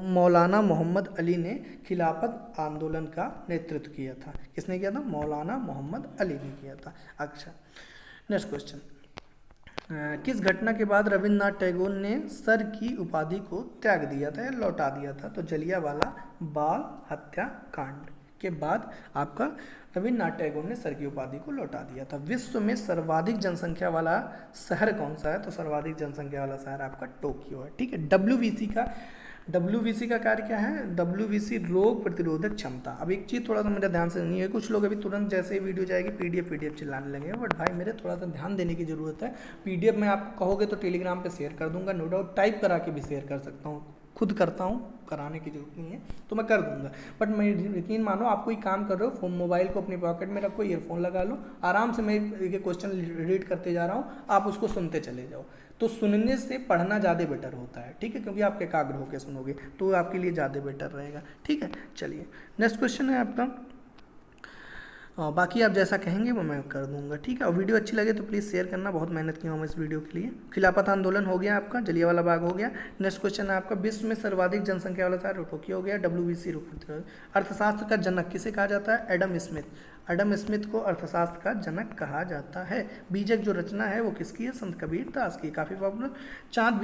मौलाना मोहम्मद अली ने खिलाफत आंदोलन का नेतृत्व किया था। किसने किया था? मौलाना मोहम्मद अली ने किया था। अच्छा, नेक्स्ट क्वेश्चन, किस घटना के बाद रविन्द्रनाथ टैगोर ने सर की उपाधि को त्याग दिया था या लौटा दिया था? तो जलियांवाला बाग हत्याकांड के बाद आपका रविन्द्रनाथ टैगोर ने सर की उपाधि को लौटा दिया था। विश्व में सर्वाधिक जनसंख्या वाला शहर कौन सा है? तो सर्वाधिक जनसंख्या वाला शहर आपका टोक्यो है। ठीक है। डब्ल्यूबीसी का कार्य क्या है? डब्ल्यूबीसी रोग प्रतिरोधक क्षमता। अब एक चीज़ थोड़ा सा मेरा ध्यान से नहीं है, कुछ लोग अभी तुरंत जैसे ही वीडियो जाएगी पीडीएफ चिल्लाने लगेंगे, बट भाई मेरे थोड़ा सा ध्यान देने की ज़रूरत है। पीडीएफ मैं आपको कहोगे तो टेलीग्राम पे शेयर कर दूंगा, नो डाउट, टाइप करा के भी शेयर कर सकता हूँ, खुद करता हूँ, कराने की जरूरत नहीं है तो मैं कर दूंगा। बट मैं यकीन मानो, आप कोई काम कर रहे हो, फोन मोबाइल को अपनी पॉकेट में रखो, ईयरफोन लगा लो, आराम से मैं एक क्वेश्चन रीड करते जा रहा हूँ, आप उसको सुनते चले जाओ। तो सुनने से पढ़ना ज़्यादा बेटर होता है। ठीक है, क्योंकि आप एकाग्र होकर सुनोगे तो आपके लिए ज़्यादा बेटर रहेगा। ठीक है। चलिए, नेक्स्ट क्वेश्चन है आपका, बाकी आप जैसा कहेंगे वो मैं कर दूंगा। ठीक है। और वीडियो अच्छी लगे तो प्लीज़ शेयर करना, बहुत मेहनत की हूँ मैं इस वीडियो के लिए। खिलाफत आंदोलन हो गया आपका, जलियांवाला बाग हो गया। नेक्स्ट क्वेश्चन है आपका, विश्व में सर्वाधिक जनसंख्या वाला शहर टोक्यो हो गया। डब्ल्यूबीसी अर्थशास्त्र का जनक किसे कहा जाता है? Adam Smith. एडम स्मिथ को अर्थशास्त्र का जनक कहा जाता है। बीजक जो रचना है वो किसकी है? संत कबीर दास की, काफ़ी पॉपुलर। चांद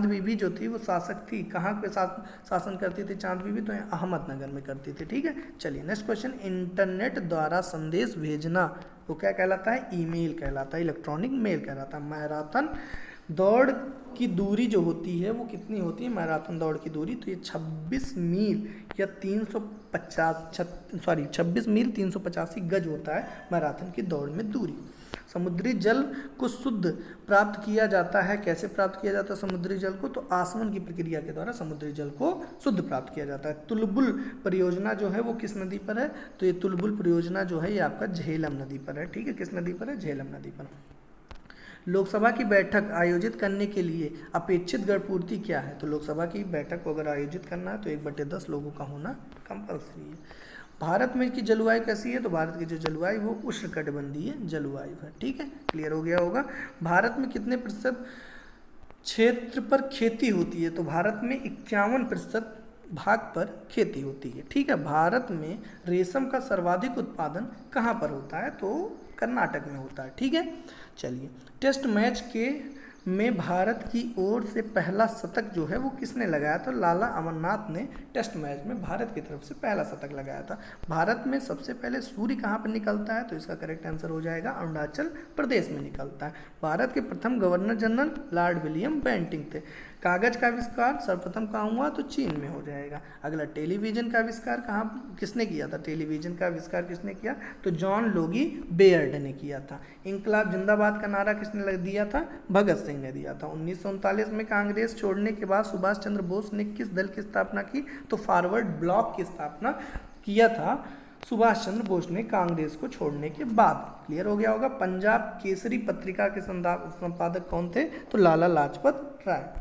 बीबी जो थी वो शासक थी, कहाँ पे शासन करती थी चांद बीबी? तो अहमदनगर में करती थी। ठीक है। चलिए, नेक्स्ट क्वेश्चन, इंटरनेट द्वारा संदेश भेजना वो क्या कहलाता है? ईमेल कहलाता है, इलेक्ट्रॉनिक मेल कहलाता है। मैराथन दौड़ की दूरी जो होती है वो कितनी होती है? मैराथन दौड़ की दूरी, तो ये 26 मील या 26 मील 385 गज होता है मैराथन की दौड़ में दूरी। समुद्री जल को शुद्ध प्राप्त किया जाता है, कैसे प्राप्त किया जाता है समुद्री जल को? तो आसवन की प्रक्रिया के द्वारा समुद्री जल को शुद्ध प्राप्त किया जाता है। तुलबुल परियोजना जो है वो किस नदी पर है? तो ये तुलबुल परियोजना जो है ये आपका झेलम नदी पर है। ठीक है। किस नदी पर है? झेलम नदी पर। लोकसभा की बैठक आयोजित करने के लिए अपेक्षित गणपूर्ति क्या है? तो लोकसभा की बैठक को अगर आयोजित करना है तो 1/10 लोगों का होना कंपल्सरी है। भारत में की जलवायु कैसी है? तो भारत की जो जलवायु वो उष्णकटिबंधीय जलवायु है। ठीक है, क्लियर हो गया होगा। भारत में कितने प्रतिशत क्षेत्र पर खेती होती है? तो भारत में 51% भाग पर खेती होती है। ठीक है। भारत में रेशम का सर्वाधिक उत्पादन कहाँ पर होता है? तो कर्नाटक में होता है। ठीक है। चलिए, टेस्ट मैच के में भारत की ओर से पहला शतक जो है वो किसने लगाया? तो लाला अमरनाथ ने टेस्ट मैच में भारत की तरफ से पहला शतक लगाया था। भारत में सबसे पहले सूर्य कहाँ पर निकलता है? तो इसका करेक्ट आंसर हो जाएगा अरुणाचल प्रदेश में निकलता है। भारत के प्रथम governor general Lord William Bentinck थे। कागज का आविष्कार सर्वप्रथम कहाँ हुआ? तो चीन में हो जाएगा। अगला, टेलीविजन का आविष्कार कहाँ किसने किया था? टेलीविजन का आविष्कार किसने किया? तो जॉन लोगी बेयर्ड ने किया था। इंकलाब जिंदाबाद का नारा किसने दिया था? भगत सिंह ने दिया था। 1939 में कांग्रेस छोड़ने के बाद सुभाष चंद्र बोस ने किस दल की स्थापना की? तो फॉरवर्ड ब्लॉक की स्थापना किया था सुभाष चंद्र बोस ने कांग्रेस को छोड़ने के बाद। क्लियर हो गया होगा। पंजाब केसरी पत्रिका के संपादक कौन थे? तो लाला लाजपत राय।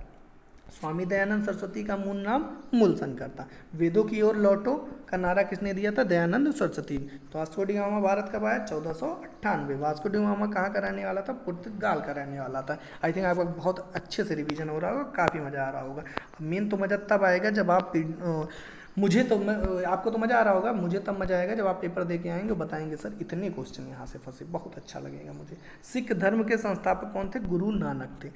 स्वामी दयानंद सरस्वती का मूल नाम मूलशंकर था। वेदों की ओर लौटो का नारा किसने दिया था? दयानंद सरस्वती। तो वास्को डी गामा भारत कब आया? 1498। वास्को डी गामा कहाँ का रहने वाला था? पुर्तगाल का रहने वाला था। आई थिंक आपका बहुत अच्छे से रिवीजन हो रहा होगा, काफ़ी मज़ा आ रहा होगा। मेन तो मज़ा तब आएगा जब आप आपको तो मज़ा आ रहा होगा, मुझे तब मज़ा आएगा जब आप पेपर दे के आएंगे, बताएंगे सर इतने क्वेश्चन यहाँ से फंसे, बहुत अच्छा लगेगा मुझे। सिख धर्म के संस्थापक कौन थे? गुरु नानक थे।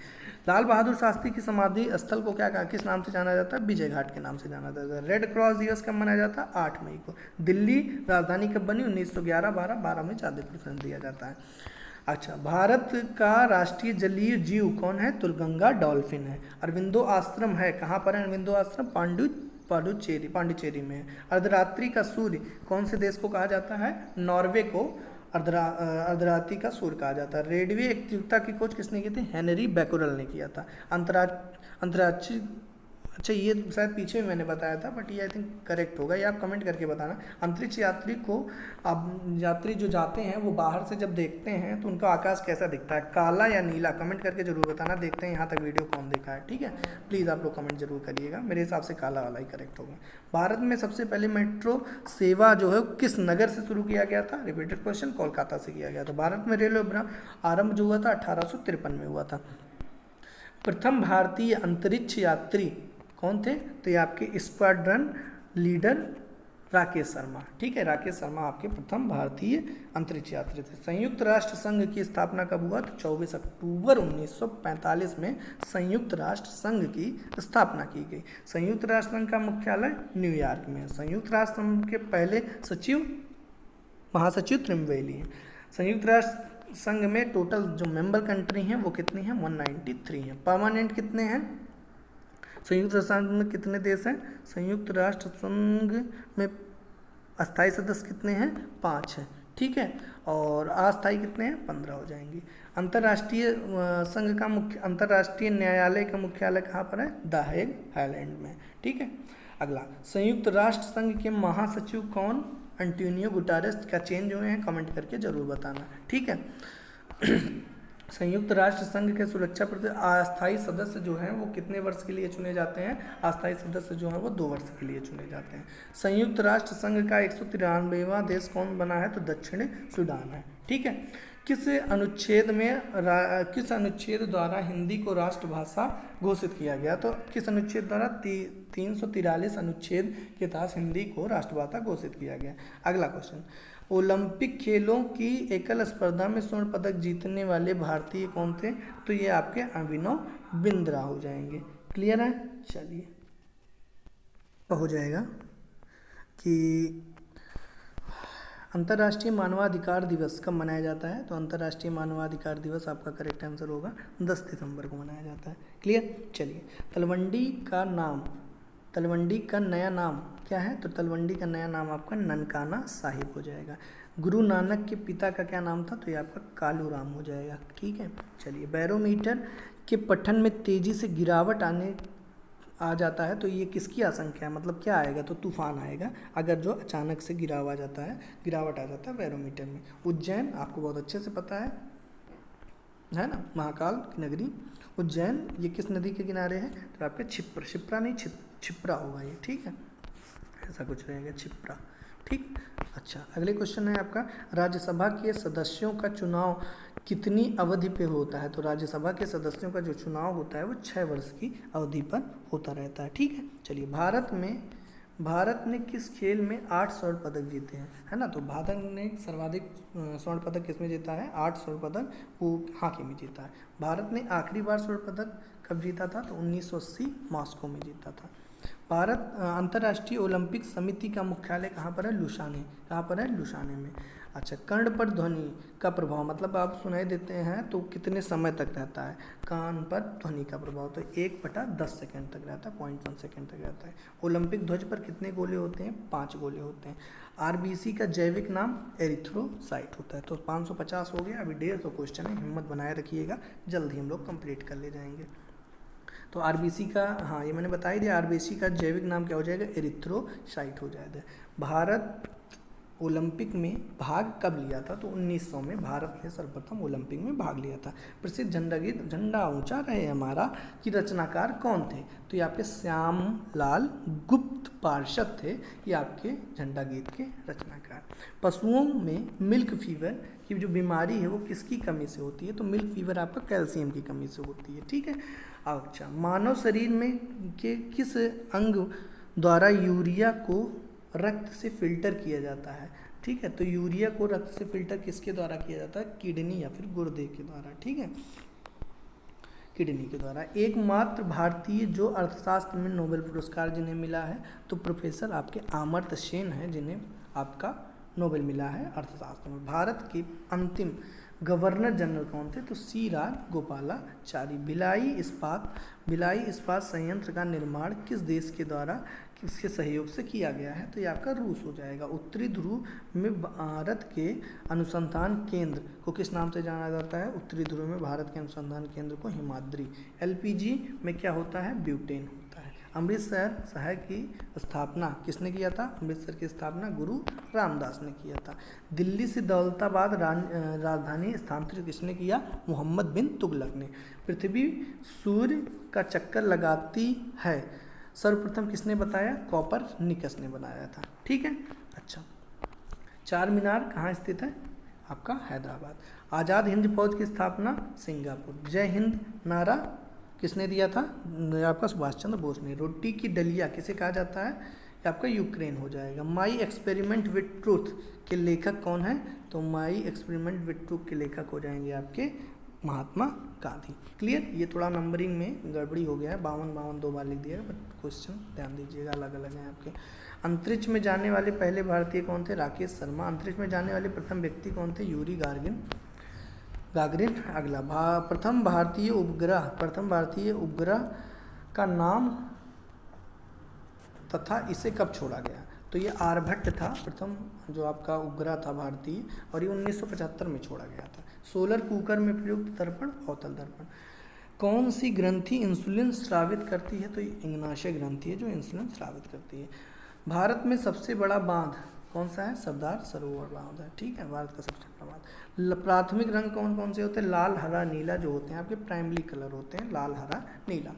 लाल बहादुर शास्त्री की समाधि स्थल को क्या कहा, किस नाम से जाना जाता है? विजय घाट के नाम से जाना जाता है। रेड क्रॉस दिवस कब मनाया जाता है? 8 मई को। दिल्ली राजधानी कब बनी? 1911। 12 में ज़्यादा प्रेफरेंस दिया जाता है। अच्छा, भारत का राष्ट्रीय जलीय जीव कौन है? तो गंगा डॉल्फिन है। अरविंदो आश्रम है, कहाँ पर है अरविंदो आश्रम? पांडिचेरी में है। अर्धरात्रि का सूर्य कौन से देश को कहा जाता है? नॉर्वे को अर्धरात्रि का सूर्य कहा जाता है। रेडियो एक्टिवता की खोज किसने की थी? हेनरी बैकुरल ने किया था। अंतर्राष्ट्रीय, अच्छा ये शायद पीछे भी मैंने बताया था, बट ये आई थिंक करेक्ट होगा, ये आप कमेंट करके बताना। अंतरिक्ष यात्री को, अब यात्री जो जाते हैं वो बाहर से जब देखते हैं तो उनका आकाश कैसा दिखता है, काला या नीला? कमेंट करके जरूर बताना। देखते हैं यहाँ तक वीडियो कौन देखा है, ठीक है? प्लीज़ आप लोग कमेंट जरूर करिएगा। मेरे हिसाब से काला वाला ही करेक्ट होगा। भारत में सबसे पहले मेट्रो सेवा जो है किस नगर से शुरू किया गया था? रिपीटेड क्वेश्चन, कोलकाता से किया गया था। भारत में रेलवे आरंभ जो हुआ था 1853 में हुआ था। प्रथम भारतीय अंतरिक्ष यात्री कौन थे? तो ये आपके स्क्वाड्रन लीडर राकेश शर्मा, ठीक है? राकेश शर्मा आपके प्रथम भारतीय अंतरिक्ष यात्री थे। संयुक्त राष्ट्र संघ की स्थापना कब हुआ? तो 24 अक्टूबर 1945 में संयुक्त राष्ट्र संघ की स्थापना की गई। संयुक्त राष्ट्र संघ का मुख्यालय न्यूयॉर्क में है। संयुक्त राष्ट्र संघ के पहले महासचिव त्रिवेदी हैं। संयुक्त राष्ट्र संघ में टोटल जो मेंबर कंट्री हैं वो कितनी हैं? 193 हैं। परमानेंट कितने हैं? संयुक्त राष्ट्र संघ में कितने देश हैं? संयुक्त राष्ट्र संघ में अस्थायी सदस्य कितने हैं? 5 हैं, ठीक है? और अस्थायी कितने हैं? 15 हो जाएंगे। अंतर्राष्ट्रीय संघ का अंतर्राष्ट्रीय न्यायालय का मुख्यालय कहाँ पर है? द हेग, हाईलैंड में, ठीक है? अगला, संयुक्त राष्ट्र संघ के महासचिव कौन? Antonio Guterres. क्या चेंज हुए हैं? कमेंट करके जरूर बताना, ठीक है? संयुक्त राष्ट्र संघ के सुरक्षा परिषद अस्थायी सदस्य जो हैं वो कितने वर्ष के लिए चुने जाते हैं? अस्थायी सदस्य जो हैं वो 2 वर्ष के लिए चुने जाते हैं। संयुक्त राष्ट्र संघ का 193वां देश कौन बना है? तो दक्षिण सूडान है, ठीक है? किस अनुच्छेद द्वारा हिंदी को राष्ट्रभाषा घोषित किया गया? तो किस अनुच्छेद द्वारा? 343 अनुच्छेद के तहत हिंदी को राष्ट्रभाषा घोषित किया गया। अगला क्वेश्चन, ओलंपिक खेलों की एकल स्पर्धा में स्वर्ण पदक जीतने वाले भारतीय कौन थे? तो ये आपके अभिनव बिंद्रा हो जाएंगे। क्लियर है? चलिए, हो जाएगा कि अंतर्राष्ट्रीय मानवाधिकार दिवस कब मनाया जाता है? तो अंतर्राष्ट्रीय मानवाधिकार दिवस आपका करेक्ट आंसर होगा 10 दिसंबर को मनाया जाता है। क्लियर? चलिए, तलवंडी का नया नाम क्या है? तो तलवंडी का नया नाम आपका ननकाना साहिब हो जाएगा। गुरु नानक के पिता का क्या नाम था? तो ये आपका कालू राम हो जाएगा, ठीक है? चलिए, बैरोमीटर के पठन में तेजी से गिरावट आ जाता है तो ये किसकी आशंका है? मतलब क्या आएगा? तो तूफान आएगा अगर जो अचानक से गिरावट आ जाता है बैरोमीटर में। उज्जैन आपको बहुत अच्छे से पता है ना, महाकाल की नगरी उज्जैन, ये किस नदी के किनारे है? तो आपके छिप्रा होगा ये, ठीक है? ऐसा कुछ रहेगा, छिप्रा, ठीक। अच्छा, अगले क्वेश्चन है आपका, राज्यसभा के सदस्यों का चुनाव कितनी अवधि पे होता है? तो राज्यसभा के सदस्यों का जो चुनाव होता है वो 6 वर्ष की अवधि पर होता रहता है, ठीक है। चलिए, भारत ने किस खेल में 8 स्वर्ण पदक जीते हैं, है ना। तो भारत ने सर्वाधिक स्वर्ण पदक किसमें जीता है, 8 स्वर्ण पदक वो हॉकी में जीता है। भारत ने आखिरी बार स्वर्ण पदक कब जीता था, तो 1980 मॉस्को में जीता था। भारत अंतर्राष्ट्रीय ओलंपिक समिति का मुख्यालय कहाँ पर है, लुसाने, कहाँ पर है, लुसाने में। अच्छा, कर्ण पर ध्वनि का प्रभाव, मतलब आप सुनाई देते हैं तो कितने समय तक रहता है, कान पर ध्वनि का प्रभाव, तो 1/10 सेकेंड तक रहता है, 0.1 सेकेंड तक रहता है। ओलंपिक ध्वज पर कितने गोले होते हैं, 5 गोले होते हैं। आरबीसी का जैविक नाम एरिथ्रोसाइट होता है। तो 550 हो गया, अभी 150 क्वेश्चन है, हिम्मत बनाए रखिएगा, जल्द ही हम लोग कंप्लीट कर ले जाएंगे। तो आरबीसी का, हाँ ये मैंने बता ही दिया, आरबीसी का जैविक नाम क्या हो जाएगा, एरिथ्रोसाइट हो जाएगा। भारत ओलंपिक में भाग कब लिया था, तो 1900 में भारत ने सर्वप्रथम ओलंपिक में भाग लिया था। प्रसिद्ध झंडा गीत झंडा ऊंचा रहे हमारा की रचनाकार कौन थे, तो ये आपके श्याम लाल गुप्त पार्षद थे, ये आपके झंडा गीत के रचनाकार। पशुओं में मिल्क फीवर की जो बीमारी है वो किसकी कमी से होती है, तो मिल्क फीवर आपका कैल्शियम की कमी से होती है, ठीक है। अच्छा, मानव शरीर में के किस अंग द्वारा यूरिया को रक्त से फिल्टर किया जाता है, ठीक है। तो यूरिया को रक्त से फिल्टर किसके द्वारा किया जाता है, किडनी या फिर गुर्दे के द्वारा, ठीक है, किडनी के द्वारा। एकमात्र भारतीय जो अर्थशास्त्र में नोबेल पुरस्कार जिन्हें मिला है, तो प्रोफेसर आपके अमर्त्य सेन है, जिन्हें आपका नोबेल मिला है अर्थशास्त्र में। भारत के अंतिम गवर्नर जनरल कौन थे, तो सी राजगोपालाचारी। भिलाई इस्पात संयंत्र का निर्माण किस देश के द्वारा, किसके सहयोग से किया गया है, तो ये आपका रूस हो जाएगा। उत्तरी ध्रुव में भारत के अनुसंधान केंद्र को किस नाम से जाना जाता है, उत्तरी ध्रुव में भारत के अनुसंधान केंद्र को हिमाद्री। एलपीजी में क्या होता है, ब्यूटेन होता है। अमृतसर शहर की स्थापना किसने किया था, अमृतसर की स्थापना गुरु रामदास ने किया था। दिल्ली से दौलताबाद राजधानी स्थानांतरित किसने किया, मोहम्मद बिन तुगलक ने। पृथ्वी सूर्य का चक्कर लगाती है, सर्वप्रथम किसने बताया, कोपरनिकस ने बनाया था, ठीक है। अच्छा, चार मीनार कहाँ स्थित है, आपका हैदराबाद। आज़ाद हिंद फौज की स्थापना सिंगापुर। जय हिंद नारा किसने दिया था, आपका सुभाष चंद्र बोस ने। रोटी की डलिया किसे कहा जाता है, ये आपका यूक्रेन हो जाएगा। माई एक्सपेरिमेंट विथ ट्रूथ के लेखक कौन है, तो माई एक्सपेरिमेंट विथ ट्रूथ के लेखक हो जाएंगे आपके महात्मा गांधी। क्लियर, ये थोड़ा नंबरिंग में गड़बड़ी हो गया है, 52 2 बार लिख दिया है, बट क्वेश्चन ध्यान दीजिएगा, अलग अलग हैं आपके। अंतरिक्ष में जाने वाले पहले भारतीय कौन थे, राकेश शर्मा। अंतरिक्ष में जाने वाले प्रथम व्यक्ति कौन थे, यूरी गागरिन। अगला प्रथम भारतीय उपग्रह का नाम तथा इसे कब छोड़ा गया, तो ये आर्यभट्ट था, प्रथम जो आपका उपग्रह था भारतीय, और ये 1975 में छोड़ा गया था। सोलर कुकर में प्रयुक्त दर्पण, अवतल दर्पण। कौन सी ग्रंथि इंसुलिन स्रावित करती है, तो ये इंगनाशय ग्रंथि है जो इंसुलिन स्रावित करती है। भारत में सबसे बड़ा बांध कौन सा है, सरदार सरोवर बांध है, ठीक है, भारत का सबसे बड़ा बांध। प्राथमिक रंग कौन कौन से होते हैं, लाल हरा नीला जो होते हैं आपके प्राइमरी कलर होते हैं, लाल हरा नीला।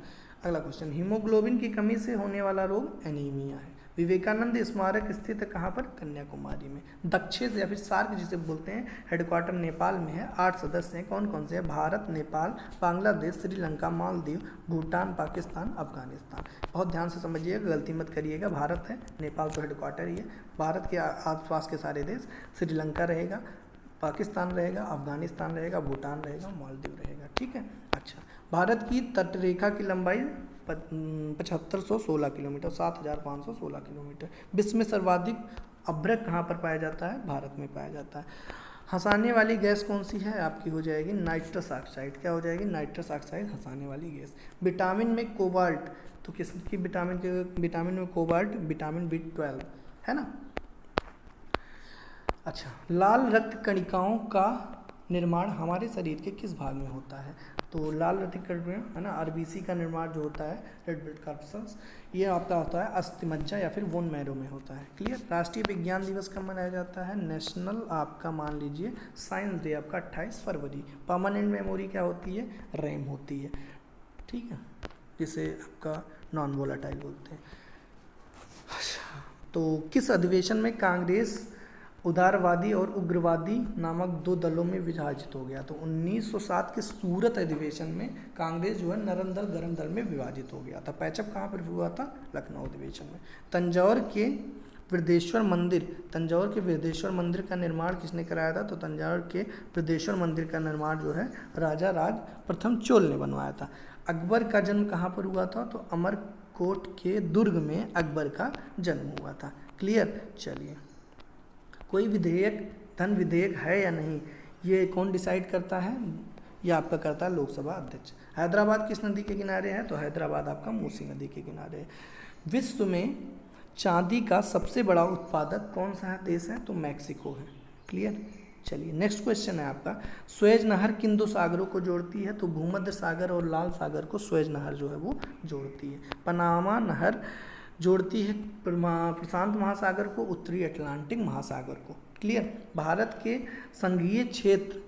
अगला क्वेश्चन, हीमोग्लोबिन की कमी से होने वाला रोग एनीमिया है। विवेकानंद स्मारक स्थित है कहाँ पर, कन्याकुमारी में। दक्षिण या फिर सार्क जिसे बोलते हैं, हेडक्वार्टर नेपाल में है। 8 सदस्य हैं, कौन कौन से हैं, भारत, नेपाल, बांग्लादेश, श्रीलंका, मालदीव, भूटान, पाकिस्तान, अफगानिस्तान। बहुत ध्यान से समझिएगा, गलती मत करिएगा। भारत है, नेपाल तो हेडक्वार्टर ही है, भारत के आसपास के सारे देश, श्रीलंका रहेगा, पाकिस्तान रहेगा, अफगानिस्तान रहेगा, भूटान रहेगा, मालदीव रहेगा, ठीक है। अच्छा, भारत की तटरेखा की लंबाई 7516 किलोमीटर, 7516 किलोमीटर। विश्व में सर्वाधिक अभ्रक कहाँ पर पाया जाता है, भारत में पाया जाता है। हंसाने वाली गैस कौन सी है, आपकी हो जाएगी नाइट्रस ऑक्साइड। क्या हो जाएगी, नाइट्रस ऑक्साइड हंसाने वाली गैस। विटामिन में कोबाल्ट, तो किसकी विटामिन में कोबाल्ट, विटामिन B12 है ना। अच्छा, लाल रक्त कणिकाओं का निर्माण हमारे शरीर के किस भाग में होता है, तो लाल रक्त कणिकाएं है ना, आरबीसी का निर्माण जो होता है, रेड ब्लड कॉर्पसल्स, ये आपका होता है अस्थिमज्जा या फिर बोन मैरो में होता है। क्लियर। राष्ट्रीय विज्ञान दिवस कब मनाया जाता है, नेशनल आपका मान लीजिए साइंस डे आपका 28 फरवरी। परमानेंट मेमोरी क्या होती है, रैम होती है, ठीक है, जिसे आपका नॉन वोलाटाइल बोलते हैं। अच्छा, तो किस अधिवेशन में कांग्रेस उदारवादी और उग्रवादी नामक दो दलों में विभाजित हो गया। तो 1907 के सूरत अधिवेशन में कांग्रेस जो है नरम दल गरम दल में विभाजित हो गया था। पैचअप कहाँ पर हुआ था? लखनऊ अधिवेशन में। तंजौर के वृद्धेश्वर मंदिर का निर्माण किसने कराया था? तो तंजौर के वृद्धेश्वर मंदिर का निर्माण जो है राजा राज प्रथम चोल ने बनवाया था। अकबर का जन्म कहाँ पर हुआ था? तो अमरकोट के दुर्ग में अकबर का जन्म हुआ था। क्लियर? चलिए, कोई विधेयक धन विधेयक है या नहीं, ये कौन डिसाइड करता है? ये आपका करता है लोकसभा अध्यक्ष। हैदराबाद किस नदी के किनारे है? तो हैदराबाद आपका मूसी नदी के किनारे है। विश्व में चांदी का सबसे बड़ा उत्पादक कौन सा देश है? तो मैक्सिको है। क्लियर? चलिए, नेक्स्ट क्वेश्चन है आपका, स्वेज नहर किन दो सागरों को जोड़ती है? तो भूमध्य सागर और लाल सागर को स्वेज नहर जो है वो जोड़ती है। पनामा नहर जोड़ती है प्रशांत महासागर को उत्तरी अटलांटिक महासागर को। क्लियर? भारत के संघीय क्षेत्र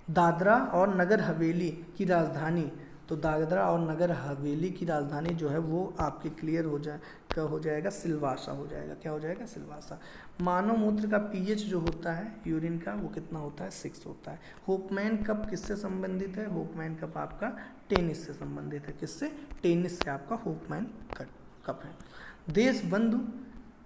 दादरा और नगर हवेली की राजधानी, तो दादरा और नगर हवेली की राजधानी जो है वो आपके क्लियर हो जाएगा सिलवासा हो जाएगा। क्या हो जाएगा? सिलवासा। मानव मूत्र का पीएच जो होता है यूरिन का वो कितना होता है? 6 होता है। होपमैन कप किससे संबंधित है? होपमैन कप आपका टेनिस से संबंधित है। किससे? टेनिस से आपका होपमैन कप है। देश बंधु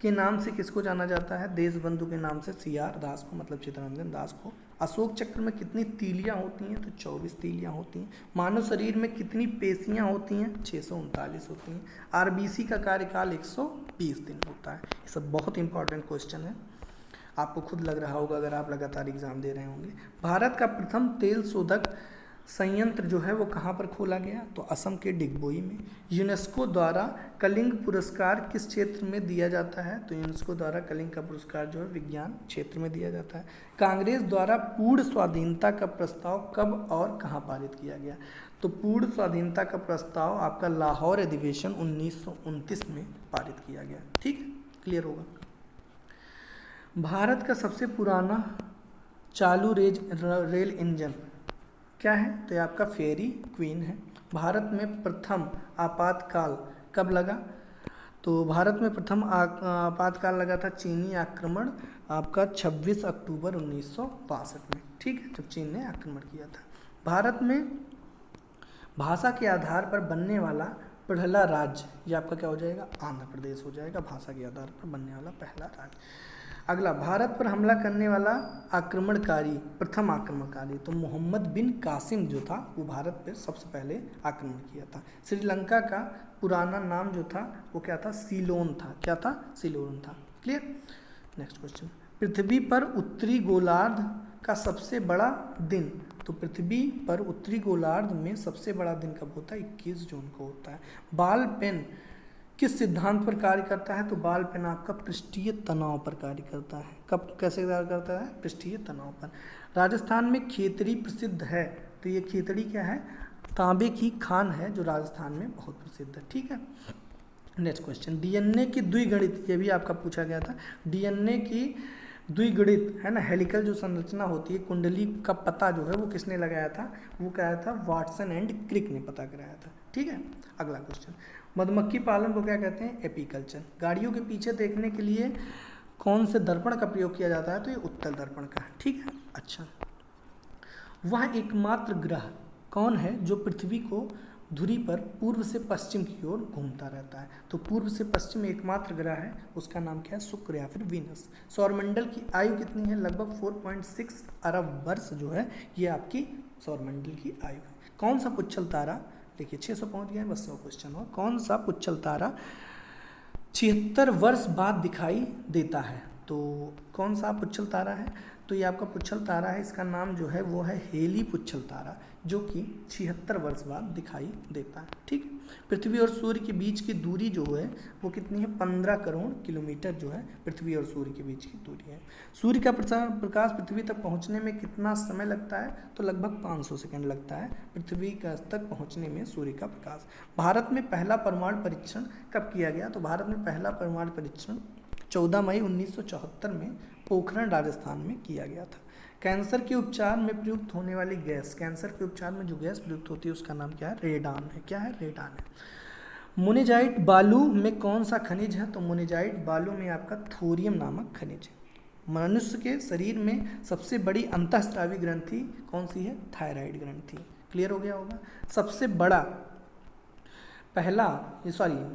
के नाम से किसको जाना जाता है? देश बंधु के नाम से CR दास को, मतलब चित्तरंजन दास को। अशोक चक्र में कितनी तीलियां होती हैं? तो 24 तीलियां होती हैं। मानव शरीर में कितनी पेशियां होती हैं? 639 होती हैं। RBC का कार्यकाल 120 दिन होता है। ये सब बहुत इंपॉर्टेंट क्वेश्चन है, आपको खुद लग रहा होगा अगर आप लगातार एग्जाम दे रहे होंगे। भारत का प्रथम तेल शोधक संयंत्र जो है वो कहाँ पर खोला गया? तो असम के डिगबोई में। यूनेस्को द्वारा कलिंग पुरस्कार किस क्षेत्र में दिया जाता है? तो यूनेस्को द्वारा कलिंग का पुरस्कार जो है विज्ञान क्षेत्र में दिया जाता है। कांग्रेस द्वारा पूर्ण स्वाधीनता का प्रस्ताव कब और कहाँ पारित किया गया? तो पूर्ण स्वाधीनता का प्रस्ताव आपका लाहौर अधिवेशन 1929 में पारित किया गया। ठीक, क्लियर होगा। भारत का सबसे पुराना चालू रेल इंजन क्या है? तो ये आपका फेरी क्वीन है। भारत में प्रथम आपातकाल कब लगा? तो भारत में प्रथम आपातकाल लगा था चीनी आक्रमण आपका 26 अक्टूबर 1962 में। ठीक है, जब चीन ने आक्रमण किया था। भारत में भाषा के आधार पर बनने वाला पहला राज्य, ये आपका क्या हो जाएगा? आंध्र प्रदेश हो जाएगा, भाषा के आधार पर बनने वाला पहला राज्य। अगला, भारत पर हमला करने वाला प्रथम आक्रमणकारी, तो मोहम्मद बिन कासिम जो था वो भारत पर सबसे पहले आक्रमण किया था। श्रीलंका का पुराना नाम जो था वो क्या था? सीलोन था। क्या था? सीलोन था। क्लियर? नेक्स्ट क्वेश्चन, पृथ्वी पर उत्तरी गोलार्ध का सबसे बड़ा दिन, तो पृथ्वी पर उत्तरी गोलार्ध में सबसे बड़ा दिन कब होता है? 21 जून को होता है। बॉल पेन किस सिद्धांत पर कार्य करता है? तो बॉल पेन आपका पृष्ठीय तनाव पर कार्य करता है। कब, कैसे कार्य करता है? पृष्ठीय तनाव पर। राजस्थान में खेतड़ी प्रसिद्ध है, तो ये खेतड़ी क्या है? तांबे की खान है जो राजस्थान में बहुत प्रसिद्ध है। ठीक है, नेक्स्ट क्वेश्चन, डीएनए की द्विगुणित, ये भी आपका पूछा गया था। डीएनए की द्विगुणित है ना, हेलिकल जो संरचना होती है, कुंडली का पता जो है वो किसने लगाया था? वो क्या था? वाटसन एंड क्रिक ने पता कराया था। ठीक है, अगला क्वेश्चन, मधुमक्खी पालन को क्या कहते हैं? एपीकल्चर। गाड़ियों के पीछे देखने के लिए कौन से दर्पण का प्रयोग किया जाता है? तो ये उत्तल दर्पण का। ठीक है, अच्छा, वह एकमात्र ग्रह कौन है जो पृथ्वी को धुरी पर पूर्व से पश्चिम की ओर घूमता रहता है? तो पूर्व से पश्चिम एकमात्र ग्रह है, उसका नाम क्या है? शुक्र या फिर वीनस। सौरमंडल की आयु कितनी है? लगभग 4.6 अरब वर्ष जो है ये आपकी सौरमंडल की आयु है। कौन सा पुच्छल तारा, देखिए 600 पहुंच गए, बस 100 क्वेश्चन हो, कौन सा पुच्छल तारा 76 वर्ष बाद दिखाई देता है? तो कौन सा पुच्छल तारा है? तो ये आपका पुच्छल तारा है, इसका नाम जो है वो है हेली पुच्छल तारा, जो कि 76 वर्ष बाद दिखाई देता है। ठीक, पृथ्वी और सूर्य के बीच की दूरी जो है वो कितनी है? 15 करोड़ किलोमीटर जो है पृथ्वी और सूर्य के बीच की दूरी है। सूर्य का प्रकाश पृथ्वी तक पहुंचने में कितना समय लगता है? तो लगभग 500 सेकंड लगता है पृथ्वी का तक पहुंचने में सूर्य का प्रकाश। भारत में पहला परमाणु परीक्षण कब किया गया? तो भारत में पहला परमाणु परीक्षण 14 मई 1974 में पोखरण राजस्थान में किया गया था। कैंसर के उपचार में प्रयुक्त होने वाली गैस, कैंसर के उपचार में जो गैस प्रयुक्त होती है उसका नाम क्या है? रेडान है। क्या है? रेडान है। मोनेजाइट बालू में कौन सा खनिज है? तो मोनेजाइट बालू में आपका थोरियम नामक खनिज है। मनुष्य के शरीर में सबसे बड़ी अंतःस्रावी ग्रंथि कौन सी है? थायराइड ग्रंथि। क्लियर हो गया होगा। सबसे बड़ा पहला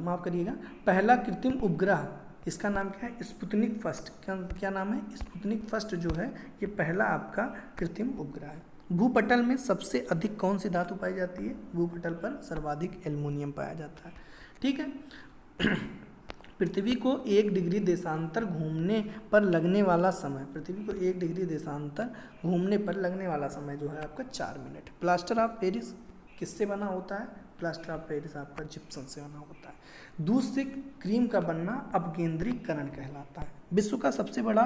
माफ करिएगा, पहला कृत्रिम उपग्रह, इसका नाम क्या है? Sputnik first. क्या नाम है? स्पुतनिक फर्स्ट जो है ये पहला आपका कृत्रिम उपग्रह है। भूपटल में सबसे अधिक कौन सी धातु पाई जाती है? भूपटल पर सर्वाधिक एल्युमिनियम पाया जाता है। ठीक है। पृथ्वी को 1 डिग्री देशांतर घूमने पर लगने वाला समय, पृथ्वी को 1 डिग्री देशांतर घूमने पर लगने वाला समय जो है आपका 4 मिनट। प्लास्टर ऑफ पेरिस किससे बना होता है? प्लास्टर ऑफ पेरिस आपका जिप्सम से बना होता है। दूध से क्रीम का बनना अपकेंद्रीकरण कहलाता है। विश्व का सबसे बड़ा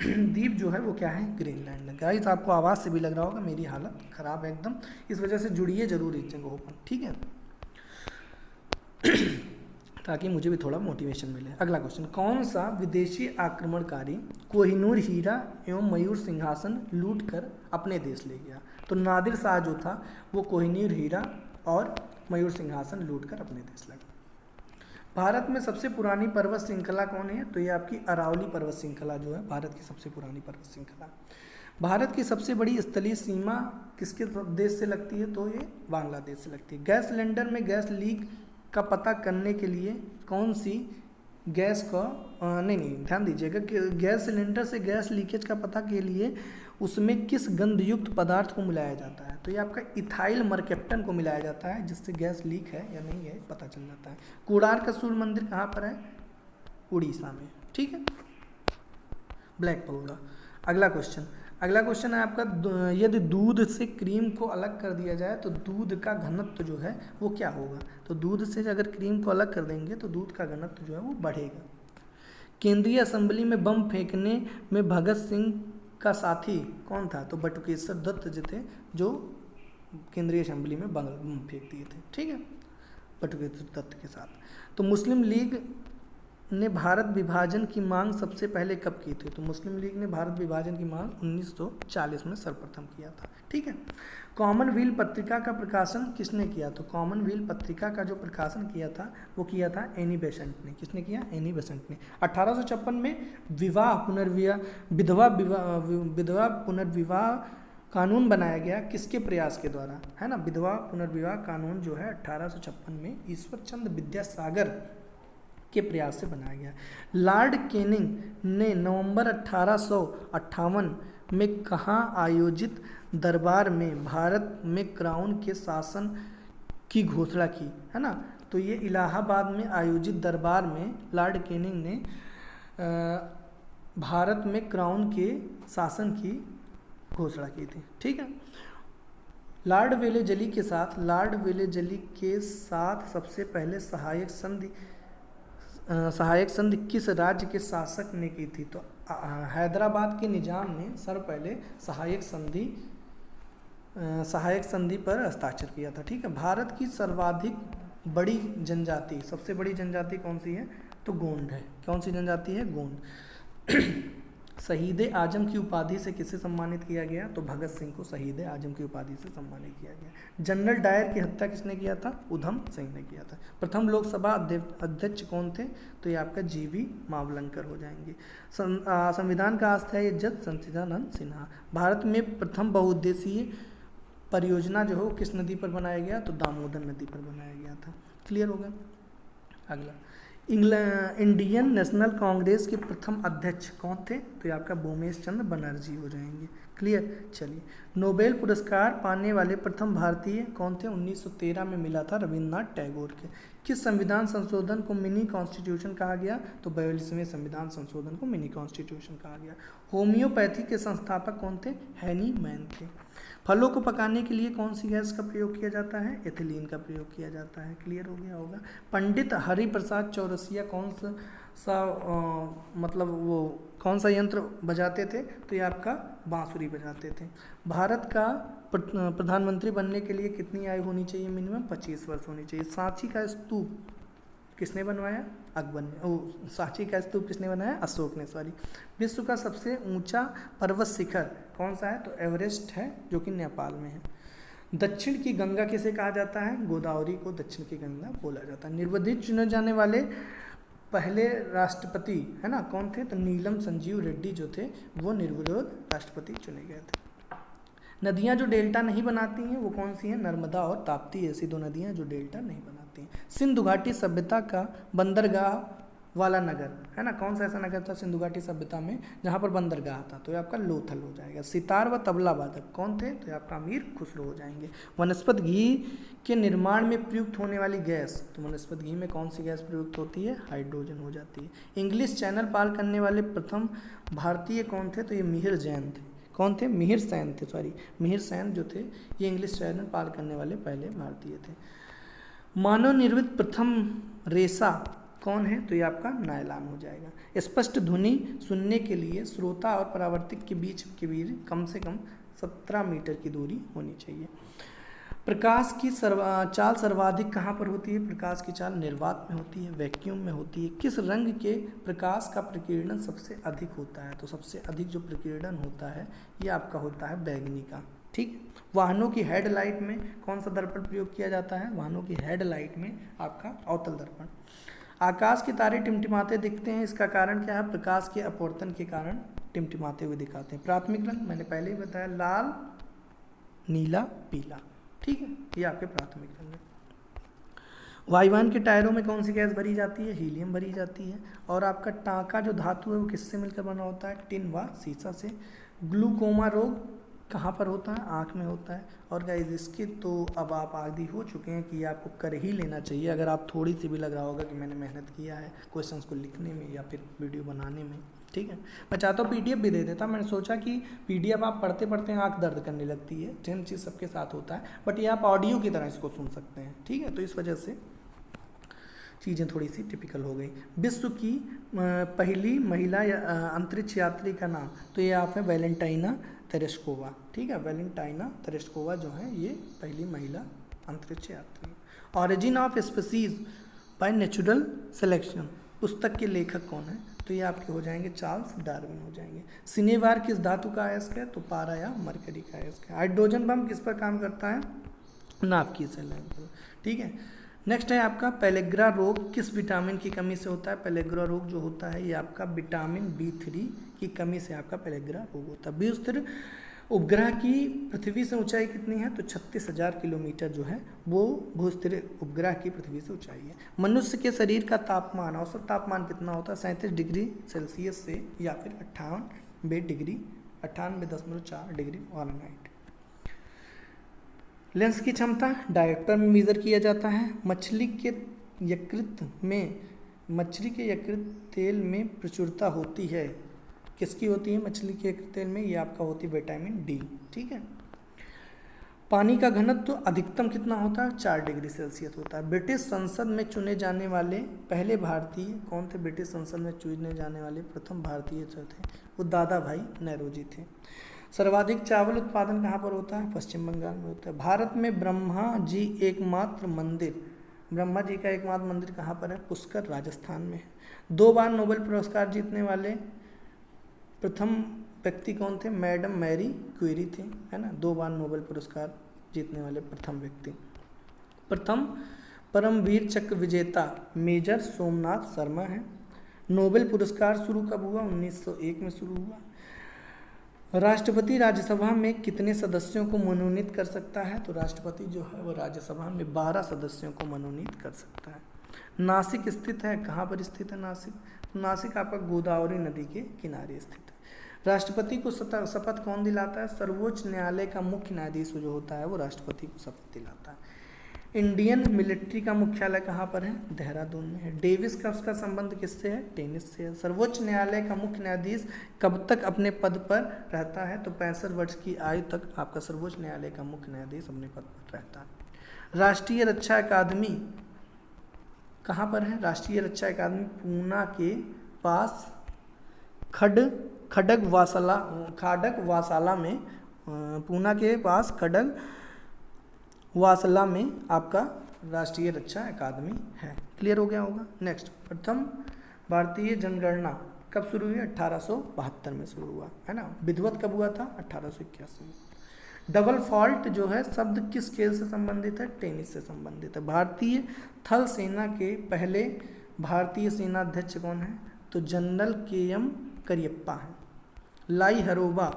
द्वीप जो है वो क्या है? ग्रीनलैंड है। गाइस आपको आवाज़ से भी लग रहा होगा मेरी हालत ख़राब है एकदम, इस वजह से जुड़िए जरूर इस जगहों पर, ठीक है, ताकि मुझे भी थोड़ा मोटिवेशन मिले। अगला क्वेश्चन, कौन सा विदेशी आक्रमणकारी कोहिनूर हीरा एवं मयूर सिंहासन लूट कर अपने देश ले गया? तो नादिर शाह जो था वो कोहिनूर हीरा और मयूर सिंहासन लूट कर अपने देश लगा। भारत में सबसे पुरानी पर्वत श्रृंखला कौन है? तो ये आपकी अरावली पर्वत श्रृंखला जो है भारत की सबसे पुरानी पर्वत श्रृंखला। भारत की सबसे बड़ी स्थलीय सीमा किसके देश से लगती है? तो ये बांग्लादेश से लगती है। गैस सिलेंडर में गैस लीक का पता करने के लिए कौन सी गैस का ध्यान दीजिएगा कि गैस सिलेंडर से गैस लीकेज का पता के लिए उसमें किस गंधयुक्त पदार्थ को मिलाया जाता है? तो ये आपका इथाइल मरकेप्टन को मिलाया जाता है, जिससे गैस लीक है या नहीं है पता चल जाता है। कोणार्क का सूर्य मंदिर कहाँ पर है? उड़ीसा में, ठीक है, ब्लैक पगोड़ा। अगला क्वेश्चन है आपका, यदि दूध से क्रीम को अलग कर दिया जाए तो दूध का घनत्व जो है वो क्या होगा? तो दूध से अगर क्रीम को अलग कर देंगे तो दूध का घनत्व जो है वो बढ़ेगा। केंद्रीय असेंबली में बम फेंकने में भगत सिंह का साथी कौन था? तो बटुकेश्वर दत्त जो थे, जो केंद्रीय असेंबली में बम फेंक दिए थे, ठीक है, बटुकेश्वर दत्त के साथ। तो मुस्लिम लीग ने भारत विभाजन की मांग सबसे पहले कब की थी? तो मुस्लिम लीग ने भारत विभाजन की मांग 1940 में सर्वप्रथम किया था, ठीक है। कॉमनवेल्थ पत्रिका का प्रकाशन किसने किया? तो कॉमनवेल्थ पत्रिका का जो प्रकाशन किया था वो किया था एनी बेसेंट ने। किसने किया? एनी बेसेंट ने। 1856 में विधवा पुनर्विवाह कानून बनाया गया, किसके प्रयास के द्वारा? है ना, विधवा पुनर्विवाह कानून जो है 1856 में ईश्वर चंद्र विद्यासागर के प्रयास से बनाया गया। लॉर्ड कैनिंग ने नवंबर 1858 में कहाँ आयोजित दरबार में भारत में क्राउन के शासन की घोषणा की? है ना, तो ये इलाहाबाद में आयोजित दरबार में लॉर्ड कैनिंग ने भारत में क्राउन के शासन की घोषणा की थी, ठीक है। लॉर्ड वेलेजली के साथ सबसे पहले सहायक संधि किस राज्य के शासक ने की थी? तो हैदराबाद के निजाम ने पहले सहायक संधि पर हस्ताक्षर किया था, ठीक है। भारत की सर्वाधिक बड़ी जनजाति, सबसे बड़ी जनजाति कौन सी है? तो गोंड है। कौन सी जनजाति है? गोंड। शहीद आजम की उपाधि से किसे सम्मानित किया गया? तो भगत सिंह को शहीद आजम की उपाधि से सम्मानित किया गया। जनरल डायर की हत्या किसने किया था? उधम सिंह ने किया था। प्रथम लोकसभा अध्यक्ष कौन थे? तो ये आपका जीवी मावलंकर हो जाएंगे। संविधान का अस्थायी जज सच्चिदानंद सिन्हा। भारत में प्रथम बहुउद्देशीय परियोजना जो है वो किस नदी पर बनाया गया? तो दामोदर नदी पर बनाया गया था। क्लियर हो गया। अगला, इंडियन नेशनल कांग्रेस के प्रथम अध्यक्ष कौन थे? तो ये आपका भूमेश चंद्र बनर्जी हो जाएंगे। क्लियर। चलिए, नोबेल पुरस्कार पाने वाले प्रथम भारतीय कौन थे? 1913 में मिला था रविन्द्रनाथ टैगोर के। किस संविधान संशोधन को मिनी कॉन्स्टिट्यूशन कहा गया? तो 42वें संविधान संशोधन को मिनी कॉन्स्टिट्यूशन कहा गया। होम्योपैथी के संस्थापक कौन थे? हेनी मैन थे। फलों को पकाने के लिए कौन सी गैस का प्रयोग किया जाता है? एथिलीन का प्रयोग किया जाता है। क्लियर हो गया होगा। पंडित हरिप्रसाद चौरसिया कौन सा यंत्र बजाते थे? तो ये आपका बांसुरी बजाते थे। भारत का प्रधानमंत्री बनने के लिए कितनी आयु होनी चाहिए? मिनिमम 25 वर्ष होनी चाहिए। सांची का स्तूप किसने बनवाया? अकबर ने। सांची का स्तूप किसने बनाया? अशोक ने, सॉरी। विश्व का सबसे ऊंचा पर्वत शिखर कौन सा है? तो एवरेस्ट है, जो कि नेपाल में है। दक्षिण की गंगा किसे कहा जाता है? गोदावरी को दक्षिण की गंगा बोला जाता है। निर्विवादित चुने जाने वाले पहले राष्ट्रपति है ना कौन थे, तो नीलम संजीव रेड्डी जो थे वो निर्विरोध राष्ट्रपति चुने गए थे। नदियां जो डेल्टा नहीं बनाती हैं वो कौन सी हैं, नर्मदा और ताप्ती, ऐसी दो नदियां जो डेल्टा नहीं बनाती हैं। सिंधु घाटी सभ्यता का बंदरगाह वाला नगर है ना, कौन सा ऐसा नगर था सिंधु घाटी सभ्यता में जहाँ पर बंदरगाह था, तो ये आपका लोथल हो जाएगा। सितार व तबला वादक कौन थे, तो ये आपका अमीर खुसरो हो जाएंगे। वनस्पत घी के निर्माण में प्रयुक्त होने वाली गैस, तो वनस्पत घी में कौन सी गैस प्रयुक्त होती है, हाइड्रोजन हो जाती है। इंग्लिश चैनल पार करने वाले प्रथम भारतीय कौन थे, तो ये मिहिर जैन थे। कौन थे, मिहिर सेन थे, सॉरी मिहिर सेन जो थे ये इंग्लिश चैनल पार करने वाले पहले भारतीय थे। मानव निर्मित प्रथम रेशा कौन है, तो ये आपका नायलॉन हो जाएगा। स्पष्ट ध्वनि सुनने के लिए श्रोता और परावर्तक के बीच की दूरी कम से कम 17 मीटर की दूरी होनी चाहिए। प्रकाश की चाल सर्वाधिक कहाँ पर होती है, प्रकाश की चाल निर्वात में होती है, वैक्यूम में होती है। किस रंग के प्रकाश का प्रकीर्णन सबसे अधिक होता है, तो सबसे अधिक जो प्रकीर्णन होता है ये आपका होता है बैगनी का। ठीक, वाहनों की हेडलाइट में कौन सा दर्पण प्रयोग किया जाता है, वाहनों की हेडलाइट में आपका अवतल दर्पण। आकाश के तारे टिमटिमाते दिखते हैं, इसका कारण क्या है, प्रकाश के अपवर्तन के कारण टिमटिमाते हुए दिखाते हैं। प्राथमिक रंग मैंने पहले ही बताया, लाल, नीला, पीला। ठीक है, ये आपके प्राथमिक रंग है। वायुयान के टायरों में कौन सी गैस भरी जाती है, हीलियम भरी जाती है। और आपका टांका जो धातु है वो किससे मिलकर बना होता है, टिन व सीसा से। ग्लूकोमा रोग कहाँ पर होता है, आँख में होता है। और गाइस इसके तो अब आप आदी हो चुके हैं कि ये आपको कर ही लेना चाहिए, अगर आप थोड़ी सी भी लग रहा होगा कि मैंने मेहनत किया है क्वेश्चंस को लिखने में या फिर वीडियो बनाने में। ठीक है, मैं चाहता हूँ पीडीएफ भी दे देता, मैंने सोचा कि पीडीएफ आप पढ़ते पढ़ते आँख दर्द करने लगती है, सेम चीज़ सबके साथ होता है, बट ये आप ऑडियो की तरह इसको सुन सकते हैं। ठीक है, तो इस वजह से चीज़ें थोड़ी सी टिपिकल हो गई। विश्व की पहली महिला अंतरिक्ष यात्री का नाम, तो ये आप है वैलेंटाइना तेरेस्कोवा। ठीक है, वैलेंटाइना तेरेस्कोवा जो है ये पहली महिला अंतरिक्ष यात्री। Origin of species by natural selection पुस्तक के लेखक कौन है, तो ये आपके हो जाएंगे चार्ल्स डार्विन हो जाएंगे। सिनेवार किस धातु का अयस्क है, तो पारा या मरकरी का अयस्क है। हाइड्रोजन बम किस पर काम करता है, नाभ की सेल है। ठीक है, नेक्स्ट है आपका पेलेग्रा रोग किस विटामिन की कमी से होता है। पेलेग्रा रोग जो होता है ये आपका विटामिन B3 की कमी से आपका पेलेग्रा रोग होता है। भूस्थिर उपग्रह की पृथ्वी से ऊंचाई कितनी है, तो 36,000 किलोमीटर जो है वो भूस्थिर उपग्रह की पृथ्वी से ऊंचाई है। मनुष्य के शरीर का तापमान, औसत तापमान कितना होता है, 37 डिग्री सेल्सियस से या फिर 98.4 डिग्री फ़ारेनहाइट। लेंस की क्षमता डायोप्टर में मेजर किया जाता है। मछली के यकृत तेल में प्रचुरता होती है, किसकी होती है, मछली के यकृत तेल में, ये आपका होती है विटामिन डी। ठीक है, पानी का घनत्व तो अधिकतम कितना होता है, 4 डिग्री सेल्सियस होता है। ब्रिटिश संसद में चुने जाने वाले पहले भारतीय कौन थे, ब्रिटिश संसद में चुने जाने वाले प्रथम भारतीय जो थे वो दादा भाई नेहरूजी थे। सर्वाधिक चावल उत्पादन कहाँ पर होता है, पश्चिम बंगाल में होता है। भारत में ब्रह्मा जी का एकमात्र मंदिर कहाँ पर है, पुष्कर राजस्थान में है। 2 बार नोबेल पुरस्कार जीतने वाले प्रथम व्यक्ति कौन थे, मैडम मैरी क्यूरी थे, है ना, 2 बार नोबेल पुरस्कार जीतने वाले प्रथम व्यक्ति। प्रथम परमवीर चक्र विजेता मेजर सोमनाथ शर्मा है। नोबेल पुरस्कार शुरू कब हुआ, 1901 में शुरू हुआ। राष्ट्रपति राज्यसभा में कितने सदस्यों को मनोनीत कर सकता है, तो राष्ट्रपति जो है वो राज्यसभा में 12 सदस्यों को मनोनीत कर सकता है। नासिक स्थित है, कहाँ पर स्थित है नासिक, नासिक आपका गोदावरी नदी के किनारे स्थित है। राष्ट्रपति को शपथ कौन दिलाता है, सर्वोच्च न्यायालय का मुख्य न्यायाधीश जो होता है वो राष्ट्रपति को शपथ दिलाता है। इंडियन मिलिट्री का मुख्यालय कहाँ पर है, देहरादून में है। डेविस का उसका संबंध किससे है, टेनिस से है। सर्वोच्च न्यायालय का मुख्य न्यायाधीश कब तक अपने पद पर रहता है, तो 65 वर्ष की आयु तक आपका सर्वोच्च न्यायालय का मुख्य न्यायाधीश अपने पद पर रहता है। राष्ट्रीय रक्षा अकादमी कहाँ पर है, राष्ट्रीय रक्षा अकादमी पूना के पास खड़गवासला में, पूना के पास खड़गवासला में आपका राष्ट्रीय रक्षा अकादमी है। क्लियर हो गया होगा। नेक्स्ट, प्रथम भारतीय जनगणना कब शुरू हुई, 1872 में शुरू हुआ, है ना। विधिवत कब हुआ था, 1881 में। डबल फॉल्ट जो है शब्द किस खेल से संबंधित है, टेनिस से संबंधित है। भारतीय थल सेना के पहले भारतीय सेनाध्यक्ष कौन है? तो जनरल KM करियप्पा है। लाई हरोबा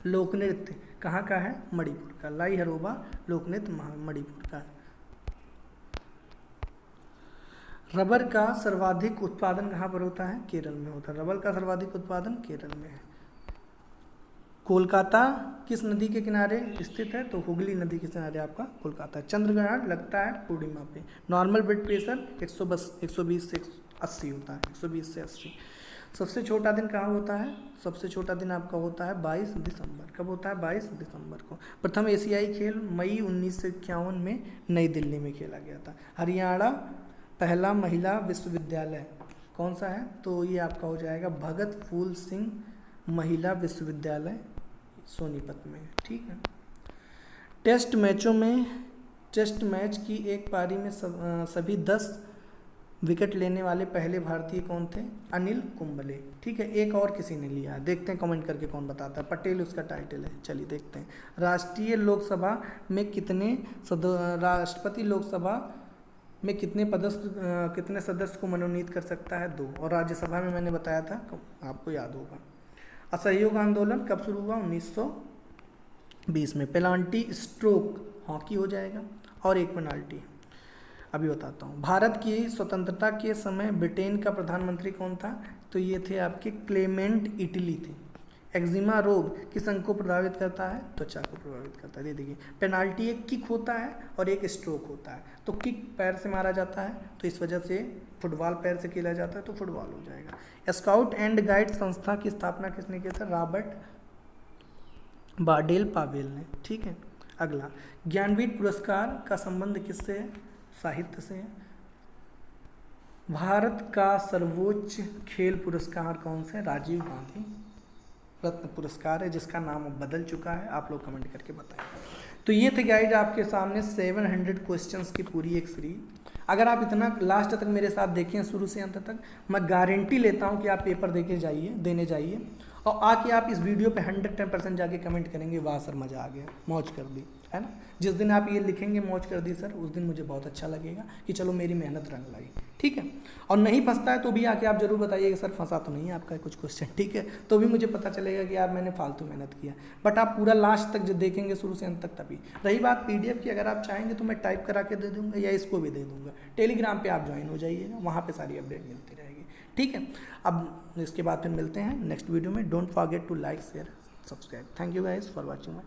लोक नृत्य कहाँ का है? मणिपुर का। लाई हरोबा लोक नृत्य मणिपुर का है। रबर का सर्वाधिक उत्पादन कहाँ पर होता है? केरल में होता है। रबर का सर्वाधिक उत्पादन केरल में है। कोलकाता किस नदी के किनारे स्थित है? तो हुगली नदी के किनारे आपका कोलकाता। चंद्रग्रहण लगता है पूर्णिमा पे। नॉर्मल ब्लड प्रेशर 120 से 80 होता है, 120 से 80। सबसे छोटा दिन कहाँ होता है? सबसे छोटा दिन आपका होता है 22 दिसंबर। कब होता है? 22 दिसंबर को। प्रथम एशियाई खेल मई 1951 में नई दिल्ली में खेला गया था। हरियाणा पहला महिला विश्वविद्यालय कौन सा है? तो ये आपका हो जाएगा भगत फूल सिंह महिला विश्वविद्यालय सोनीपत में। ठीक है। टेस्ट मैच की एक पारी में सभी 10 विकेट लेने वाले पहले भारतीय कौन थे? अनिल कुंबले। ठीक है। एक और किसी ने लिया है, देखते हैं कमेंट करके कौन बताता है। पटेल उसका टाइटल है। चलिए देखते हैं। राष्ट्रीय लोकसभा में राष्ट्रपति लोकसभा में कितने सदस्य को मनोनीत कर सकता है? 2। और राज्यसभा में मैंने बताया था, आपको याद होगा। असहयोग आंदोलन कब शुरू हुआ? 1920 में। पेनाल्टी स्ट्रोक हॉकी हो जाएगा। और एक पेनाल्टी अभी बताता हूँ। भारत की स्वतंत्रता के समय ब्रिटेन का प्रधानमंत्री कौन था? तो ये थे आपके क्लेमेंट इटली थे। एक्जिमा रोग किस अंग को प्रभावित करता है? त्वचा को प्रभावित करता है। ये देखिए, पेनाल्टी एक किक होता है और एक स्ट्रोक होता है। तो किक पैर से मारा जाता है, तो इस वजह से फुटबॉल पैर से खेला जाता है, तो फुटबॉल हो जाएगा। स्काउट एंड गाइड संस्था की स्थापना किसने किया था? रॉबर्ट बाडेल पावेल ने। ठीक है। अगला, ज्ञानपीठ पुरस्कार का संबंध किससे है? साहित्य से है। भारत का सर्वोच्च खेल पुरस्कार कौन सा है? राजीव गांधी रत्न पुरस्कार है, जिसका नाम अब बदल चुका है। आप लोग कमेंट करके बताएं। तो ये थे गाइड आपके सामने 700 क्वेश्चंस की पूरी एक सीरीज। अगर आप इतना लास्ट तक मेरे साथ देखें शुरू से अंत तक, मैं गारंटी लेता हूँ कि आप पेपर देने जाइए और आके आप इस वीडियो पे 110% जाके कमेंट करेंगे, वाह सर मज़ा आ गया, मौज कर दी, है ना। जिस दिन आप ये लिखेंगे मौज कर दी सर, उस दिन मुझे बहुत अच्छा लगेगा कि चलो मेरी मेहनत रंग लाई। ठीक है। और नहीं फंसता है तो भी आके आप जरूर बताइए कि सर फंसा तो नहीं है आपका कुछ क्वेश्चन। ठीक है। तो भी मुझे पता चलेगा कि यार मैंने फालतू मेहनत किया। बट आप पूरा लास्ट तक जो देखेंगे शुरू से अंत तक तभी। रही बात PDF की, अगर आप चाहेंगे तो मैं टाइप करा के दे दूँगा या इसको भी दे दूँगा। टेलीग्राम पर आप ज्वाइन हो जाइएगा, वहाँ पर सारी अपडेट मिलती रहेगी। ठीक है। अब इसके बाद फिर मिलते हैं नेक्स्ट वीडियो में। Don't forget to like share subscribe. Thank you guys for watching my